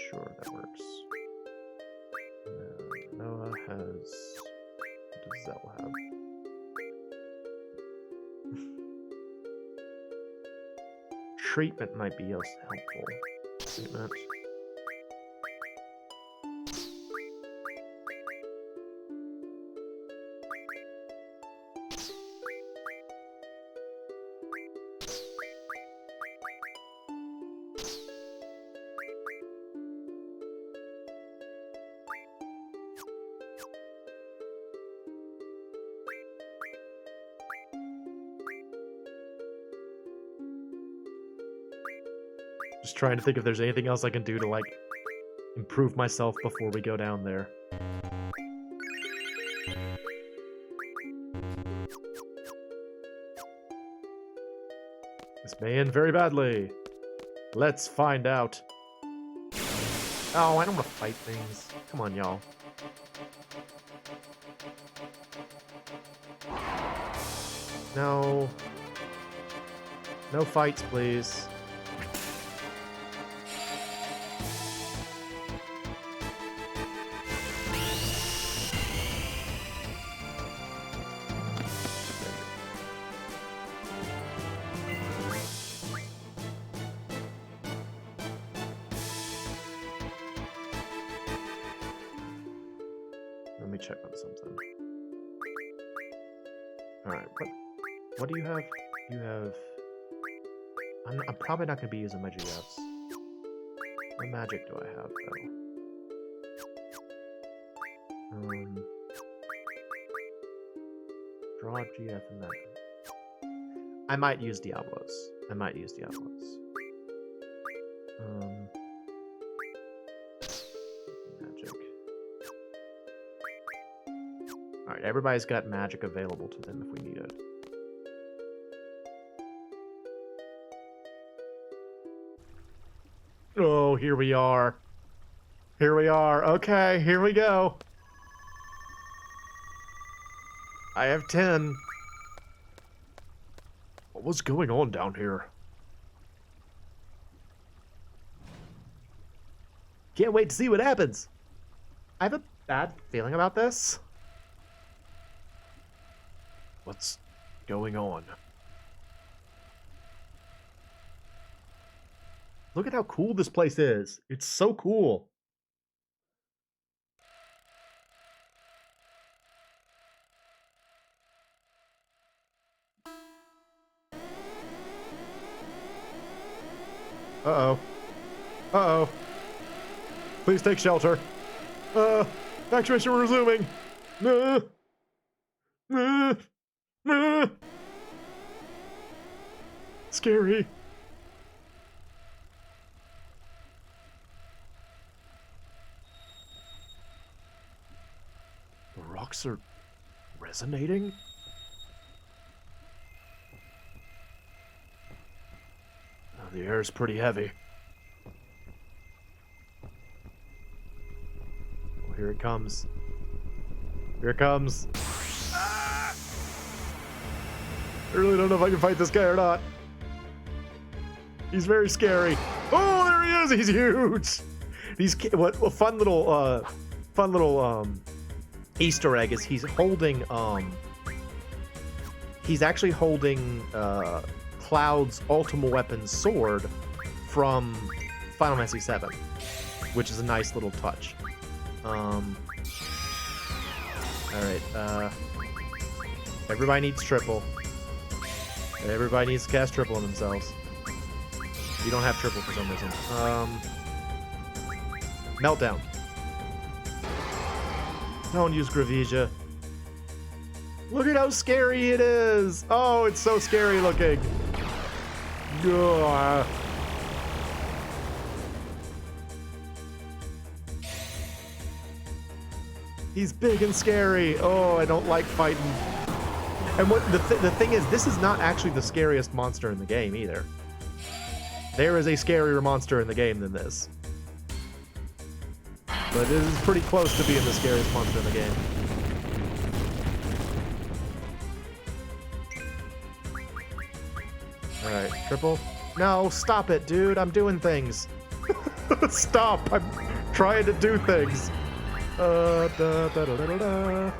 Sure, that works. And Noah has. What does Zell have? Treatment might be helpful. Treatment. Just trying to think if there's anything else I can do to, like, improve myself before we go down there. This may end very badly. Let's find out. Oh, I don't want to fight things. Come on, y'all. No. No fights, please. Let me check on something. Alright, what do you have? You have... I'm probably not going to be using my GFs. What magic do I have, though? Draw GF and that. I might use Diablos. Magic. Alright, everybody's got magic available to them if we need it. Oh, here we are. Here we are. Okay, here we go. I have 10. What was going on down here? Can't wait to see what happens. I have a bad feeling about this. What's going on? Look at how cool this place is. It's so cool. Uh-oh. Uh-oh. Please take shelter. Actuation resuming. Scary. The rocks are resonating? Oh, the air is pretty heavy. Oh, here it comes. Here it comes. Ah! I really don't know if I can fight this guy or not. He's very scary. Oh, there he is. He's huge. What a fun little Easter egg is he's holding he's actually holding Cloud's ultimate weapon sword from Final Fantasy VII, which is a nice little touch. All right, everybody needs triple. Everybody needs to cast triple on themselves. You don't have triple for some reason. Meltdown. Don't use Gravisia. Look at how scary it is. Oh, it's so scary looking. Ugh. He's big and scary. Oh, I don't like fighting. And what the thing is, this is not actually the scariest monster in the game either. There is a scarier monster in the game than this. But it is pretty close to being the scariest monster in the game. Alright, triple. No, stop it, dude. I'm doing things. Stop. I'm trying to do things. Da, da, da, da, da, da.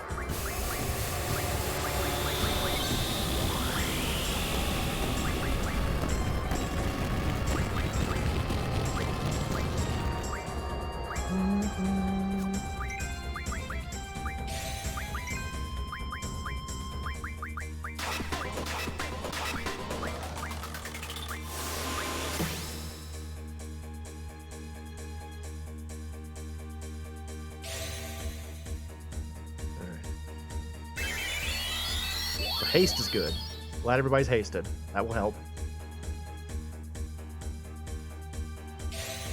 Haste is good. Glad everybody's hasted. That will help.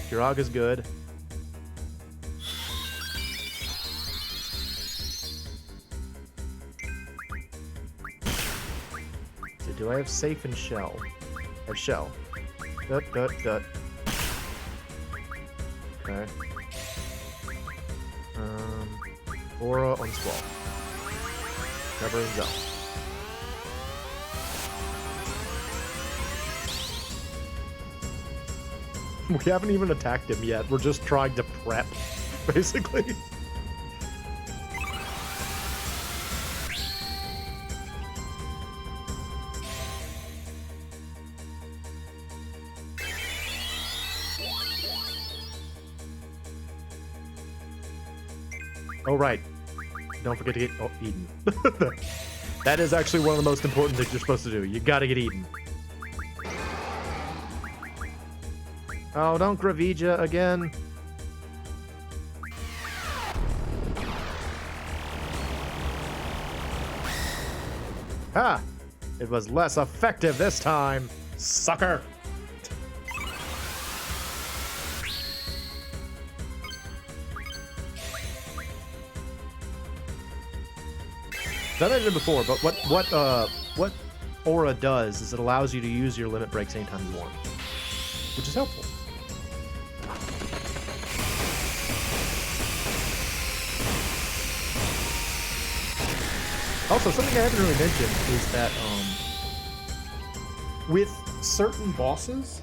Kiraga's good. So do I have safe and shell? I have shell. Dut, dut, dut. Okay. Aura on Squall. Never ends up. We haven't even attacked him yet. We're just trying to prep, basically. Oh, right. Don't forget to get Eden. That is actually one of the most important things you're supposed to do. You gotta get Eden. Oh, don't Gravija again. Ha! It was less effective this time, sucker! I mentioned it before, but what Aura does is it allows you to use your limit breaks anytime you want, which is helpful. Also, something I haven't really mentioned is that with certain bosses,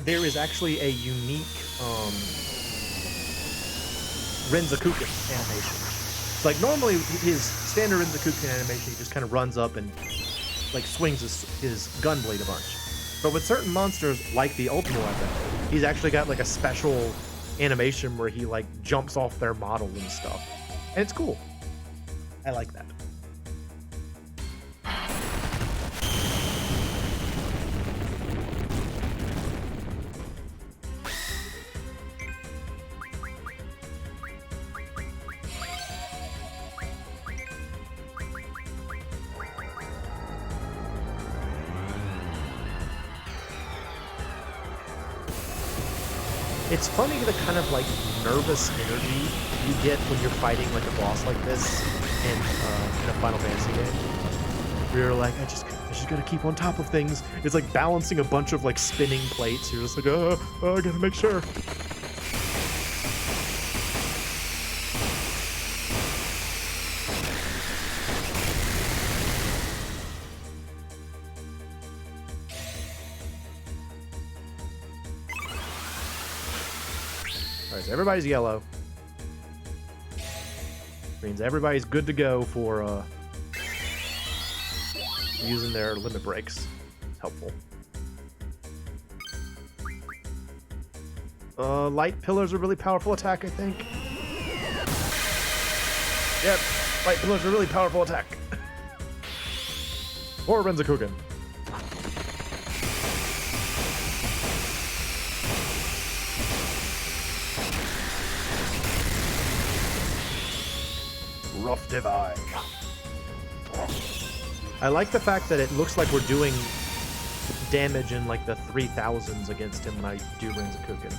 there is actually a unique Renzakuken animation. It's like normally his standard Renzakuken animation, he just kind of runs up and like swings his gun blade a bunch. But with certain monsters, like the Ultimate Weapon, he's actually got like a special animation where he like jumps off their model and stuff. And it's cool. I like that. It's funny the kind of like nervous energy you get when you're fighting like a boss like this in a Final Fantasy game. Where you're like, I just gotta keep on top of things. It's like balancing a bunch of like spinning plates. You're just like, oh, I gotta make sure. Alright, so everybody's yellow. Means everybody's good to go for using their limit breaks. It's helpful. Light pillars are really powerful attack, I think. Yep, light pillars are really powerful attack. Or Renzakugan. Rough Divine. I like the fact that it looks like we're doing damage in like the 3000s against him when I do Renzakugan.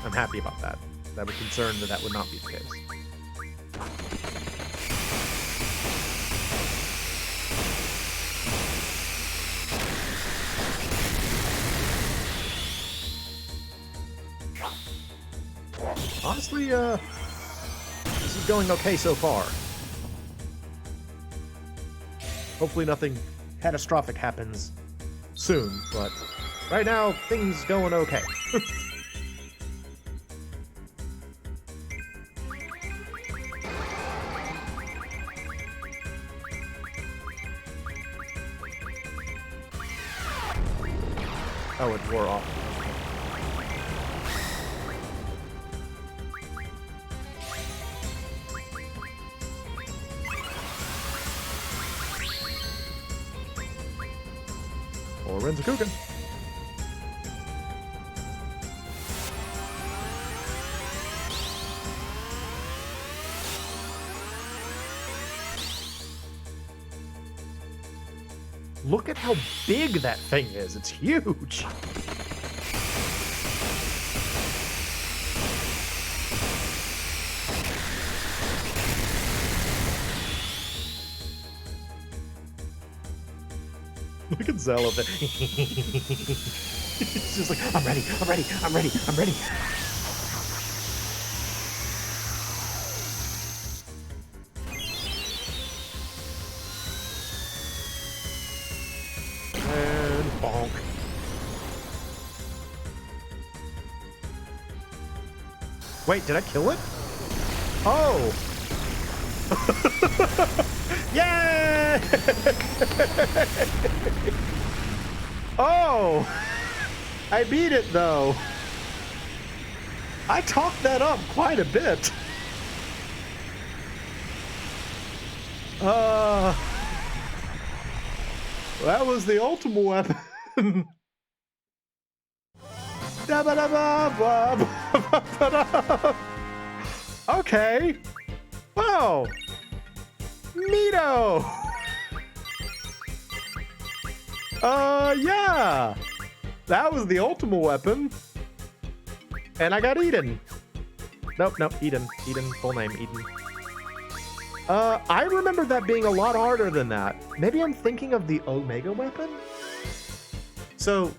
I'm happy about that. I was concerned that that would not be the case. Honestly, this is going okay so far. Hopefully nothing catastrophic happens soon, but right now, things going okay. Oh, it wore off. Or Renzakugan. Look at how big that thing is. It's huge. Look at Zelda. It's just like, I'm ready, I'm ready, I'm ready, I'm ready. And bonk. Wait, did I kill it? Oh! Yeah! Oh! I beat it though. I talked that up quite a bit. That was the ultimate weapon. Okay. Wow. Neato. Yeah. That was the ultimate weapon. And I got Eden. Nope, Eden. Eden, full name, Eden. I remember that being a lot harder than that. Maybe I'm thinking of the Omega weapon? So,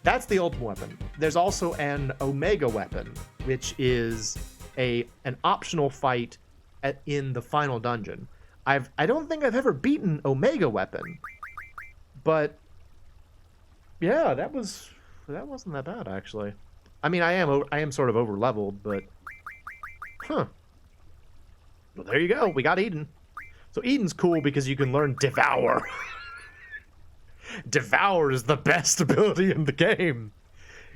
that's the ultimate weapon. There's also an Omega weapon, which is an optional fight in the final dungeon. I don't think I've ever beaten Omega weapon, but yeah, that wasn't that bad actually. I mean, I am sort of over leveled, but huh. Well, there you go. We got Eden. So Eden's cool because you can learn Devour. Devour is the best ability in the game.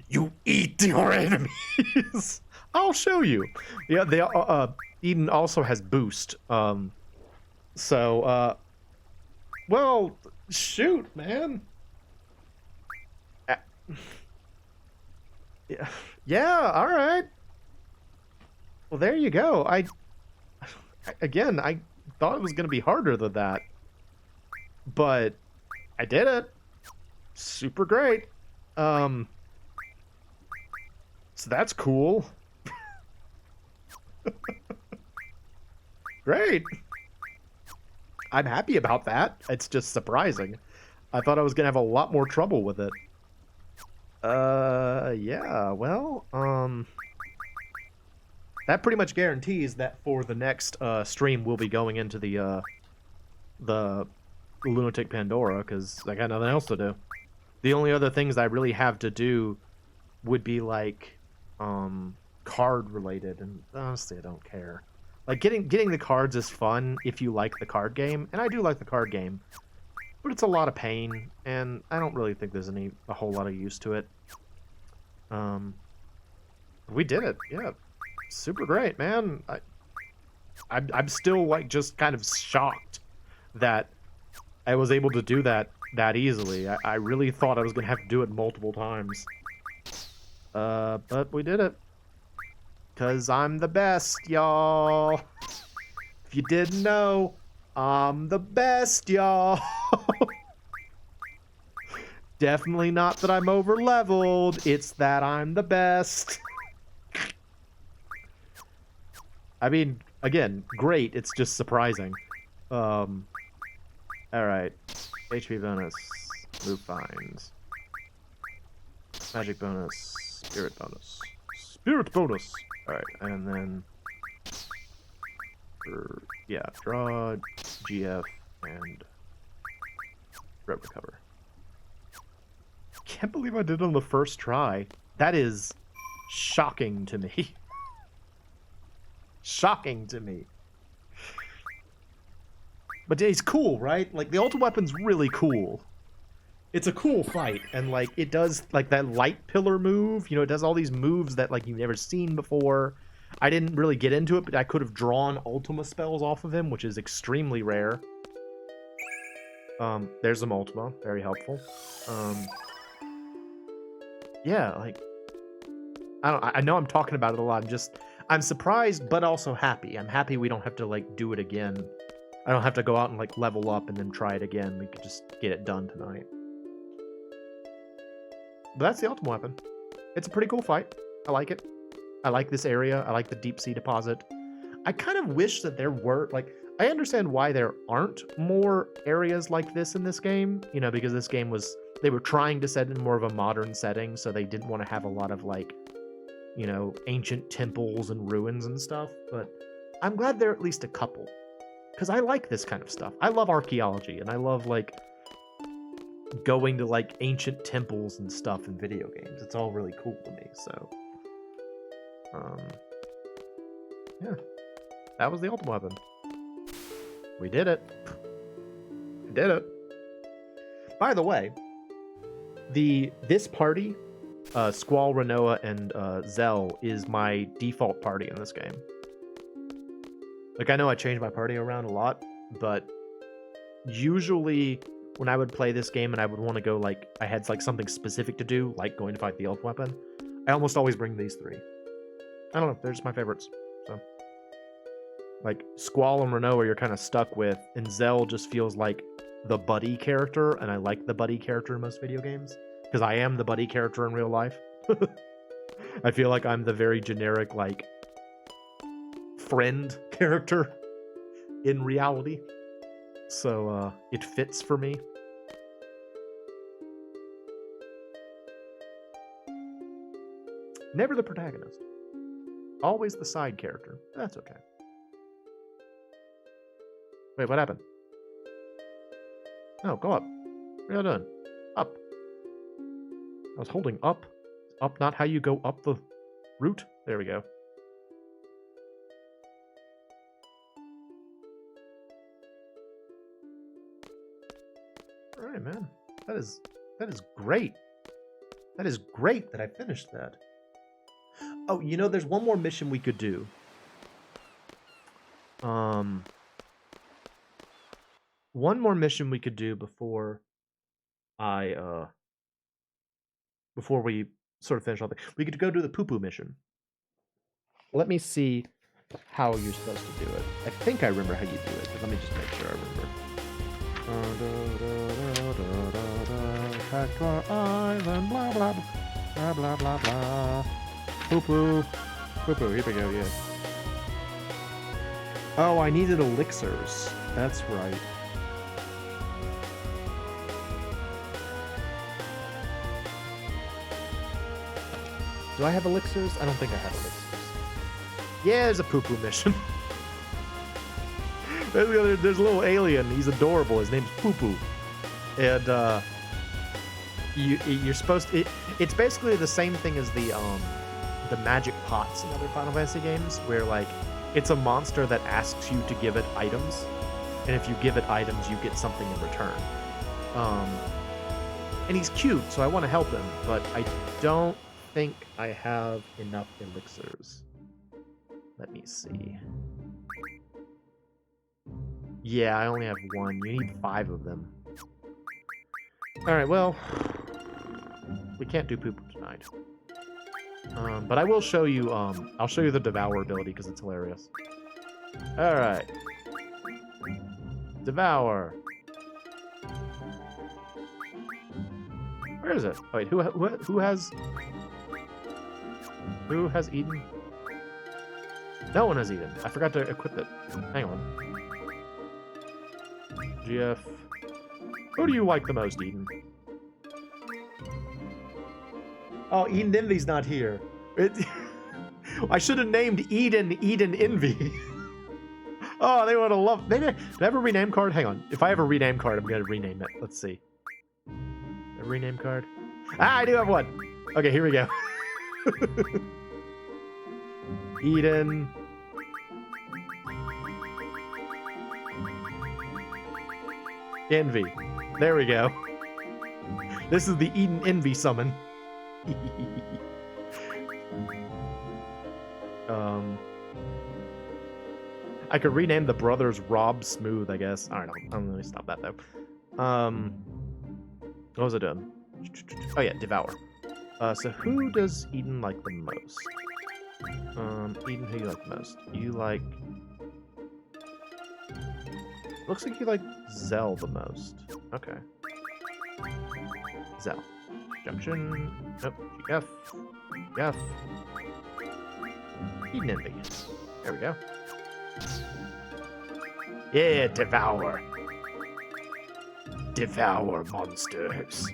You eat your enemies. I'll show you. Yeah, Eden also has boost. So, well, shoot, man. Yeah, all right. Well, there you go. I thought it was going to be harder than that. But I did it. Super great. So that's cool. Great. I'm happy about that. It's just surprising. I thought I was going to have a lot more trouble with it. Yeah, well, that pretty much guarantees that for the next stream we'll be going into the Lunatic Pandora, because I got nothing else to do. The only other things I really have to do would be like card related, and honestly, I don't care. Like getting the cards is fun if you like the card game, and I do like the card game, but it's a lot of pain, and I don't really think there's a whole lot of use to it. We did it, yeah, super great, man. I'm still like just kind of shocked that I was able to do that easily. I really thought I was gonna have to do it multiple times. But we did it. 'Cause I'm the best, y'all. If you didn't know, I'm the best, y'all. Definitely not that I'm over leveled. It's that I'm the best. I mean, again, great. It's just surprising. Alright. HP bonus. Move finds. Magic bonus. Spirit bonus. Spirit bonus! Alright, and then... yeah, draw, GF, and... Red recover. Can't believe I did it on the first try. That is shocking to me. Shocking to me. But it's cool, right? Like, the ultimate weapon's really cool. It's a cool fight, and, like, it does, like, that light pillar move. You know, it does all these moves that, like, you've never seen before. I didn't really get into it, but I could have drawn Ultima spells off of him, which is extremely rare. There's some Ultima. Very helpful. Yeah, like... I know I'm talking about it a lot. I'm surprised, but also happy. I'm happy we don't have to, like, do it again. I don't have to go out and, like, level up and then try it again. We could just get it done tonight. But that's the ultimate weapon. It's a pretty cool fight. I like it. I like this area. I like the deep sea deposit. I kind of wish that there were, like, I understand why there aren't more areas like this in this game, you know, because this game was, they were trying to set in more of a modern setting, so they didn't want to have a lot of, like, you know, ancient temples and ruins and stuff, but I'm glad there are at least a couple, because I like this kind of stuff. I love archaeology, and I love, like, going to, like, ancient temples and stuff in video games. It's all really cool to me, so... yeah. That was the ultimate weapon. We did it. We did it. By the way, this party, Squall, Renoa, and Zell, is my default party in this game. Like, I know I change my party around a lot, but usually when I would play this game and I would want to go, like, I had, like, something specific to do, like going to fight the ultimate weapon, I almost always bring these three. I don't know, they're just my favorites, so. Like, Squall and Renoa you're kind of stuck with, and Zell just feels like the buddy character, and I like the buddy character in most video games, because I am the buddy character in real life. I feel like I'm the very generic, like, friend character in reality. So, it fits for me. Never the protagonist. Always the side character. That's okay. Wait, what happened? No, go up. What are you doing? Up. I was holding up. Up, not how you go up the route. There we go. Alright, man. That is great. That is great that I finished that. Oh, you know, there's one more mission we could do. One more mission we could do before before we sort of finish all the... We could go do the poo-poo mission. Let me see how you're supposed to do it. I think I remember how you do it, but let me just make sure I remember. Cactuar Island, blah, blah, blah, blah, blah, blah. Poo-poo. Poo-poo, here we go, yeah. Oh, I needed elixirs. That's right. Do I have elixirs? I don't think I have elixirs. Yeah, there's a poo-poo mission. There's a little alien. He's adorable. His name's Poo-poo. And, you're supposed to... It's basically the same thing as the the magic pots in other Final Fantasy games, where like it's a monster that asks you to give it items, and if you give it items, you get something in return. And he's cute, so I want to help him, but I don't think I have enough elixirs. Let me see. Yeah, I only have one. You need 5 of them. Alright, well, we can't do poop tonight. But I will show you, I'll show you the Devour ability because it's hilarious. Alright. Devour. Where is it? Oh, wait, who has Eden? No one has Eden. I forgot to equip it. Hang on. GF. Who do you like the most, Eden? Oh, Eden Envy's not here. I should have named Eden Envy. Oh, they would have loved. Maybe do I have a rename card? Hang on. If I have a rename card, I'm gonna rename it. Let's see. A rename card. Ah, I do have one. Okay, here we go. Eden. Envy. There we go. This is the Eden Envy summon. I could rename the brothers Rob Smooth, I guess. I don't know. I'm gonna stop that though. What was I doing? Oh yeah, Devour. So who does Eden like the most? Eden, who you like the most? You like... Looks like you like Zell the most. Okay. Zell. Junction. Nope. GF. GF. Eden Envy. There we go. Yeah, Devour. Devour monsters.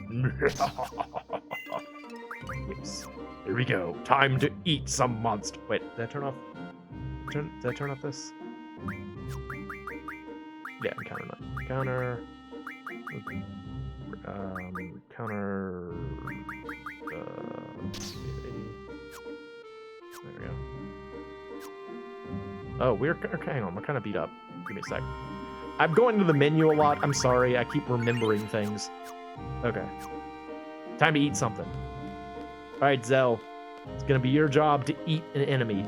Yes. Here we go. Time to eat some monster. Wait, did I turn off? Did I turn off this? Yeah, encounter none. Encounter. Counter. There we go. Oh, hang on, we're kind of beat up. Give me a sec. I'm going to the menu a lot. I'm sorry. I keep remembering things. Okay. Time to eat something. All right, Zell. It's going to be your job to eat an enemy.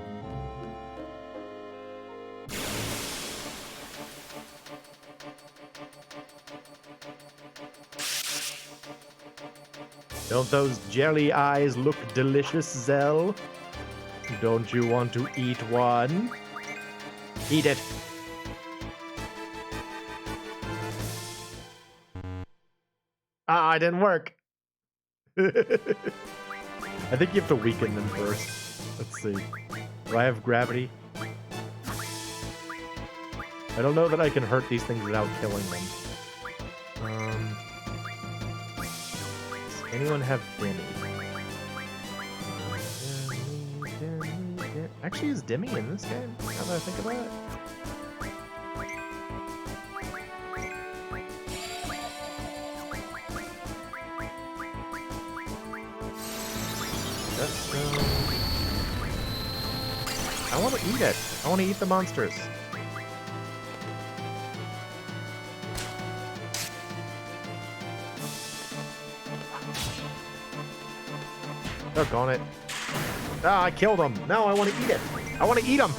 Don't those jelly eyes look delicious, Zell? Don't you want to eat one? Eat it. Ah, it didn't work. I think you have to weaken them first. Let's see. Do I have gravity? I don't know that I can hurt these things without killing them. Does anyone have Demi? Actually, is Demi in this game? Now that I think about it. I want to eat it. I want to eat the monsters. Doggone it. Ah, I killed him. Now I want to eat it. I want to eat them.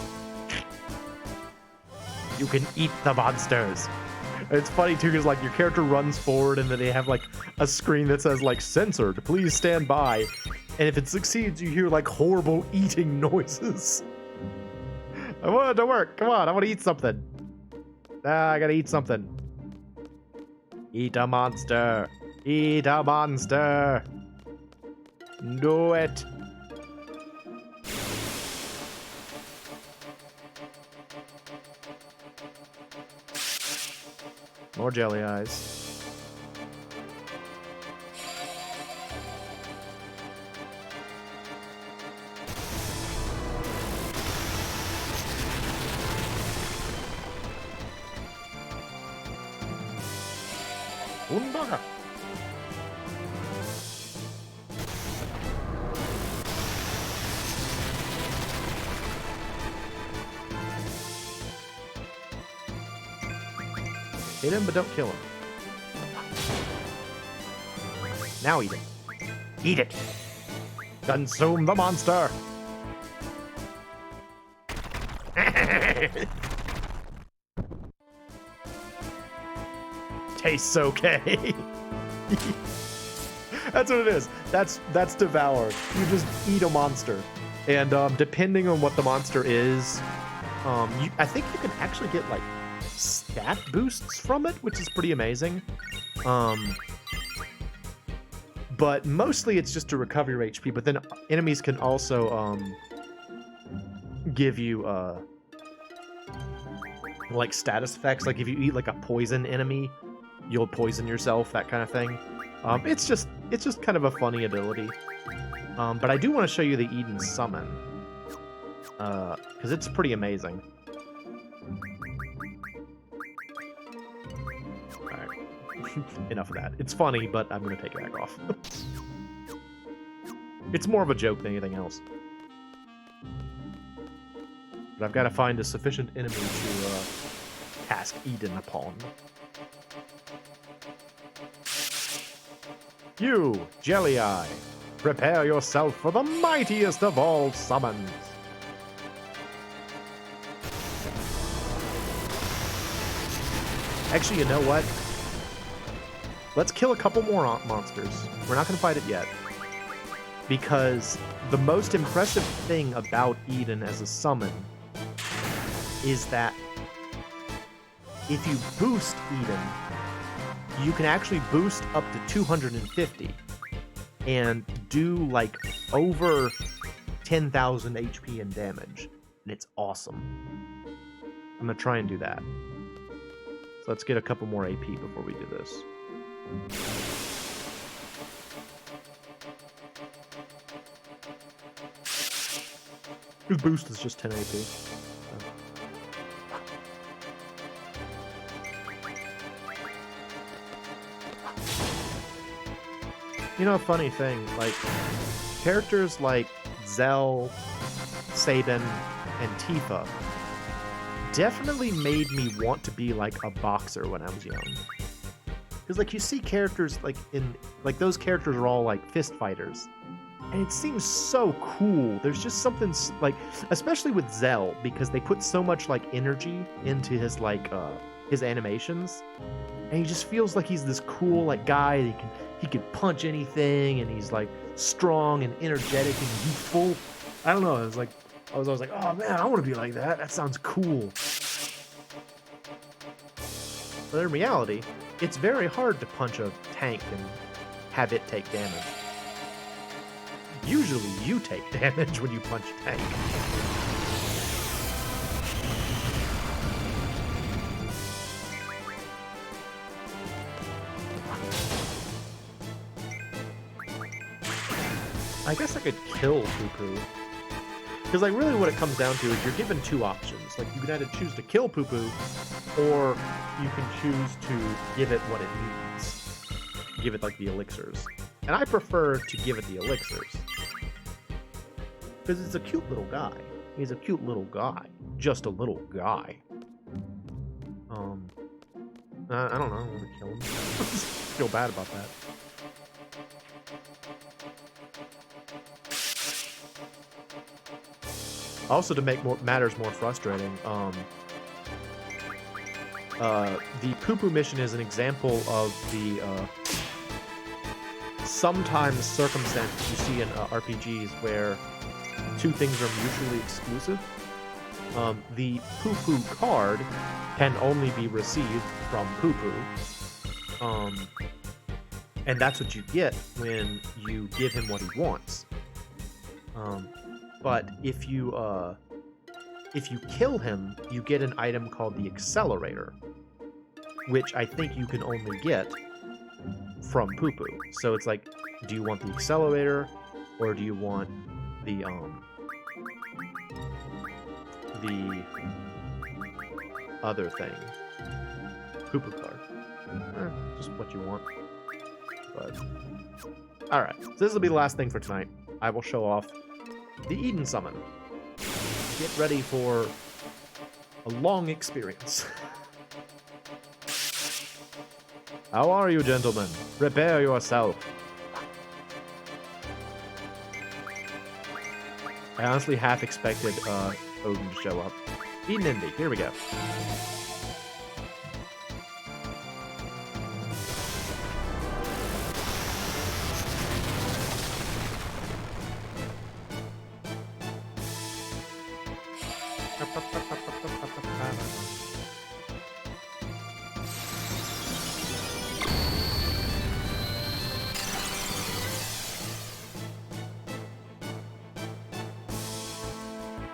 You can eat the monsters. It's funny too, because like your character runs forward and then they have like a screen that says like censored, please stand by. And if it succeeds, you hear like horrible eating noises. I want it to work. Come on, I want to eat something. Ah, I gotta eat something. Eat a monster. Eat a monster. Do it. More jelly eyes. Unbugger. Hit him, but don't kill him. Now eat it. Eat it! Consume the monster! Tastes okay. That's what it is. That's devour. You just eat a monster. And depending on what the monster is, I think you can actually get like stat boosts from it, which is pretty amazing. But mostly it's just to recover your HP, but then enemies can also give you like status effects. Like if you eat like a poison enemy, you'll poison yourself, that kind of thing. It's just kind of a funny ability. But I do want to show you the Eden Summon, because it's pretty amazing. Alright. Enough of that. It's funny, but I'm going to take it back off. It's more of a joke than anything else. But I've got to find a sufficient enemy to cast Eden upon. You, Jelly Eye, prepare yourself for the mightiest of all summons. Actually, you know what? Let's kill a couple more monsters. We're not going to fight it yet. Because the most impressive thing about Eden as a summon is that if you boost Eden, you can actually boost up to 250 and do like over 10,000 HP in damage. And it's awesome. I'm going to try and do that. So let's get a couple more AP before we do this. His boost is just 10 AP. You know, a funny thing, like, characters like Zell, Sabin, and Tifa definitely made me want to be, like, a boxer when I was young. Because, like, you see characters, like, those characters are all, like, fist fighters. And it seems so cool. There's just something, like, especially with Zell, because they put so much, like, energy into his, like, his animations. And he just feels like he's this cool, like, guy. He can punch anything, and he's, like, strong and energetic and youthful. I don't know. I was always like, oh, man, I want to be like that. That sounds cool. But in reality, it's very hard to punch a tank and have it take damage. Usually you take damage when you punch a tank. I guess I could kill Poo-Poo. Because like really what it comes down to is you're given two options. Like you can either choose to kill Poo-Poo, or you can choose to give it what it needs. Give it like the elixirs. And I prefer to give it the elixirs. Because it's a cute little guy. He's a cute little guy. Just a little guy. I don't know. I want to kill him. I just feel bad about that. Also, to make matters more frustrating, the Poo-Poo mission is an example of the sometimes circumstance you see in RPGs where two things are mutually exclusive. The Poo-Poo card can only be received from Poo-Poo. And that's what you get when you give him what he wants. But if you kill him, you get an item called the Accelerator, which I think you can only get from Poo-Poo. So it's like, do you want the Accelerator, or do you want the other thing? Poo-Poo card. Just what you want. But alright, so this will be the last thing for tonight. I will show off the Eden Summon. Get ready for a long experience. How are you, gentlemen? Prepare yourself. I honestly half expected Odin to show up. Eden Envy, here we go.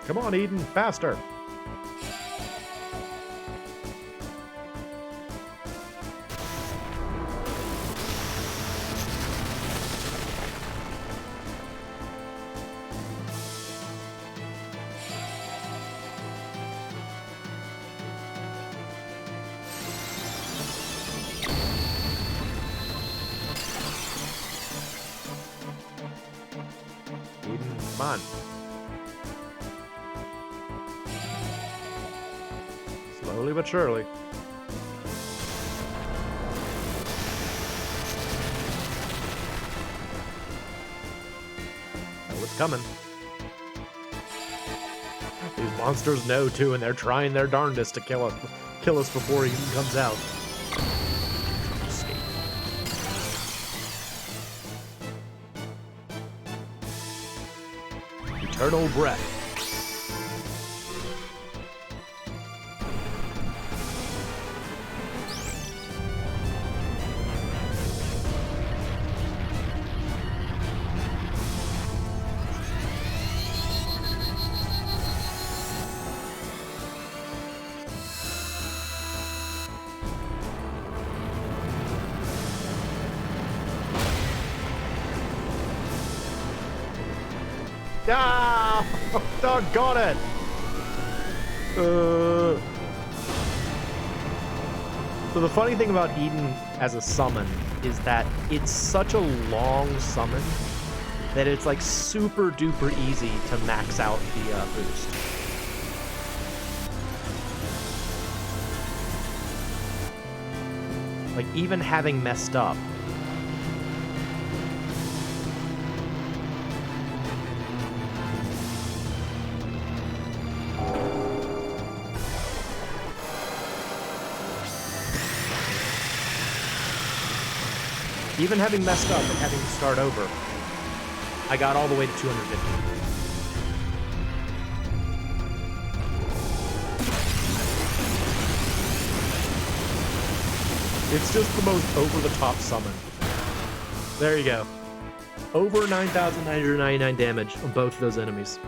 Come on, Eden, faster! Eden, come on. Slowly but surely. Oh, it's coming. These monsters know too, and they're trying their darndest to kill us before he even comes out. Escape. Eternal breath. Ah! Doggone it! So the funny thing about Eden as a summon is that it's such a long summon that it's like super duper easy to max out the boost. Like even having messed up, even having messed up and having to start over, I got all the way to 250. It's just the most over-the-top summon. There you go. Over 9,999 damage on both of those enemies.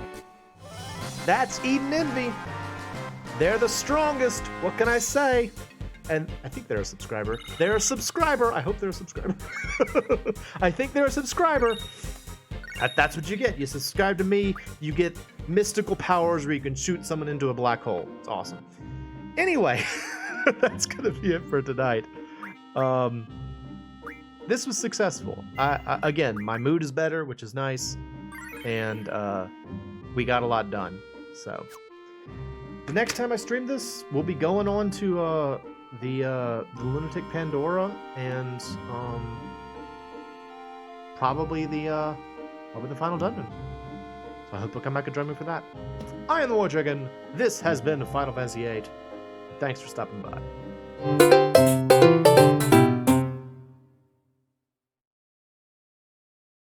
That's Eden Envy. They're the strongest. What can I say? And I think they're a subscriber. They're a subscriber. I hope they're a subscriber. I think they're a subscriber. That's what you get. You subscribe to me, you get mystical powers where you can shoot someone into a black hole. It's awesome. Anyway, that's gonna be it for tonight. This was successful. Again, my mood is better, which is nice, and we got a lot done. So the next time I stream this, we'll be going on to the Lunatic Pandora and probably the final dungeon. So I hope you'll come back and join me for that. I am the MoeChicken. This has been Final Fantasy VIII. Thanks for stopping by.